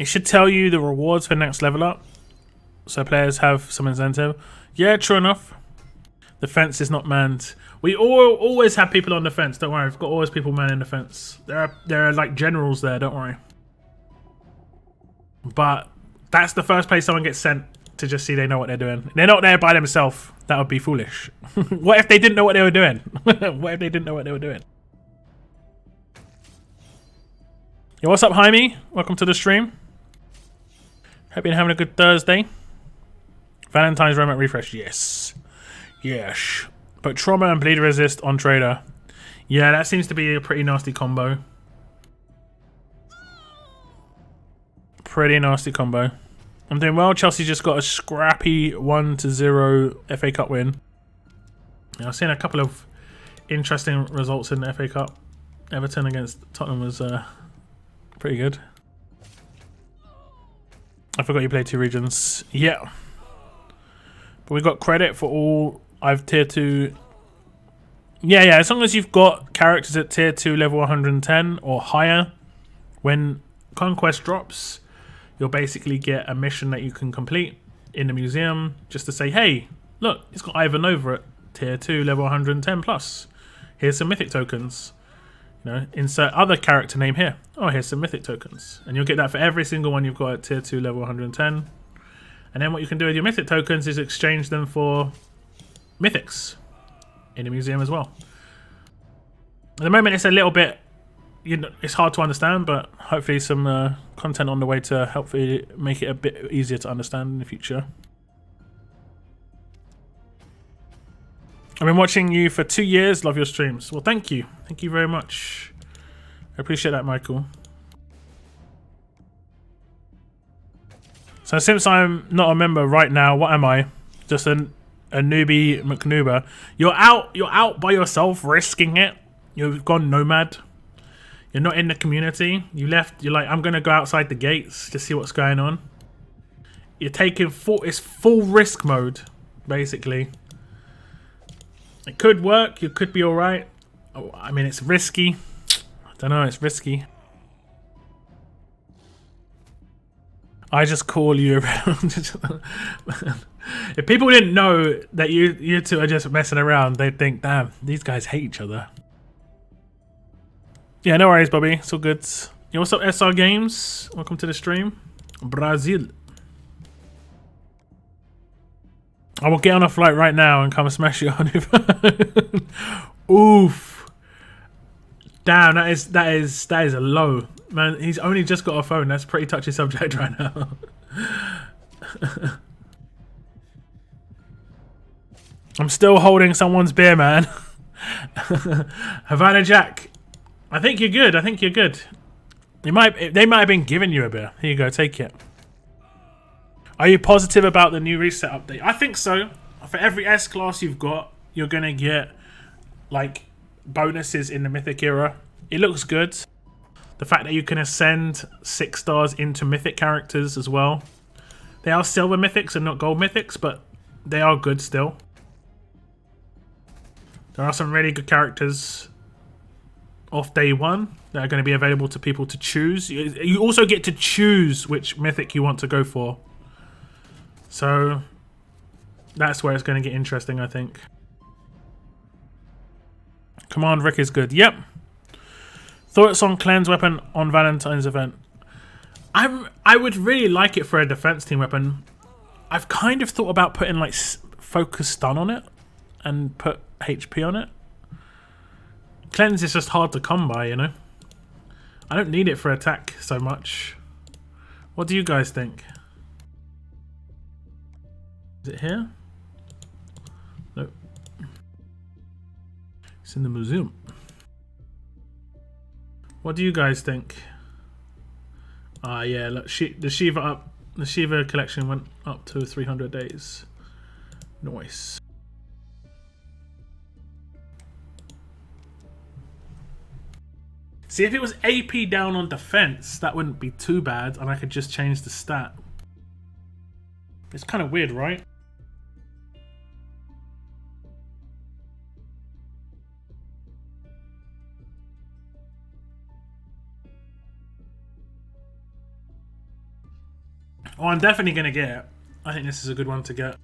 It should tell you the rewards for next level up, so players have some incentive. Yeah, true enough. The fence is not manned. We always have people on the fence. Don't worry, we've got always people manning the fence. There are like generals there. Don't worry. But that's the first place someone gets sent to just see they know what they're doing. They're not there by themselves. That would be foolish. What if they didn't know what they were doing? What if they didn't know what they were doing? Yo, what's up, Jaime? Welcome to the stream. Hope you're having a good Thursday. Valentine's Remnant refresh. Yes. Yes. But trauma and bleed resist on trader. Yeah, that seems to be a pretty nasty combo. Pretty nasty combo. I'm doing well. Chelsea just got a scrappy 1-0 FA Cup win. Yeah, I've seen a couple of interesting results in the FA Cup. Everton against Tottenham was pretty good. I forgot you played 2 regions. Yeah. But we got credit for all I've tier 2. Yeah, as long as you've got characters at tier 2 level 110 or higher, when Conquest drops, you'll basically get a mission that you can complete in the museum just to say, hey, look, it's got Ivan over at tier 2 level 110 plus. Here's some mythic tokens. You know, insert other character name here. Oh, here's some mythic tokens. And you'll get that for every single one you've got at tier 2 level 110. And then what you can do with your mythic tokens is exchange them for mythics in the museum as well. At the moment it's a little bit, you know, it's hard to understand, but hopefully some content on the way to hopefully make it a bit easier to understand in the future. I've been watching you for 2 years. Love your streams. Well, thank you. Thank you very much. I appreciate that, Michael. So since I'm not a member right now, what am I? Just a newbie McNuber. You're out by yourself, risking it. You've gone nomad. You're not in the community. You left. You're like, I'm gonna go outside the gates to see what's going on. You're taking it's full risk mode, basically. It could work. You could be all right. Oh, I mean, it's risky. I don't know. It's risky. I just call you around. If people didn't know that you two are just messing around, they'd think, damn, these guys hate each other. Yeah, no worries, Bobby. It's all good. Yo, what's up, SR Games? Welcome to the stream. Brazil. I will get on a flight right now and come and smash you on your phone. Oof. Damn, that is a low. Man, he's only just got a phone. That's a pretty touchy subject right now. I'm still holding someone's beer, man. Havana Jack. I think you're good. I think you're good. They might have been giving you a beer. Here you go, take it. Are you positive about the new reset update? I think so. For every S class you've got, you're gonna get like bonuses in the Mythic era. It looks good. The fact that you can ascend 6 stars into Mythic characters as well. They are silver Mythics and not gold Mythics, but they are good still. There are some really good characters off day 1 that are going to be available to people to choose. You also get to choose which Mythic you want to go for. So that's where it's going to get interesting, I think. Command Rick is good. Yep. Thoughts on cleanse weapon on Valentine's event? I would really like it for a defense team weapon. I've kind of thought about putting like focus stun on it and put HP on it. Cleanse is just hard to come by, you know. I don't need it for attack so much. What do you guys think? Is it here? Nope. It's in the museum. What do you guys think? Ah, yeah. Look, the Shiva collection went up to 300 days. Nice. See, if it was AP down on defense, that wouldn't be too bad, and I could just change the stat. It's kind of weird, right? Oh, I'm definitely going to get it. I think this is a good one to get.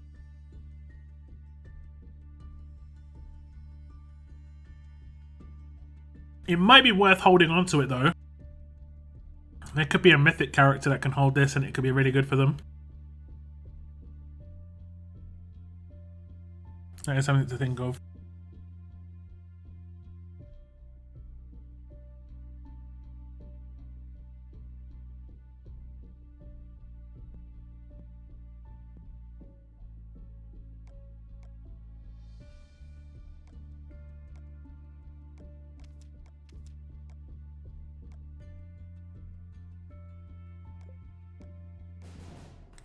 It might be worth holding on to it, though. There could be a mythic character that can hold this, and it could be really good for them. That is something to think of.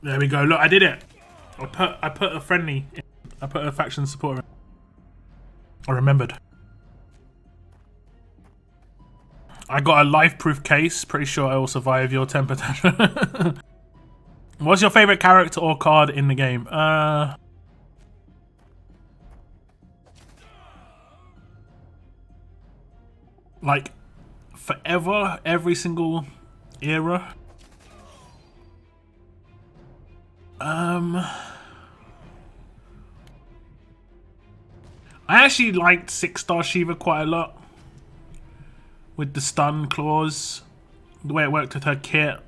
There we go. Look, I did it. I put a friendly in. I put a faction supporter in. I remembered. I got a life-proof case. Pretty sure I will survive your temper tantrum. What's your favorite character or card in the game? Like, forever, every single era. I actually liked 6-star Shiva quite a lot. With the stun clause. The way it worked with her kit.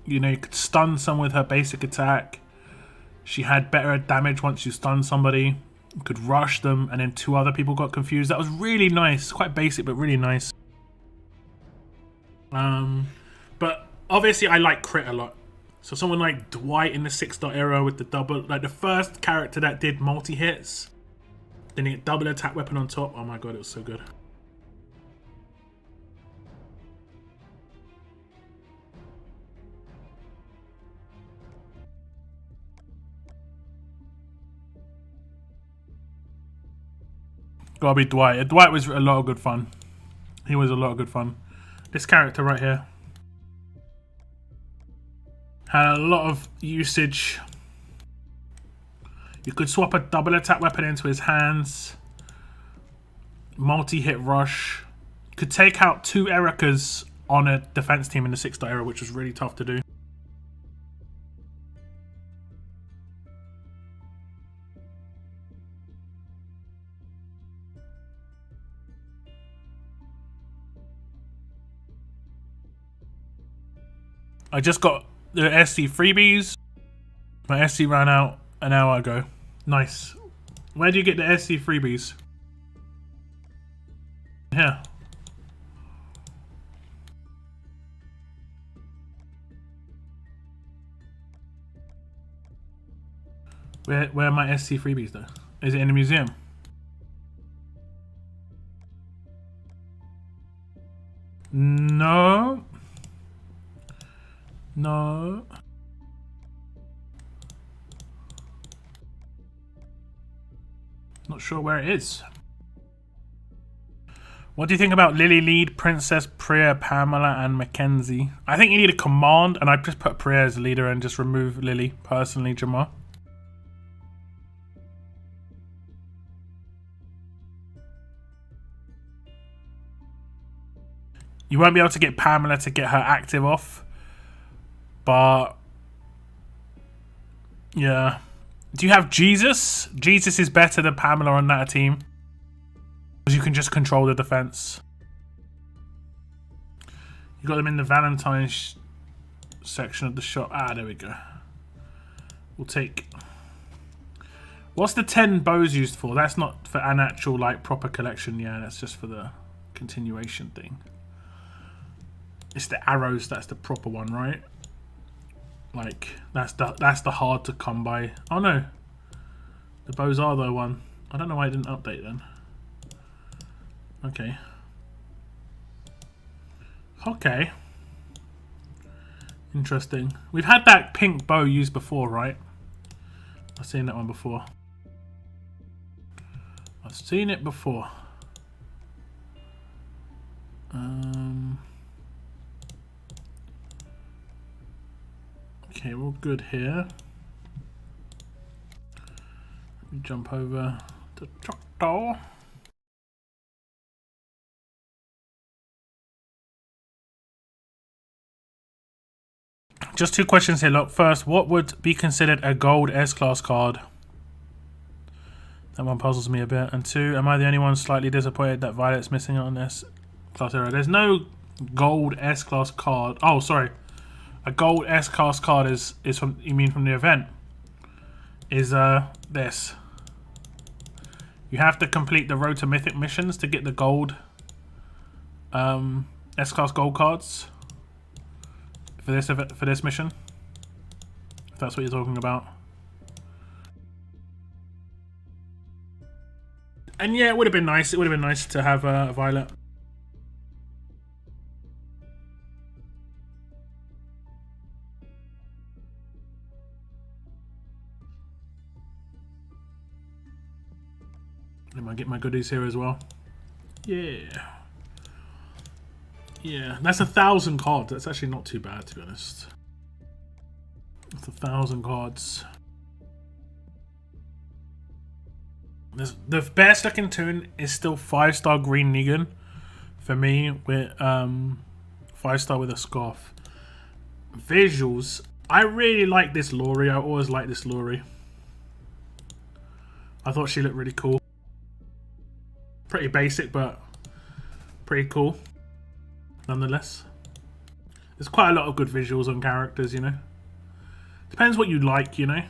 You know, you could stun someone with her basic attack. She had better damage once you stun somebody. You could rush them and then 2 other people got confused. That was really nice. Quite basic, but really nice. But obviously I like crit a lot. So someone like Dwight in the 6-star era with the double, like the first character that did multi-hits. Then you get double attack weapon on top. Oh my god, it was so good. Gotta be Dwight. Dwight was a lot of good fun. He was a lot of good fun. This character right here had a lot of usage. You could swap a double attack weapon into his hands. Multi-hit rush. Could take out 2 Ericas on a defense team in the 6-star era, which was really tough to do. I just got the SC freebies. My SC ran out an hour ago. Nice. Where do you get the SC freebies? Here. Where are my SC freebies though? Is it in the museum? No. No. Not sure where it is. What do you think about Lily lead, Princess, Priya, Pamela, and Mackenzie? I think you need a command, and I'd just put Priya as leader and just remove Lily, personally, Jamar. You won't be able to get Pamela to get her active off. But yeah. Do you have Jesus? Jesus is better than Pamela on that team. Because you can just control the defense. You got them in the Valentine's section of the shop. Ah, there we go. We'll take... What's the 10 bows used for? That's not for an actual like proper collection. Yeah, that's just for the continuation thing. It's the arrows, that's the proper one, right? Like, that's the hard to come by. Oh no. The bows are the one. I don't know why I didn't update then. Okay. Okay. Interesting. We've had that pink bow used before, right? I've seen that one before. I've seen it before. Okay, we're all good here. Let me jump over to Choctaw. Just 2 questions here. Look, first, what would be considered a gold S-class card? That one puzzles me a bit. And 2, am I the only one slightly disappointed that Violet's missing on S-class era? There's no gold S-class card. Oh, sorry. A gold S-class card is from, you mean from the event? Is this. You have to complete the Road to Mythic missions to get the gold S-class gold cards for this mission. If that's what you're talking about. And yeah, it would have been nice. It would have been nice to have Violet. I get my goodies here as well. Yeah. Yeah, that's 1,000 cards. That's actually not too bad, to be honest. That's 1,000 cards. The best looking tune is still 5-star Green Negan for me, with 5-star with a scarf. Visuals, I really like this Laurie. I always like this Laurie. I thought she looked really cool. Pretty basic, but pretty cool nonetheless. There's quite a lot of good visuals on characters, you know. Depends what you like, you know.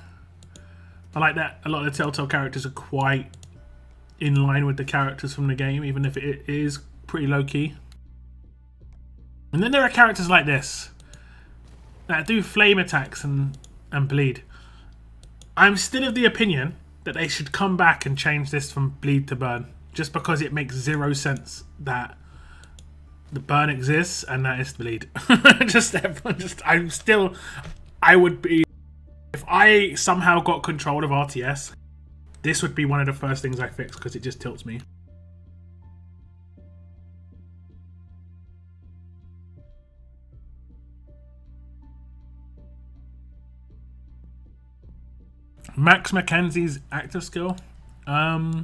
I like that a lot of the Telltale characters are quite in line with the characters from the game, even if it is pretty low-key. And then there are characters like this that do flame attacks and bleed. I'm still of the opinion that they should come back and change this from bleed to burn, just because it makes zero sense that the burn exists and that is bleed. I would be, if I somehow got control of RTS, this would be one of the first things I fix, because it just tilts me. Max Mackenzie's active skill. Let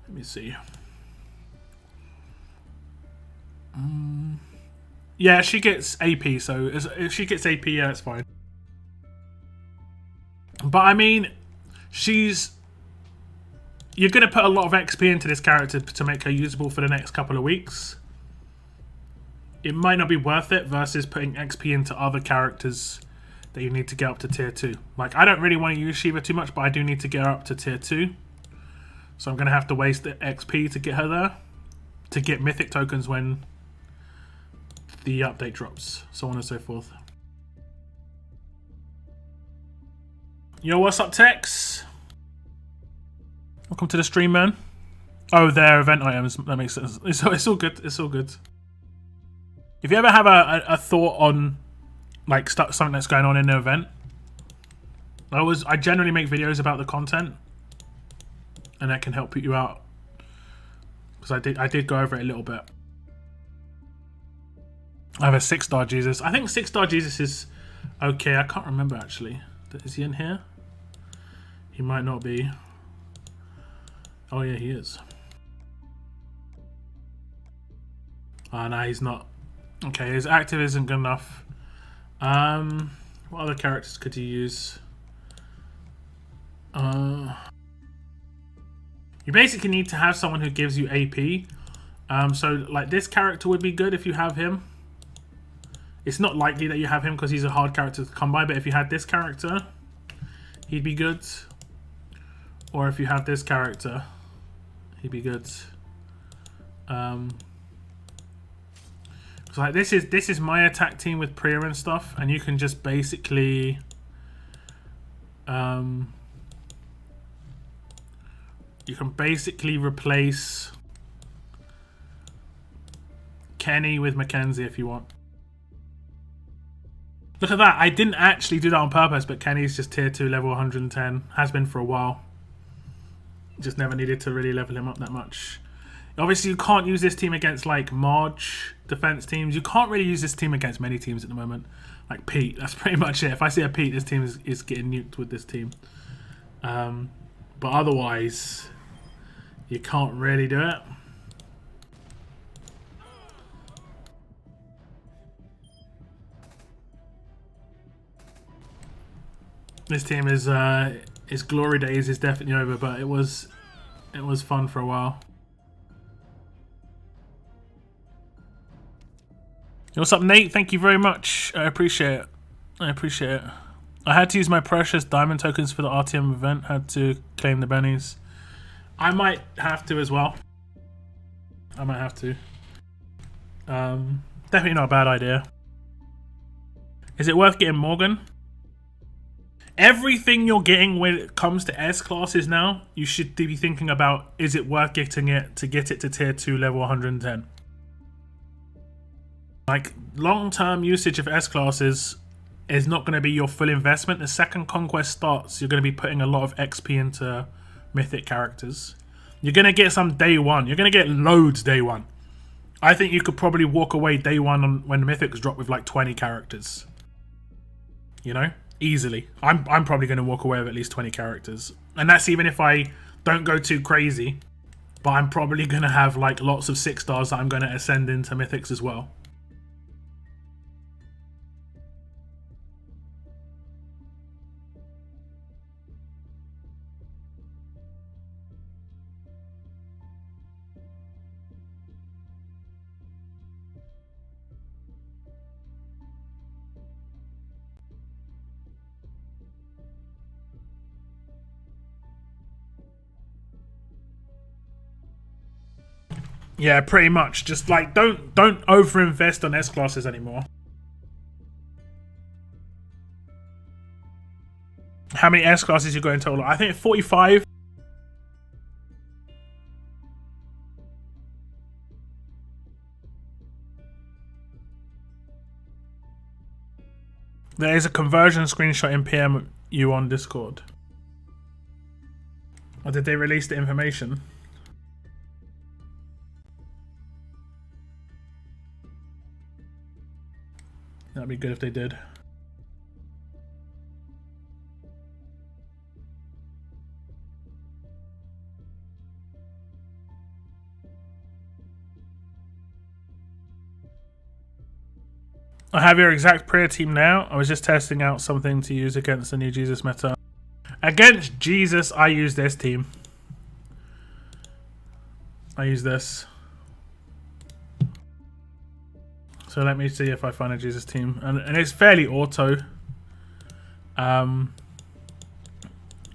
me see. Yeah, she gets AP, so if she gets AP, yeah, it's fine. But I mean, you're going to put a lot of XP into this character to make her usable for the next couple of weeks. It might not be worth it versus putting XP into other characters that you need to get up to tier 2. Like, I don't really want to use Shiva too much, but I do need to get her up to tier 2. So I'm going to have to waste the XP to get her there, to get Mythic tokens when the update drops, so on and so forth. Yo, what's up, Tex? Welcome to the stream, man. Oh, they're event items. That makes sense. It's all good. It's all good. If you ever have a thought on like something that's going on in an event, I generally make videos about the content, and that can help you out, because I did go over it a little bit. I have a 6-star Jesus. I think 6-star Jesus is okay. I can't remember actually. Is he in here? He might not be. Oh yeah, he is. Oh no, he's not. Okay, his active isn't good enough. What other characters could you use? You basically need to have someone who gives you AP. So like this character would be good if you have him. It's not likely that you have him because he's a hard character to come by, but if you had this character, he'd be good. Or if you have this character, he'd be good. So like this is my attack team with Priya and stuff, and you can just basically replace Kenny with Mackenzie if you want. Look at that. I didn't actually do that on purpose, but Kenny's just tier 2 level 110. Has been for a while. Just never needed to really level him up that much. Obviously, you can't use this team against like Marge defense teams. You can't really use this team against many teams at the moment. Like Pete, that's pretty much it. If I see a Pete, this team is getting nuked with this team. But otherwise, you can't really do it. This team is glory days is definitely over, but it was fun for a while. What's up, Nate? Thank you very much. I appreciate it. I appreciate it. I had to use my precious diamond tokens for the RTM event. Had to claim the bennies. I might have to as well. I might have to. Definitely not a bad idea. Is it worth getting Morgan? Everything you're getting when it comes to S classes now, you should be thinking about, is it worth getting it to get it to tier 2 level 110? Like, long-term usage of S classes is not going to be your full investment. The second Conquest starts, you're going to be putting a lot of XP into Mythic characters. You're going to get some day one. You're going to get loads day one. I think you could probably walk away day one when Mythics drop with like 20 characters. You know? Easily. I'm probably going to walk away with at least 20 characters. And that's even if I don't go too crazy. But I'm probably going to have like lots of 6 stars that I'm going to ascend into Mythics as well. Yeah, pretty much. Just like don't overinvest on S classes anymore. How many S classes you got in total? I think 45. There is a conversion screenshot in PM you on Discord. Or did they release the information? That'd be good if they did. I have your exact prayer team now. I was just testing out something to use against the new Jesus meta. Against Jesus, I use this team. I use this. So let me see if I find a Jesus team. And it's fairly auto.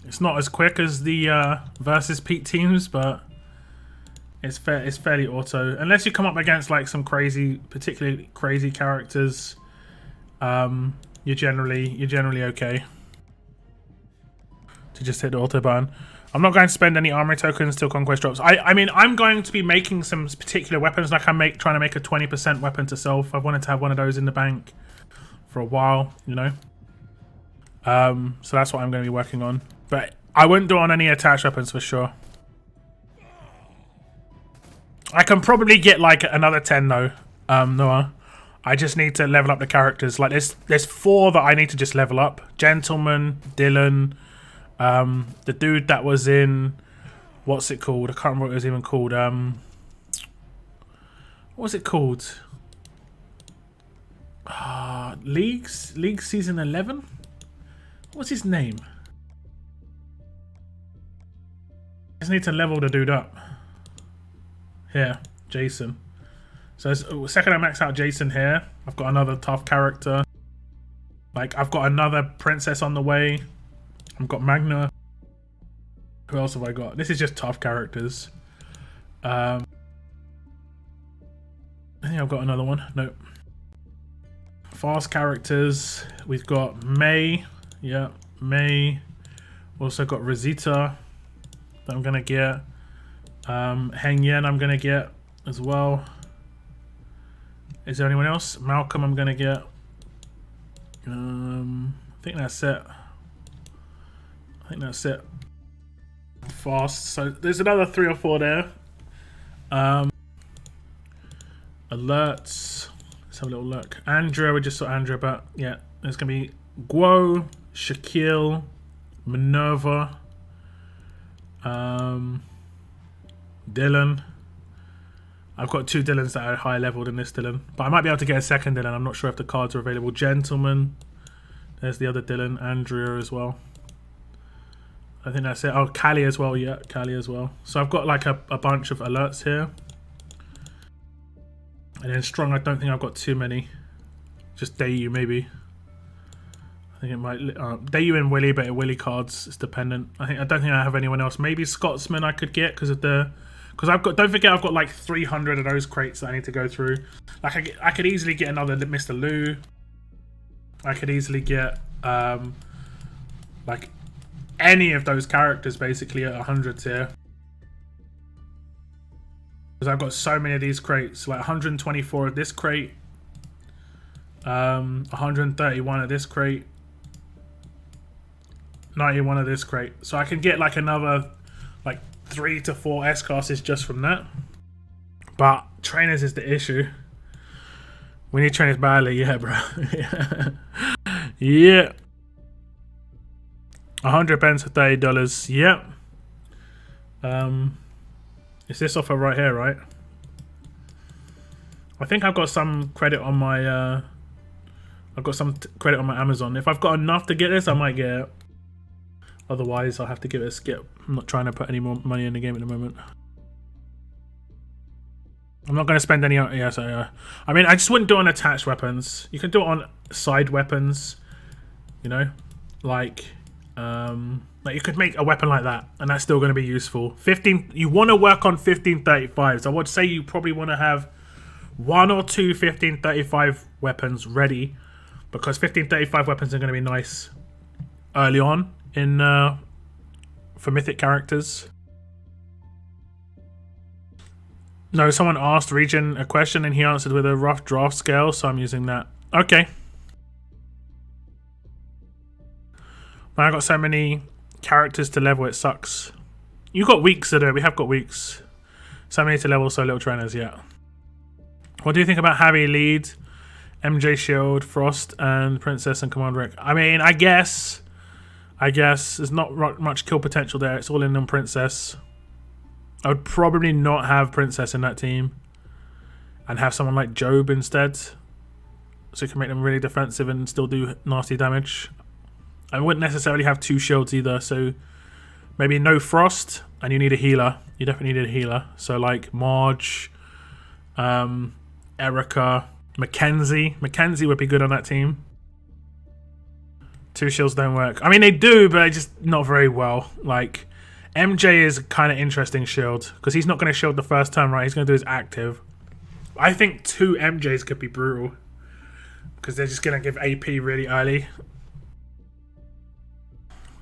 It's not as quick as the versus peak teams, but it's fairly auto. Unless you come up against like some particularly crazy characters, you're generally okay to just hit the auto button. I'm not going to spend any armory tokens till Conquest drops. I mean, I'm going to be making some particular weapons. Like I'm trying to make a 20% weapon to self. I've wanted to have one of those in the bank for a while, you know. So that's what I'm going to be working on. But I wouldn't do it on any attached weapons for sure. I can probably get like another 10 though, Noah. I just need to level up the characters. Like there's 4 that I need to just level up. Gentleman, Dylan. The dude that was in, what's it called? I can't remember what it was even called. What was it called? League season 11. What's his name? I just need to level the dude up. Here, Jason. So second I max out Jason here, I've got another tough character. Like I've got another princess on the way. I've got Magna. Who else have I got? This is just tough characters. I think I've got another one. Nope. Fast characters. We've got May. Yeah, May. Also got Rosita that I'm going to get. Heng Yen I'm going to get as well. Is there anyone else? Malcolm I'm going to get. I think that's it. Fast. So there's another 3 or 4 there. Alerts. Let's have a little look. Andrea, we just saw Andrea, but yeah, there's gonna be Guo, Shaquille, Minerva, Dylan. I've got 2 Dylans that are high level than this Dylan, but I might be able to get a second Dylan. I'm not sure if the cards are available. Gentleman. There's the other Dylan. Andrea as well. I think that's it. Oh, Callie as well. Yeah, Callie as well. So I've got like a bunch of alerts here. And then strong, I don't think I've got too many. Just Dayu maybe. I think it might. Dayu and Willy, but Willy cards is dependent. I don't think I have anyone else. Maybe Scotsman I could get because I've got. Don't forget I've got like 300 of those crates that I need to go through. Like I could easily get another Mr. Lou. I could easily get like any of those characters basically at 100s here. Because I've got so many of these crates. Like 124 of this crate. 131 of this crate. 91 of this crate. So I can get like another like 3 to 4 S classes just from that. But trainers is the issue. We need trainers badly, yeah, bro. Yeah. 100 pence for $30. Yep. Is this offer right here, right? I think I've got some credit on my I've got some credit on my Amazon. If I've got enough to get this, I might get it. Otherwise, I'll have to give it a skip. I'm not trying to put any more money in the game at the moment. I'm not going to spend any. Yeah, so I mean, I just wouldn't do it on attached weapons. You can do it on side weapons. You know, like you could make a weapon like that, and that's still going to be useful. 15. You want to work on 1535s. I would say you probably want to have 1 or 2 1535 weapons ready, because 1535 weapons are going to be nice early on in for mythic characters. No, someone asked Region a question and he answered with a rough draft scale, so I'm using that. Okay. Man, I got so many characters to level, it sucks. You got weeks to do it. We have got weeks. So many to level, so little trainers, yeah. What do you think about Harry lead, MJ Shield, Frost, and Princess and Command Rick? I mean, I guess there's not much kill potential there. It's all in on Princess. I would probably not have Princess in that team and have someone like Job instead, so you can make them really defensive and still do nasty damage. I wouldn't necessarily have 2 shields either, so maybe no Frost, and you need a healer. You definitely need a healer. So like Marge, Erica, Mackenzie. Mackenzie would be good on that team. 2 shields don't work. I mean, they do, but just not very well. Like, MJ is kind of interesting shield, because he's not going to shield the first time, right? He's going to do his active. I think 2 MJs could be brutal, because they're just going to give AP really early.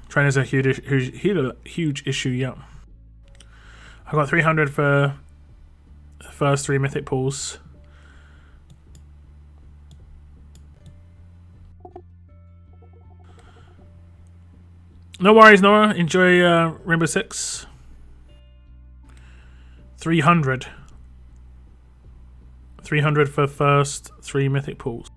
Trainers are a huge issue, yeah. I got 300 for the first 3 mythic pools. No worries, Nora. Enjoy Rainbow Six. 300. 300 for first 3 mythic pools.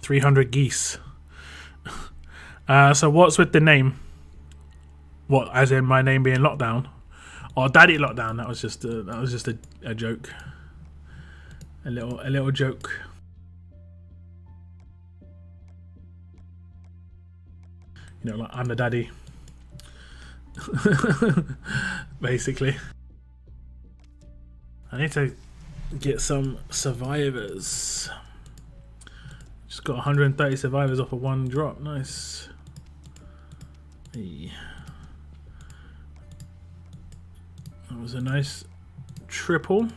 $300 geese. So what's with the name? What, as in my name being Lockdown? Or Daddy Lockdown? That was just a joke. A little joke. You know, like I'm the daddy. Basically. I need to get some survivors. Just got 130 survivors off of 1 drop. Nice. Hey. That was a nice triple.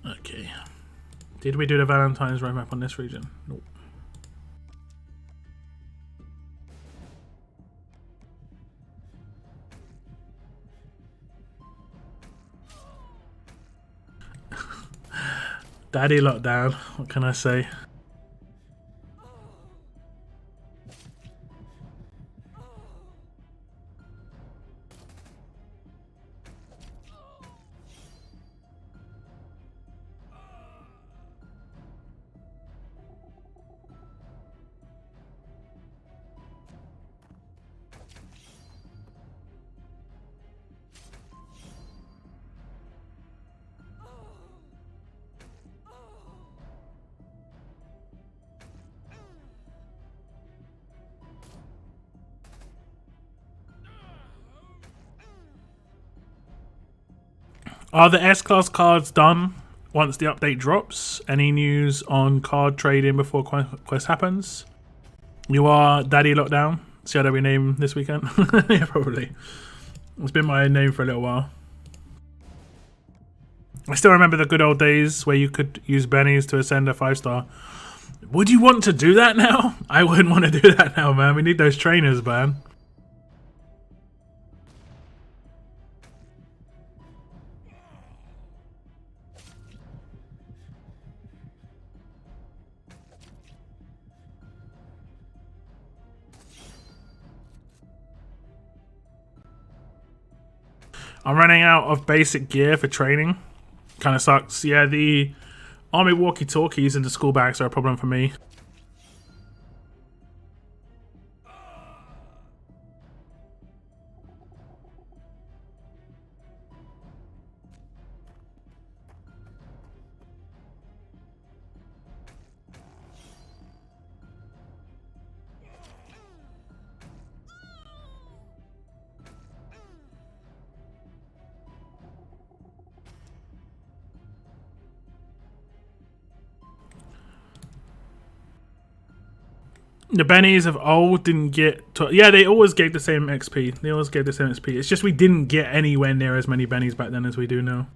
Okay. Did we do the Valentine's roadmap on this region? Nope. Daddy Lockdown, what can I say? Are the S-Class cards done once the update drops? Any news on card trading before Conquest happens? You are Daddy Lockdown. See how that we name this weekend? Yeah, probably. It's been my name for a little while. I still remember the good old days where you could use bennies to ascend a 5-star. Would you want to do that now? I wouldn't want to do that now, man. We need those trainers, man. I'm running out of basic gear for training. Kind of sucks. Yeah, the army walkie-talkies and the school bags are a problem for me. The bennies of old didn't get... yeah, they always gave the same XP. They always gave the same XP. It's just we didn't get anywhere near as many bennies back then as we do now.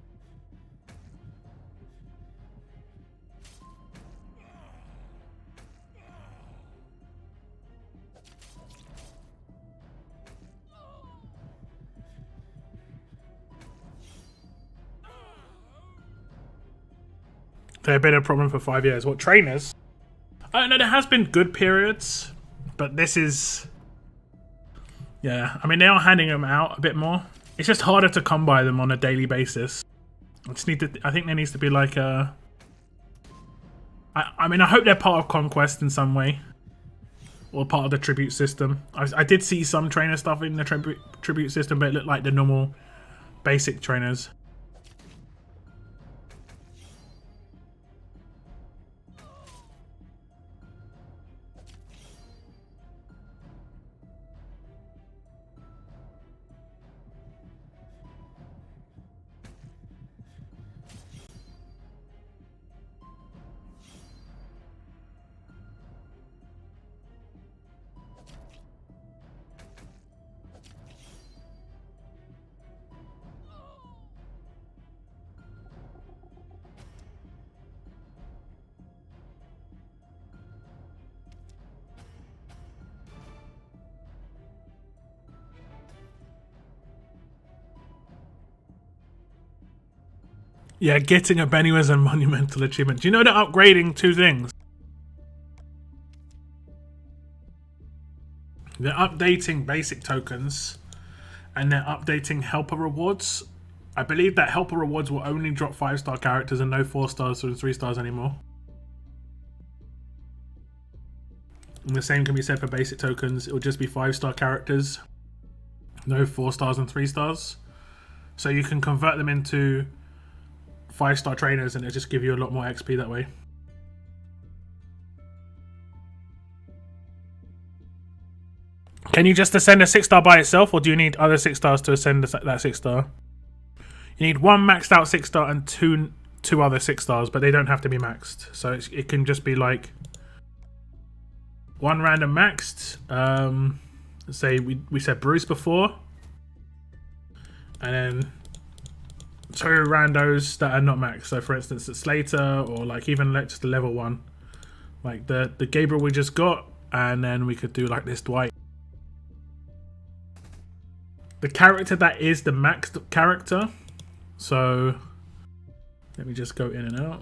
They've been a problem for 5 years. What, trainers? I don't know, there has been good periods, but this is... yeah, I mean, they are handing them out a bit more. It's just harder to come by them on a daily basis. I just need to... I think there needs to be like a... I mean, I hope they're part of Conquest in some way. Or part of the tribute system. I did see some trainer stuff in the tribute system, but it looked like the normal basic trainers. Yeah, getting a Benny was a monumental achievement. Do you know they're upgrading 2 things? They're updating basic tokens and they're updating helper rewards. I believe that helper rewards will only drop 5-star characters and no 4 stars or 3 stars anymore. And the same can be said for basic tokens. It will just be 5-star characters, no 4 stars and 3 stars. So you can convert them into 5-star trainers and it'll just give you a lot more XP that way. Can you just ascend a 6-star by itself, or do you need other 6 stars to ascend that 6-star? You need 1 maxed out 6-star and two other 6 stars, but they don't have to be maxed. So it can just be like 1 random maxed. Let's say we said Bruce before, and then 2 randos that are not maxed. So for instance, it's Slater, or like even like just a level 1, like the Gabriel we just got, and then we could do like this Dwight. The character that is the maxed character. So let me just go in and out.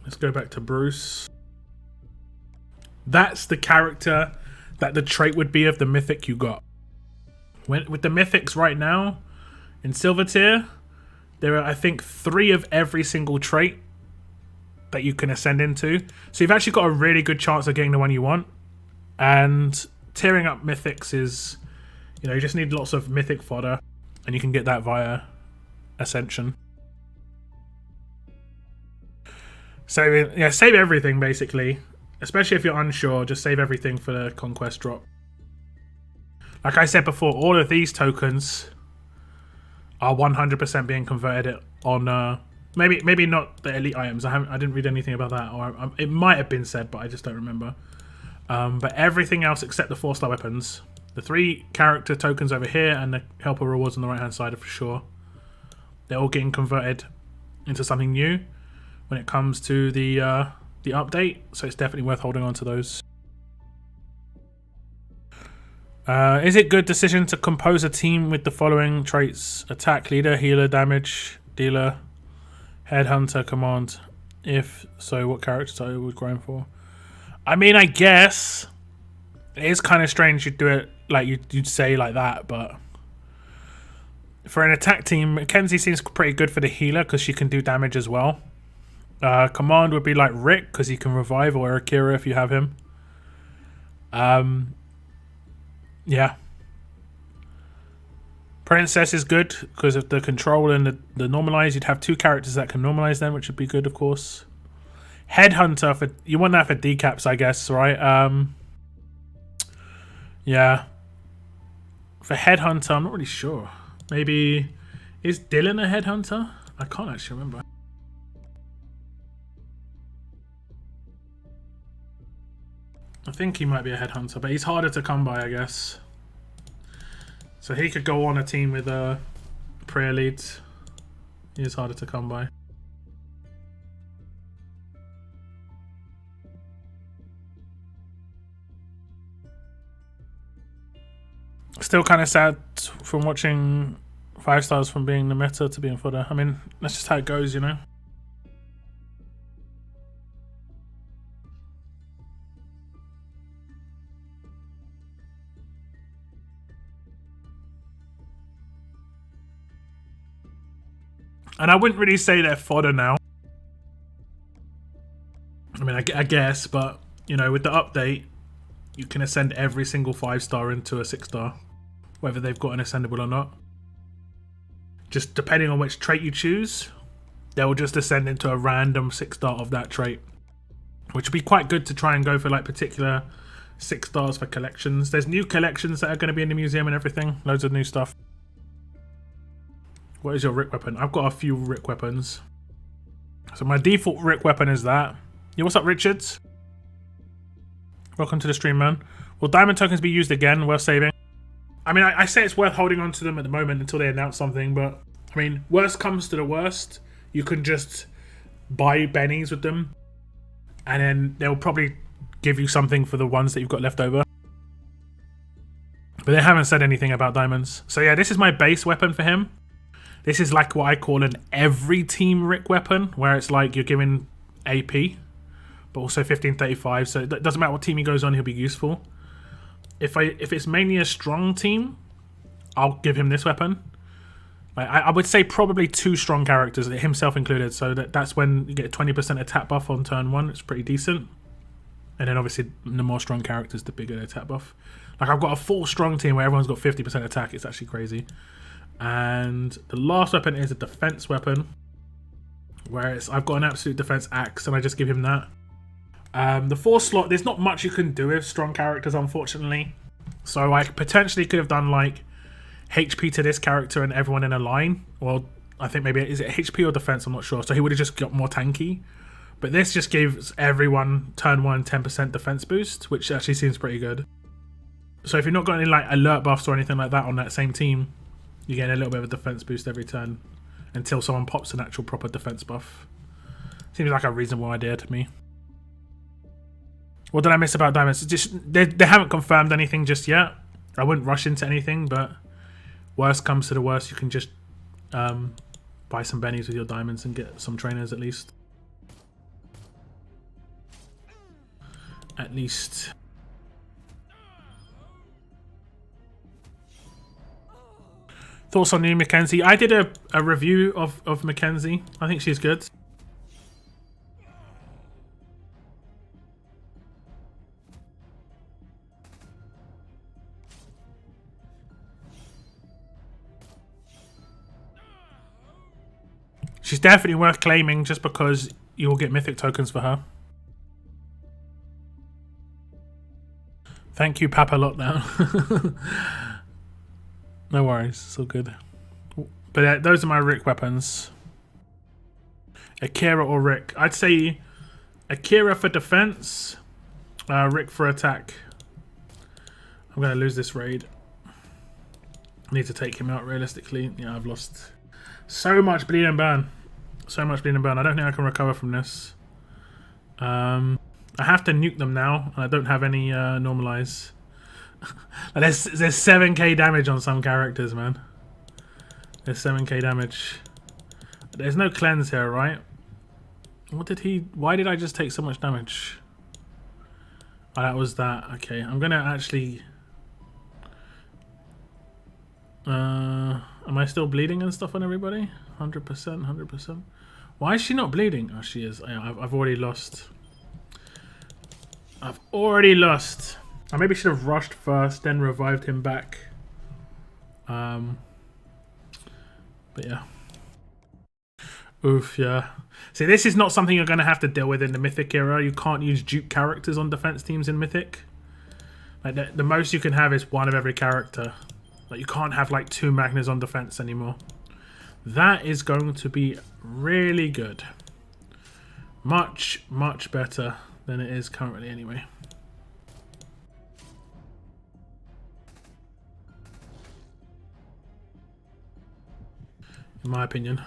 Let's go back to Bruce. That's the character that the trait would be of the mythic you got. With the mythics right now, in silver tier, there are, I think, 3 of every single trait that you can ascend into. So you've actually got a really good chance of getting the one you want. And tiering up mythics is, you know, you just need lots of mythic fodder, and you can get that via Ascension. So yeah, save everything basically. Especially if you're unsure, just save everything for the Conquest drop. Like I said before, all of these tokens are 100% being converted on maybe not the elite items. I didn't read anything about that, or it might have been said, but I just don't remember. But everything else except the 4-star weapons, the 3 character tokens over here, and the helper rewards on the right hand side are for sure. they're all getting converted into something new when it comes to the update. So it's definitely worth holding on to those. Is it good decision to compose a team with the following traits: attack, leader, healer, damage, dealer, headhunter, command? If so, what characters are you going for? I mean, I guess it is kind of strange you'd do it like you'd say like that, but for an attack team, Mackenzie seems pretty good for the healer because she can do damage as well. Command would be like Rick because he can revive, or Akira if you have him. Yeah. Princess is good because of the control and the normalize. You'd have 2 characters that can normalize them, which would be good, of course. Headhunter, for you want that for decaps, I guess, right? Yeah. For Headhunter, I'm not really sure. Maybe is Dylan a Headhunter? I can't actually remember. I think he might be a Headhunter, but he's harder to come by, I guess. So he could go on a team with prayer leads. He is harder to come by. Still kind of sad from watching 5 stars from being the meta to being fodder. I mean, that's just how it goes, you know? And I wouldn't really say they're fodder now. I mean, I guess, but, you know, with the update, you can ascend every single 5-star into a 6-star, whether they've got an ascendable or not. Just depending on which trait you choose, they'll just ascend into a random 6-star of that trait, which would be quite good to try and go for like particular 6 stars for collections. There's new collections that are going to be in the museum and everything. Loads of new stuff. What is your Rick weapon? I've got a few Rick weapons. So my default Rick weapon is that. Yeah, what's up, Richards? Welcome to the stream, man. Will diamond tokens be used again? Worth saving? I mean, I say it's worth holding on to them at the moment until they announce something, but I mean, worst comes to the worst, you can just buy bennies with them, and then they'll probably give you something for the ones that you've got left over. But they haven't said anything about diamonds. So yeah, this is my base weapon for him. This is like what I call an every team Rick weapon, where it's like you're giving AP, but also 1535, so it doesn't matter what team he goes on, he'll be useful. If it's mainly a strong team, I'll give him this weapon. Like, I would say probably 2 strong characters, himself included, so that's when you get a 20% attack buff on turn 1, it's pretty decent. And then obviously the more strong characters, the bigger the attack buff. Like, I've got a full strong team where everyone's got 50% attack, it's actually crazy. And the last weapon is a defense weapon, where I've got an absolute defense axe, and I just give him that. The 4 slot, there's not much you can do with strong characters, unfortunately. So I potentially could have done like HP to this character and everyone in a line. Well, I think maybe, is it HP or defense? I'm not sure. So he would have just got more tanky. But this just gives everyone turn 1 10% defense boost, which actually seems pretty good. So if you've not got any like alert buffs or anything like that on that same team, you get a little bit of a defense boost every turn until someone pops an actual proper defense buff. Seems like a reasonable idea to me. What did I miss about diamonds? Just they haven't confirmed anything just yet. I wouldn't rush into anything, but worst comes to the worst, you can just buy some bennies with your diamonds and get some trainers at least. At least. Thoughts on new Mackenzie? I did a review of Mackenzie. I think she's good. She's definitely worth claiming just because you will get mythic tokens for her. Thank you, Papa Lockdown. No worries, it's all good. But those are my Rick weapons. Akira or Rick? I'd say Akira for defense, Rick for attack. I'm going to lose this raid. I need to take him out realistically. Yeah, I've lost So much bleed and burn. So much bleed and burn. I don't think I can recover from this. I have to nuke them now, and I don't have any normalize. there's 7k damage on some characters, man. There's 7k damage. There's no cleanse here, right? What did he... Why did I just take so much damage? Oh, that was that. Okay, I'm gonna actually... am I still bleeding and stuff on everybody? 100%, 100%. Why is she not bleeding? Oh, she is. I've already lost. I've already lost. I maybe should have rushed first, then revived him back. But yeah. Oof, yeah. See, this is not something you're going to have to deal with in the Mythic era. You can't use dupe characters on defense teams in Mythic. Like the most you can have is one of every character. Like you can't have like 2 Magnas on defense anymore. That is going to be really good. Much, much better than it is currently anyway. In my opinion.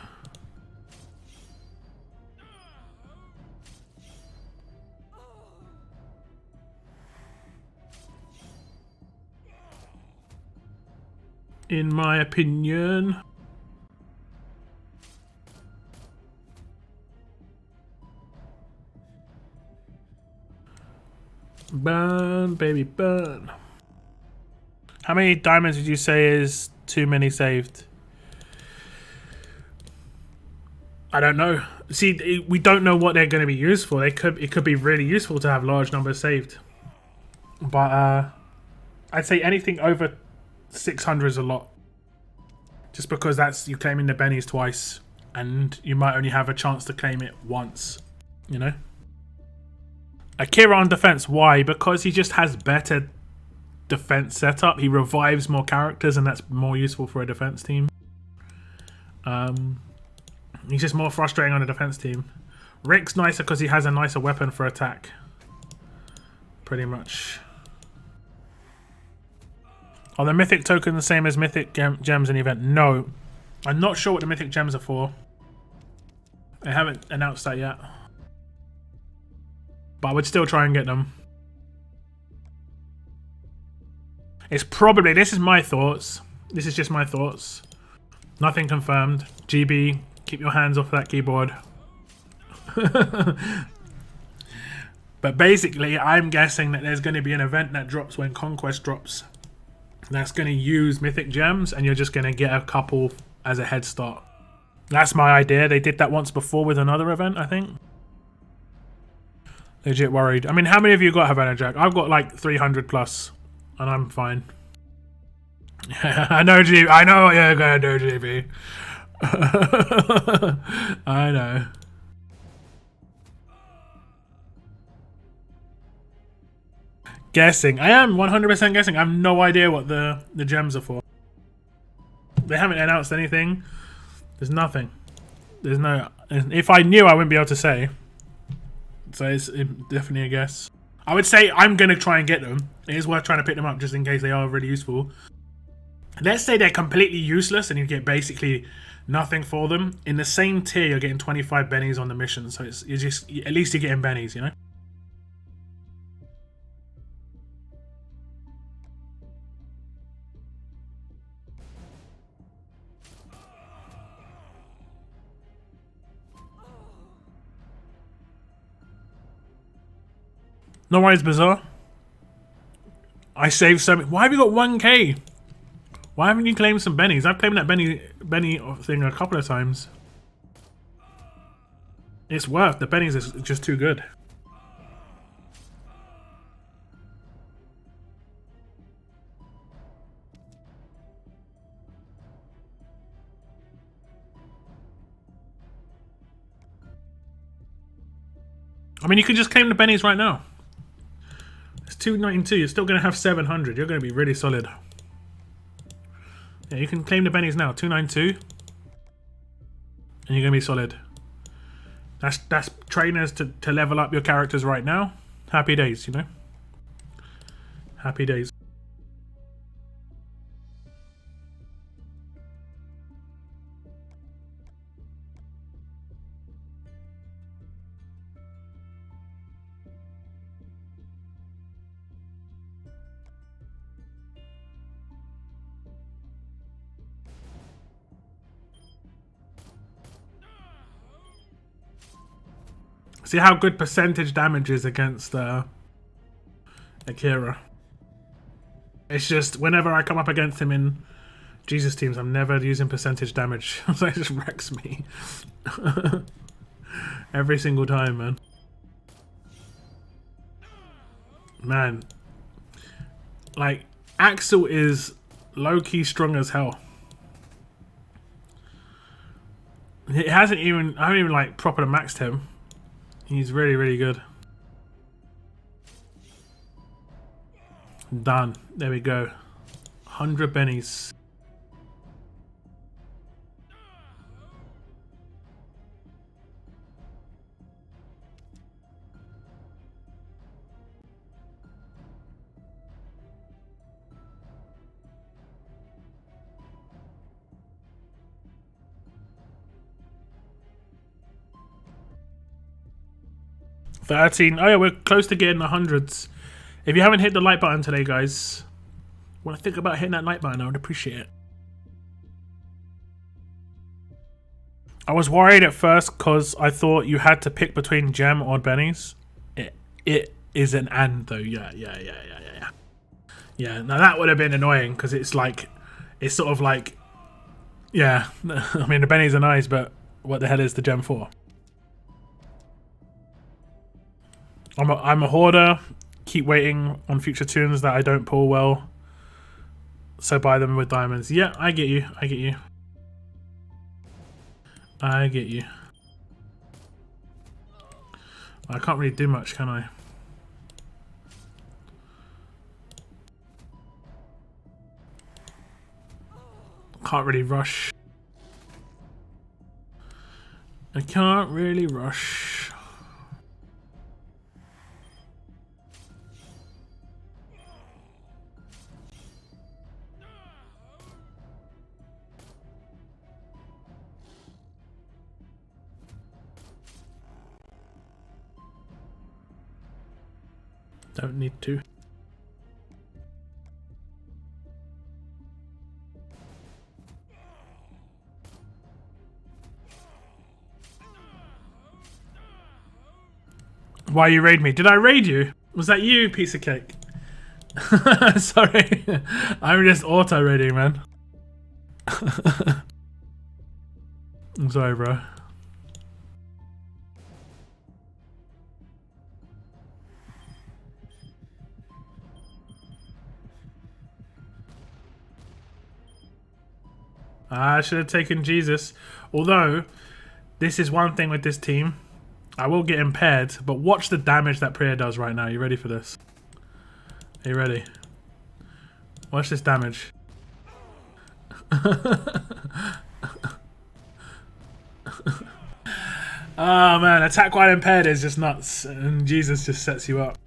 In my opinion. Burn, baby, burn. How many diamonds did you say is too many saved? I don't know. See, we don't know what they're going to be used for. It could be really useful to have large numbers saved. But I'd say anything over 600 is a lot. Just because that's you claiming the bennies twice, and you might only have a chance to claim it once. You know. Akira on defense, why? Because he just has better defense setup. He revives more characters, and that's more useful for a defense team. He's just more frustrating on a defense team. Rick's nicer because he has a nicer weapon for attack. Pretty much. Are the Mythic tokens the same as Mythic gems in event? No. I'm not sure what the Mythic gems are for. They haven't announced that yet. But I would still try and get them. It's probably... This is my thoughts. This is just my thoughts. Nothing confirmed. GB, keep your hands off that keyboard. But basically, I'm guessing that there's going to be an event that drops when Conquest drops. That's going to use Mythic gems, and you're just going to get a couple as a head start. That's my idea. They did that once before with another event, I think. Legit worried. I mean, how many of you got Havana Jack? I've got like 300 plus, and I'm fine. I know, GB. I know what you're going to do, GB. I know. Guessing. I am 100% guessing. I have no idea what the gems are for. They haven't announced anything. There's nothing. There's no... If I knew, I wouldn't be able to say. So it's definitely a guess. I would say I'm going to try and get them. It is worth trying to pick them up just in case they are really useful. Let's say they're completely useless and you get basically nothing for them. In the same tier, you're getting 25 bennies on the mission. So it's just... At least you're getting bennies, you know? No worries, Bizarre. I saved so many. Why have you got 1k? Why haven't you claimed some bennies? I've claimed that Benny thing a couple of times. It's worth. The bennies is just too good. I mean, you can just claim the bennies right now. It's 292. You're still going to have 700. You're going to be really solid. Yeah, you can claim the bennies now. 292. And you're going to be solid. That's trainers to level up your characters right now. Happy days, you know? Happy days. See how good percentage damage is against Akira. It's just whenever I come up against him in Jesus teams, I'm never using percentage damage. So it just wrecks me. Every single time, man. Man. Like, Axel is low-key strong as hell. I haven't even like proper maxed him. He's really, really good. Done. There we go. 100 bennies. $13. Oh yeah, we're close to getting the hundreds. If you haven't hit the like button today, guys, when I think about hitting that like button, I would appreciate it. I was worried at first because I thought you had to pick between gem or bennies. It is an and though. Yeah. Yeah, now that would have been annoying because it's like, it's sort of like, yeah. I mean the bennies are nice, but what the hell is the gem for? I'm a hoarder. Keep waiting on future tunes that I don't pull well, so buy them with diamonds. Yeah, I get you. I get you. I get you. I can't really do much, can I? Can't really rush. I can't really rush. Don't need to. Why you raid me? Did I raid you? Was that you, piece of cake? Sorry. I'm just auto raiding, man. I'm sorry, bro. I should have taken Jesus. Although, this is one thing with this team. I will get impaired, but watch the damage that Priya does right now. You ready for this? Are you ready? Watch this damage. Oh man, attack while impaired is just nuts. And Jesus just sets you up.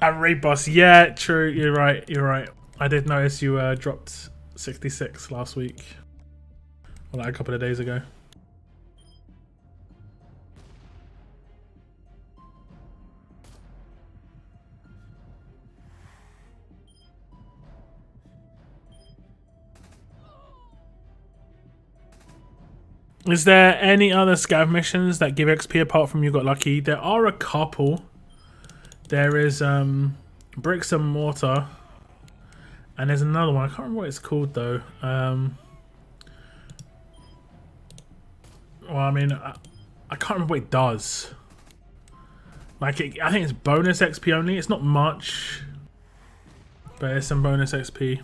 And raid boss. Yeah, true. You're right. You're right. I did notice you dropped 66 last week. Well, like a couple of days ago. Is there any other scav missions that give XP apart from You Got Lucky? There are a couple. There is Bricks and Mortar. And there's another one. I can't remember what it's called though. Well, I mean, I can't remember what it does. Like, I think it's bonus XP only. It's not much, but it's some bonus XP.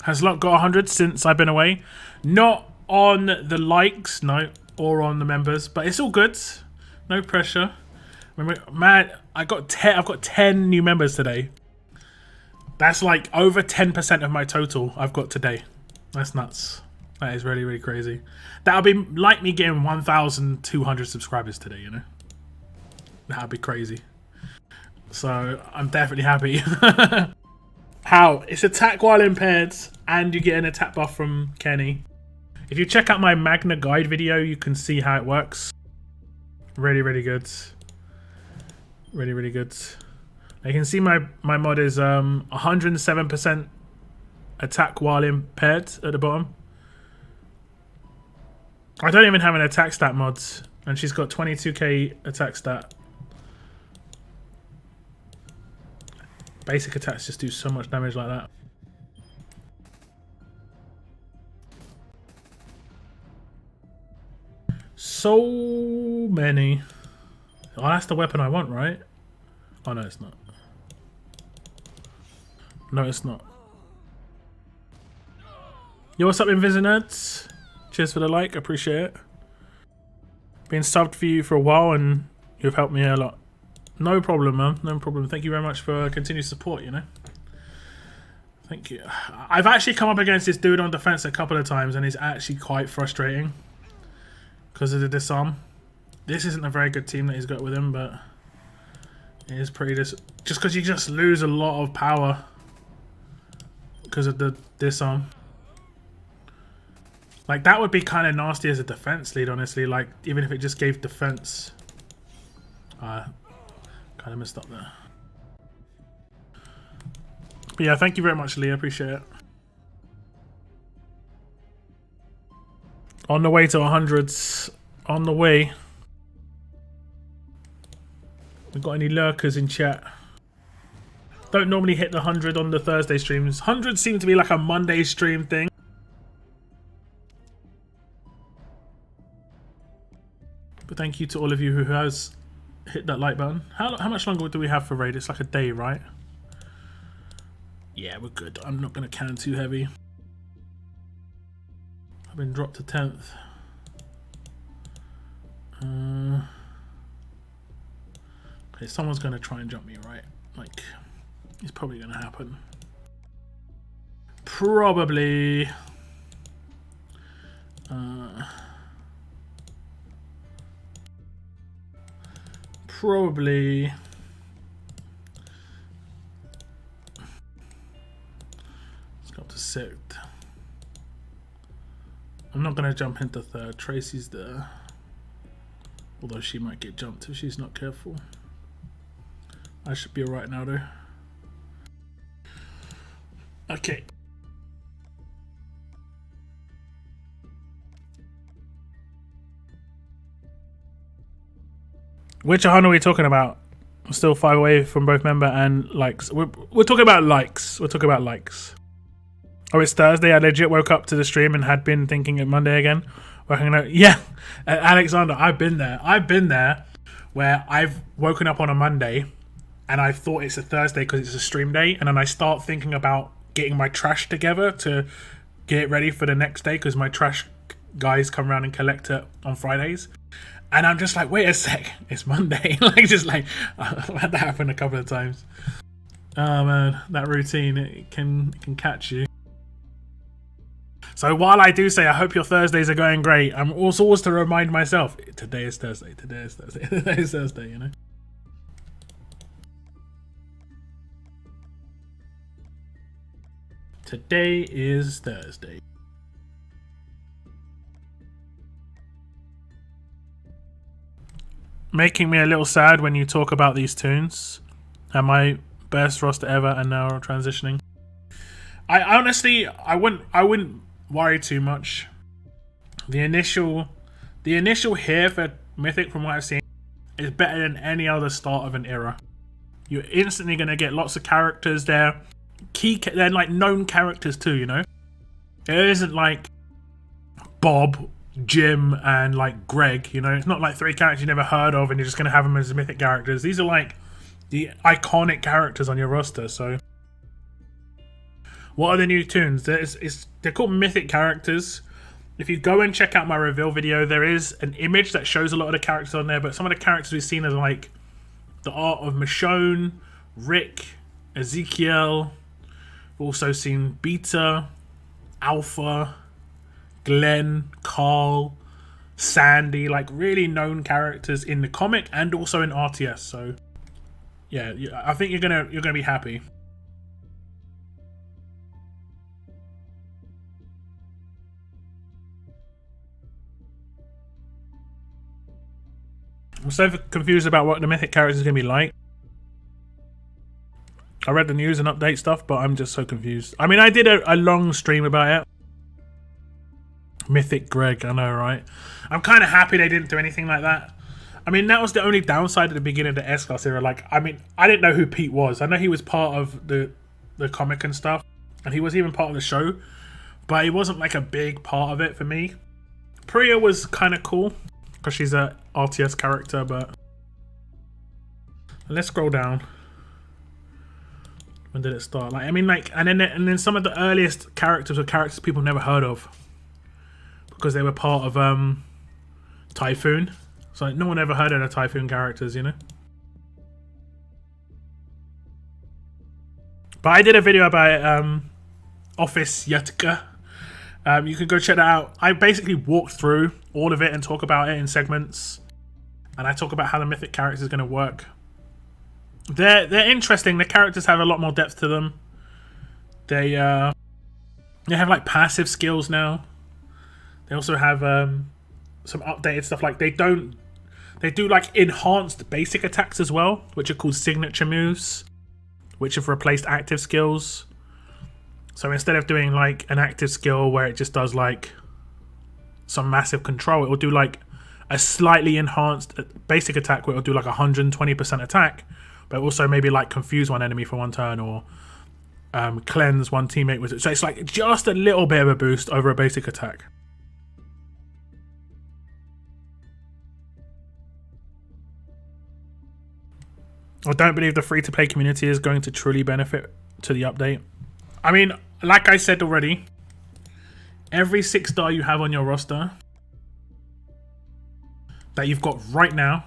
Has Luck got 100 since I've been away? Not on the likes, no, or on the members, but it's all good. No pressure. Man, I've got 10 new members today. That's like over 10% of my total I've got today. That's nuts. That is really, really crazy. That'll be like me getting 1,200 subscribers today, you know? That'd be crazy. So, I'm definitely happy. How? It's attack while impaired, and you get an attack buff from Kenny. If you check out my Magna Guide video, you can see how it works. Really, really good. Really, really good. You can see my mod is 107% attack while impaired at the bottom. I don't even have an attack stat mods, and she's got 22k attack stat. Basic attacks just do so much damage like that. So many. Oh, that's the weapon I want, right? Oh, no, it's not. No, it's not. Yo, what's up, Invisinerds? Cheers for the like, appreciate it. Been subbed for you for a while and you've helped me a lot. No problem, man. No problem. Thank you very much for continued support, you know. Thank you. I've actually come up against this dude on defense a couple of times and it's actually quite frustrating because of the disarm. This isn't a very good team that he's got with him, but it is pretty just because you just lose a lot of power because of the disarm. Like, that would be kind of nasty as a defense lead, honestly. Like, even if it just gave defense. Kind of messed up there. But yeah, thank you very much, Lee. I appreciate it. On the way to 100s. On the way. We got any lurkers in chat? Don't normally hit the 100 on the Thursday streams. 100 seem to be like a Monday stream thing. But thank you to all of you who has hit that like button. How much longer do we have for raid? It's like a day, right? Yeah, we're good. I'm not going to can too heavy. I've been dropped to 10th. Okay, someone's going to try and jump me, right? Like, it's probably going to happen. Probably. Probably. Let's go up to 6th. I'm not going to jump into 3rd. Tracy's there. Although she might get jumped if she's not careful. I should be alright now, though. Okay. Which 100 are we talking about? We're still 5 away from both member and likes. We're talking about likes. We're talking about likes. Oh, it's Thursday. I legit woke up to the stream and had been thinking of Monday again. Working out. Yeah, Alexander, I've been there. I've been there where I've woken up on a Monday and I thought it's a Thursday because it's a stream day. And then I start thinking about getting my trash together to get it ready for the next day because my trash guys come around and collect it on Fridays. And I'm just like, wait a sec, it's Monday. Like, just like, I've had that happen a couple of times. Oh man, that routine, it can catch you. So while I do say I hope your Thursdays are going great, I'm also always to remind myself, today is Thursday, today is Thursday, today is Thursday, you know? Today is Thursday. Making me a little sad when you talk about these tunes. And my best roster ever and now transitioning. I honestly, I wouldn't worry too much. The initial here for Mythic, from what I've seen, is better than any other start of an era. You're instantly gonna get lots of characters there. They're like known characters too, you know? It isn't like Bob, Jim, and like Greg, you know? It's not like 3 characters you never heard of and you're just gonna have them as Mythic characters. These are like the iconic characters on your roster, so. What are the new tunes? They're called Mythic characters. If you go and check out my reveal video, there is an image that shows a lot of the characters on there, but some of the characters we've seen are like the art of Michonne, Rick, Ezekiel. We've also seen Beta, Alpha, Glenn, Carl, Sandy, like really known characters in the comic and also in RTS. So yeah, I think you're gonna be happy. I'm so confused about what the Mythic characters are going to be like. I read the news and update stuff, but I'm just so confused. I mean, I did a long stream about it. Mythic Greg, I know, right? I'm kind of happy they didn't do anything like that. I mean, that was the only downside at the beginning of the S-Class era. Like, I mean, I didn't know who Pete was. I know he was part of the comic and stuff, and he was even part of the show, but he wasn't like a big part of it for me. Priya was kind of cool because she's a RTS character, but let's scroll down. When did it start? Like, I mean, like, and then some of the earliest characters were characters people never heard of because they were part of Typhoon. So like, no one ever heard of the Typhoon characters, you know. But I did a video about Office Yatka. You can go check that out. I basically walked through all of it and talk about it in segments, and I talk about how the Mythic character is going to work. They're interesting. The characters have a lot more depth to them. They have like passive skills now. They also have some updated stuff. Like they do like enhanced basic attacks as well, which are called signature moves, which have replaced active skills. So instead of doing like an active skill where it just does like some massive control, it will do like a slightly enhanced basic attack where it will do like 120% attack, but also maybe like confuse one enemy for one turn or cleanse one teammate with it. So it's like just a little bit of a boost over a basic attack. I don't believe the free-to-play community is going to truly benefit to the update. I mean, like I said already, every 6-star you have on your roster that you've got right now,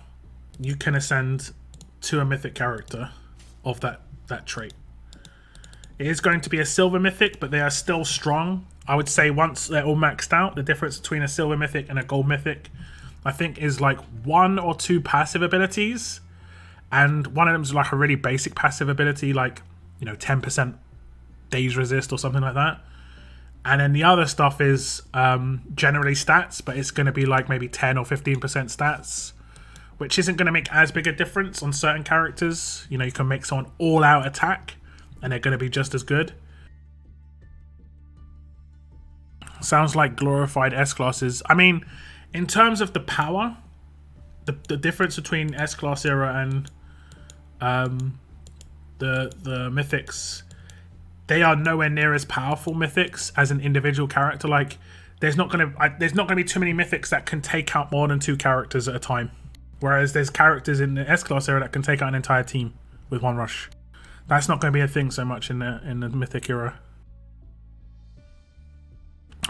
you can ascend to a mythic character of that trait. It is going to be a silver mythic, but they are still strong. I would say once they're all maxed out, the difference between a silver mythic and a gold mythic, I think, is like 1 or 2 passive abilities. And one of them is like a really basic passive ability, like, you know, 10% daze resist or something like that. And then the other stuff is generally stats, but it's going to be like maybe 10 or 15% stats, which isn't going to make as big a difference on certain characters. You know, you can make someone all-out attack, and they're going to be just as good. Sounds like glorified S-classes. I mean, in terms of the power, the difference between S-class era and the mythics, they are nowhere near as powerful mythics as an individual character. Like, there's not gonna be too many mythics that can take out more than 2 characters at a time, whereas there's characters in the S-class era that can take out an entire team with one rush. That's not going to be a thing so much in the mythic era.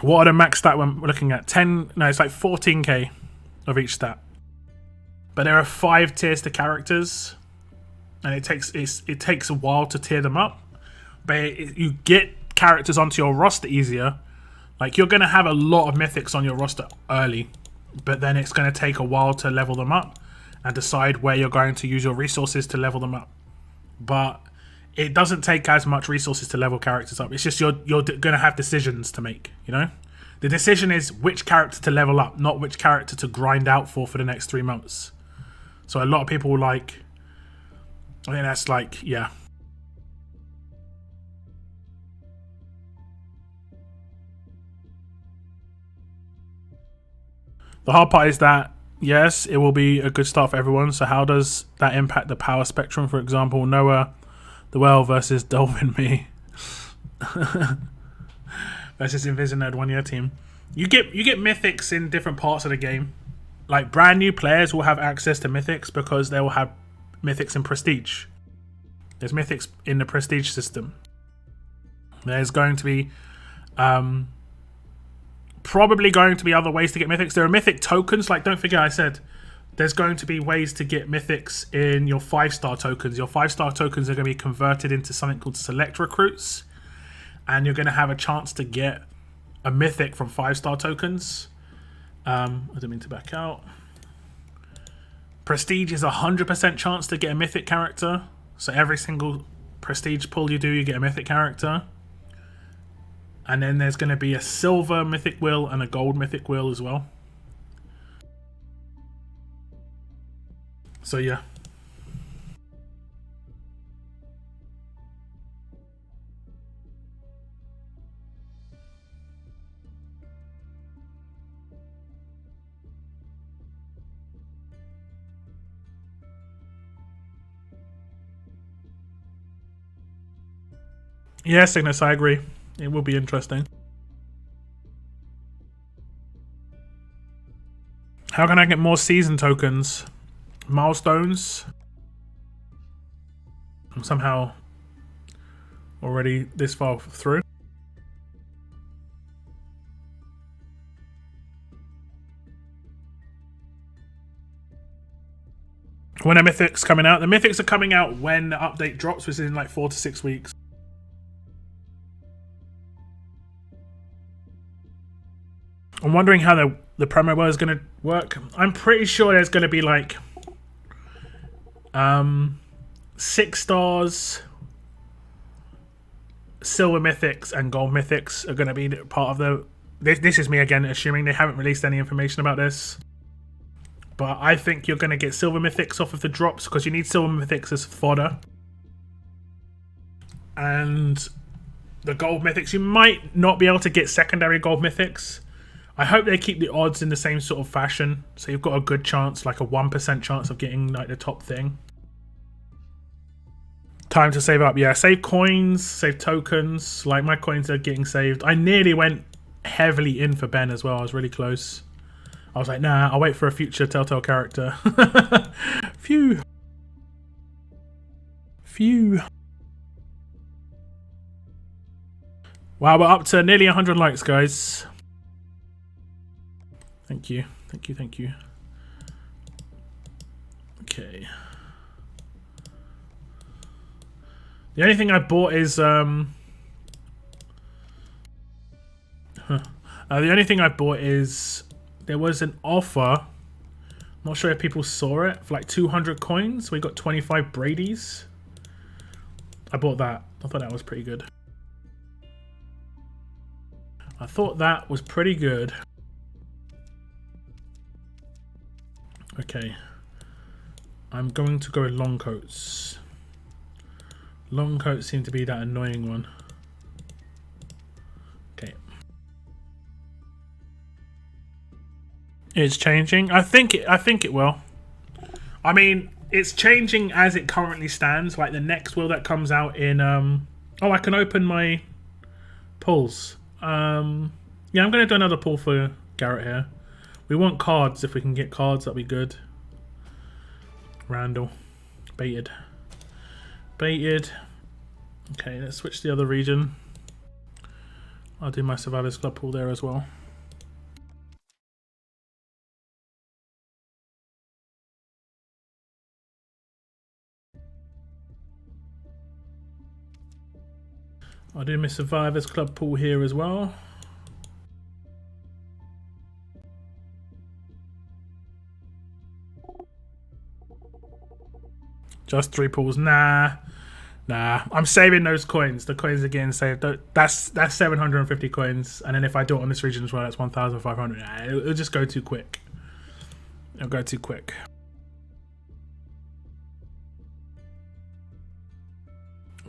What are the max stat we're looking at? 10? No, it's like 14k of each stat. But there are 5 tiers to characters, and it takes a while to tier them up. But you get characters onto your roster easier. Like, you're going to have a lot of mythics on your roster early, but then it's going to take a while to level them up and decide where you're going to use your resources to level them up. But it doesn't take as much resources to level characters up. It's just you're going to have decisions to make, you know? The decision is which character to level up, not which character to grind out for the next 3 months. So a lot of people like, I think that's like, yeah. The hard part is that, yes, it will be a good start for everyone. So how does that impact the power spectrum? For example, Noah, the Well versus Dolphin Me versus Invisinerd 1 year team. You get mythics in different parts of the game. Like, brand new players will have access to mythics because they will have mythics in prestige. There's mythics in the prestige system. There's going to be probably going to be other ways to get mythics. There are mythic tokens. Like, don't forget I said there's going to be ways to get mythics in your 5-star tokens. Your 5-star tokens are going to be converted into something called select recruits, and you're going to have a chance to get a mythic from 5-star tokens. I didn't mean to back out. Prestige is 100% chance to get a mythic character. So every single prestige pull you do, you get a mythic character. And then there's going to be a silver mythic wheel and a gold mythic wheel as well. So yeah. Yeah, Cygnus, I agree. It will be interesting. How can I get more season tokens? Milestones? I'm somehow already this far through. When are Mythics coming out? The Mythics are coming out when the update drops, which is in like 4 to 6 weeks. I'm wondering how the promo world is going to work. I'm pretty sure there's going to be like 6 stars, silver mythics, and gold mythics are going to be part of the... This is me again assuming they haven't released any information about this. But I think you're going to get silver mythics off of the drops because you need silver mythics as fodder. And the gold mythics, you might not be able to get secondary gold mythics. I hope they keep the odds in the same sort of fashion. So you've got a good chance, like a 1% chance of getting like the top thing. Time to save up. Yeah, save coins, save tokens. Like my coins are getting saved. I nearly went heavily in for Ben as well. I was really close. I was like, nah, I'll wait for a future Telltale character. Phew. Phew. Wow, we're up to nearly 100 likes, guys. Thank you. Thank you, thank you. Okay. The only thing I bought is... the only thing I bought is... There was an offer. I'm not sure if people saw it. For like 200 coins. We got 25 Brady's. I bought that. I thought that was pretty good. I thought that was pretty good. Okay. I'm going to go with long coats. Long coats seem to be that annoying one. Okay. It's changing. I think it will. I mean, it's changing as it currently stands. Like the next wheel that comes out in oh, I can open my pulls. Yeah, I'm gonna do another pull for Garrett here. We want cards. If we can get cards, that'd be good. Randall. Baited. Baited. Okay, let's switch to the other region. I'll do my Survivors Club pull there as well. I'll do my Survivors Club pool here as well. Just 3 pools. Nah. I'm saving those coins. The coins are getting saved. That's 750 coins. And then if I do it on this region as well, that's 1,500. Nah, it'll just go too quick. It'll go too quick.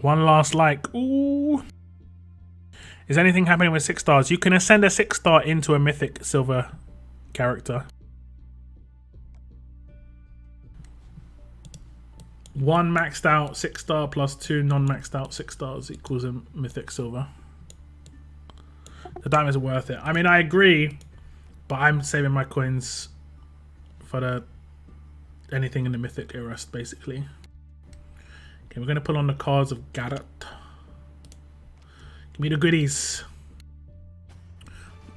One last like. Ooh. Is anything happening with 6 stars? You can ascend a 6-star into a mythic silver character. 1 maxed out 6-star plus 2 non-maxed out 6 stars equals a mythic silver. The diamonds are worth it. I mean, I agree, but I'm saving my coins for the anything in the mythic era, basically. Okay, we're going to pull on the cards of Garrett. Give me the goodies.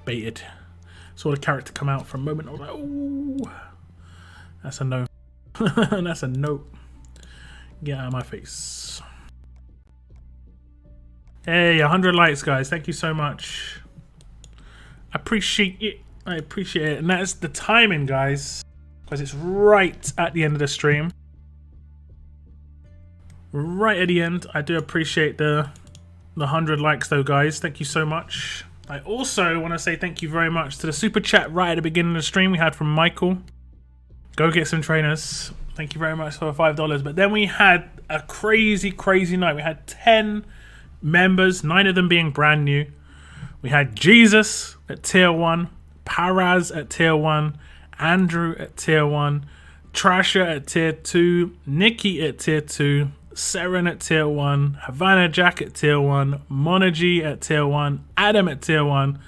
Baited. Saw the character come out for a moment. I was like, ooh. That's a no. That's a no. Get out of my face. Hey, 100 likes, guys. Thank you so much. I appreciate it. I appreciate it. And that's the timing, guys. Because it's right at the end of the stream. Right at the end. I do appreciate the 100 likes though, guys. Thank you so much. I also want to say thank you very much to the super chat right at the beginning of the stream we had from Michael. Go get some trainers. Thank you very much for $5. But then we had a crazy night. We had 10 members, 9 of them being brand new. We had Jesus at tier 1, Paraz at tier 1, Andrew at tier 1, Trasher at tier 2, Nikki at tier 2, Seren at tier 1, Havana Jack at tier 1, Monergy at tier 1, Adam at tier 1,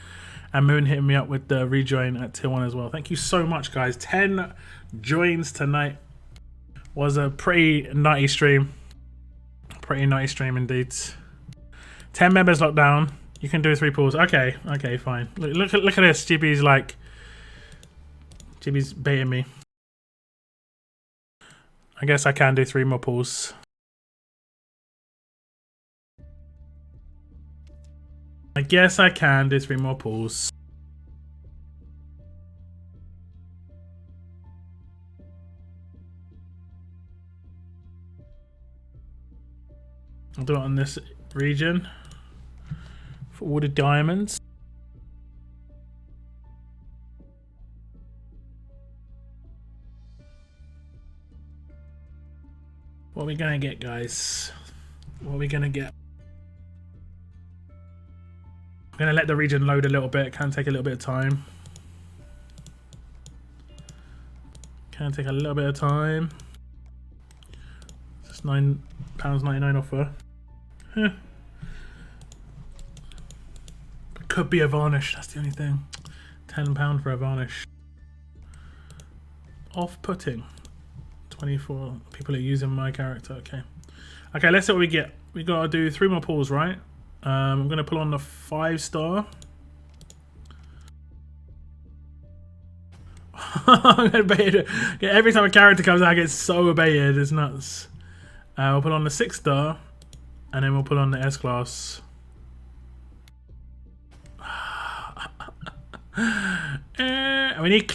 and Moon hitting me up with the rejoin at tier 1 as well. Thank you so much, guys. 10 joins tonight. Was a pretty nutty stream. Pretty nutty stream indeed. 10 members locked down. You can do 3 pulls. Okay, okay, fine. Look at this. GB's like... GB's baiting me. I guess I can do 3 more pulls. I guess I can do 3 more pulls. I'll do it on this region for all the diamonds. What are we gonna get, guys? What are we gonna get? I'm gonna let the region load a little bit. It can take a little bit of time. Can take a little bit of time. Just £9.99 offer. Huh. Could be a varnish. That's the only thing. £10 for a varnish. Off-putting. 24 people are using my character. Okay. Okay, let's see what we get. We gotta do 3 more pulls, right? I'm gonna pull on the 5-star. I'm gonna bait it. Yeah, every time a character comes out, I get so baited. It's nuts. We'll put on the 6-star, and then we'll put on the S-class. We need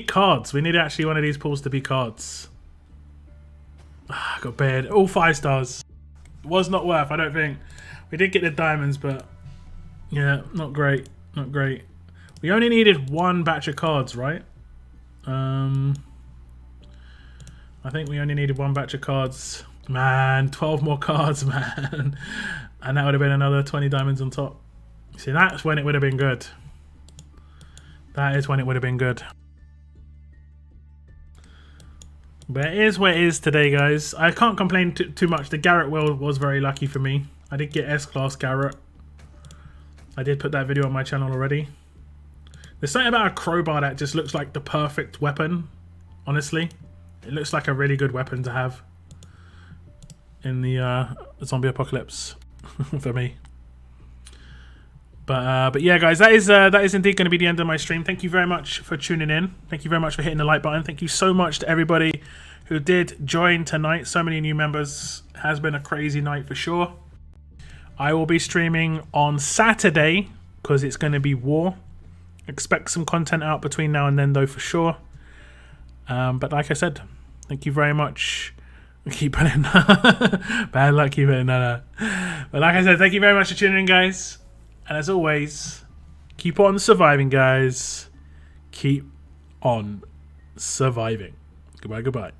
cards. We need actually one of these pulls to be cards. Got baited. All 5 stars. Was not worth, I don't think. We did get the diamonds, but yeah, not great. Not great. We only needed 1 batch of cards, right? I think we only needed 1 batch of cards. Man, 12 more cards, man. And that would have been another 20 diamonds on top. See, that's when it would have been good. That is when it would have been good. But it is what it is today, guys. I can't complain too much. The Garrett world was very lucky for me. I did get S-Class Garrett. I did put that video on my channel already. There's something about a crowbar that just looks like the perfect weapon, honestly. It looks like a really good weapon to have in the zombie apocalypse for me. But yeah, guys, that is indeed going to be the end of my stream. Thank you very much for tuning in. Thank you very much for hitting the like button. Thank you so much to everybody who did join tonight. So many new members. Has been a crazy night for sure. I will be streaming on Saturday because it's going to be war. Expect some content out between now and then, though, for sure. But like I said, thank you very much. I keep putting bad luck. Keep it no. But like I said, thank you very much for tuning in, guys. And as always, keep on surviving, guys. Keep on surviving. Goodbye, goodbye.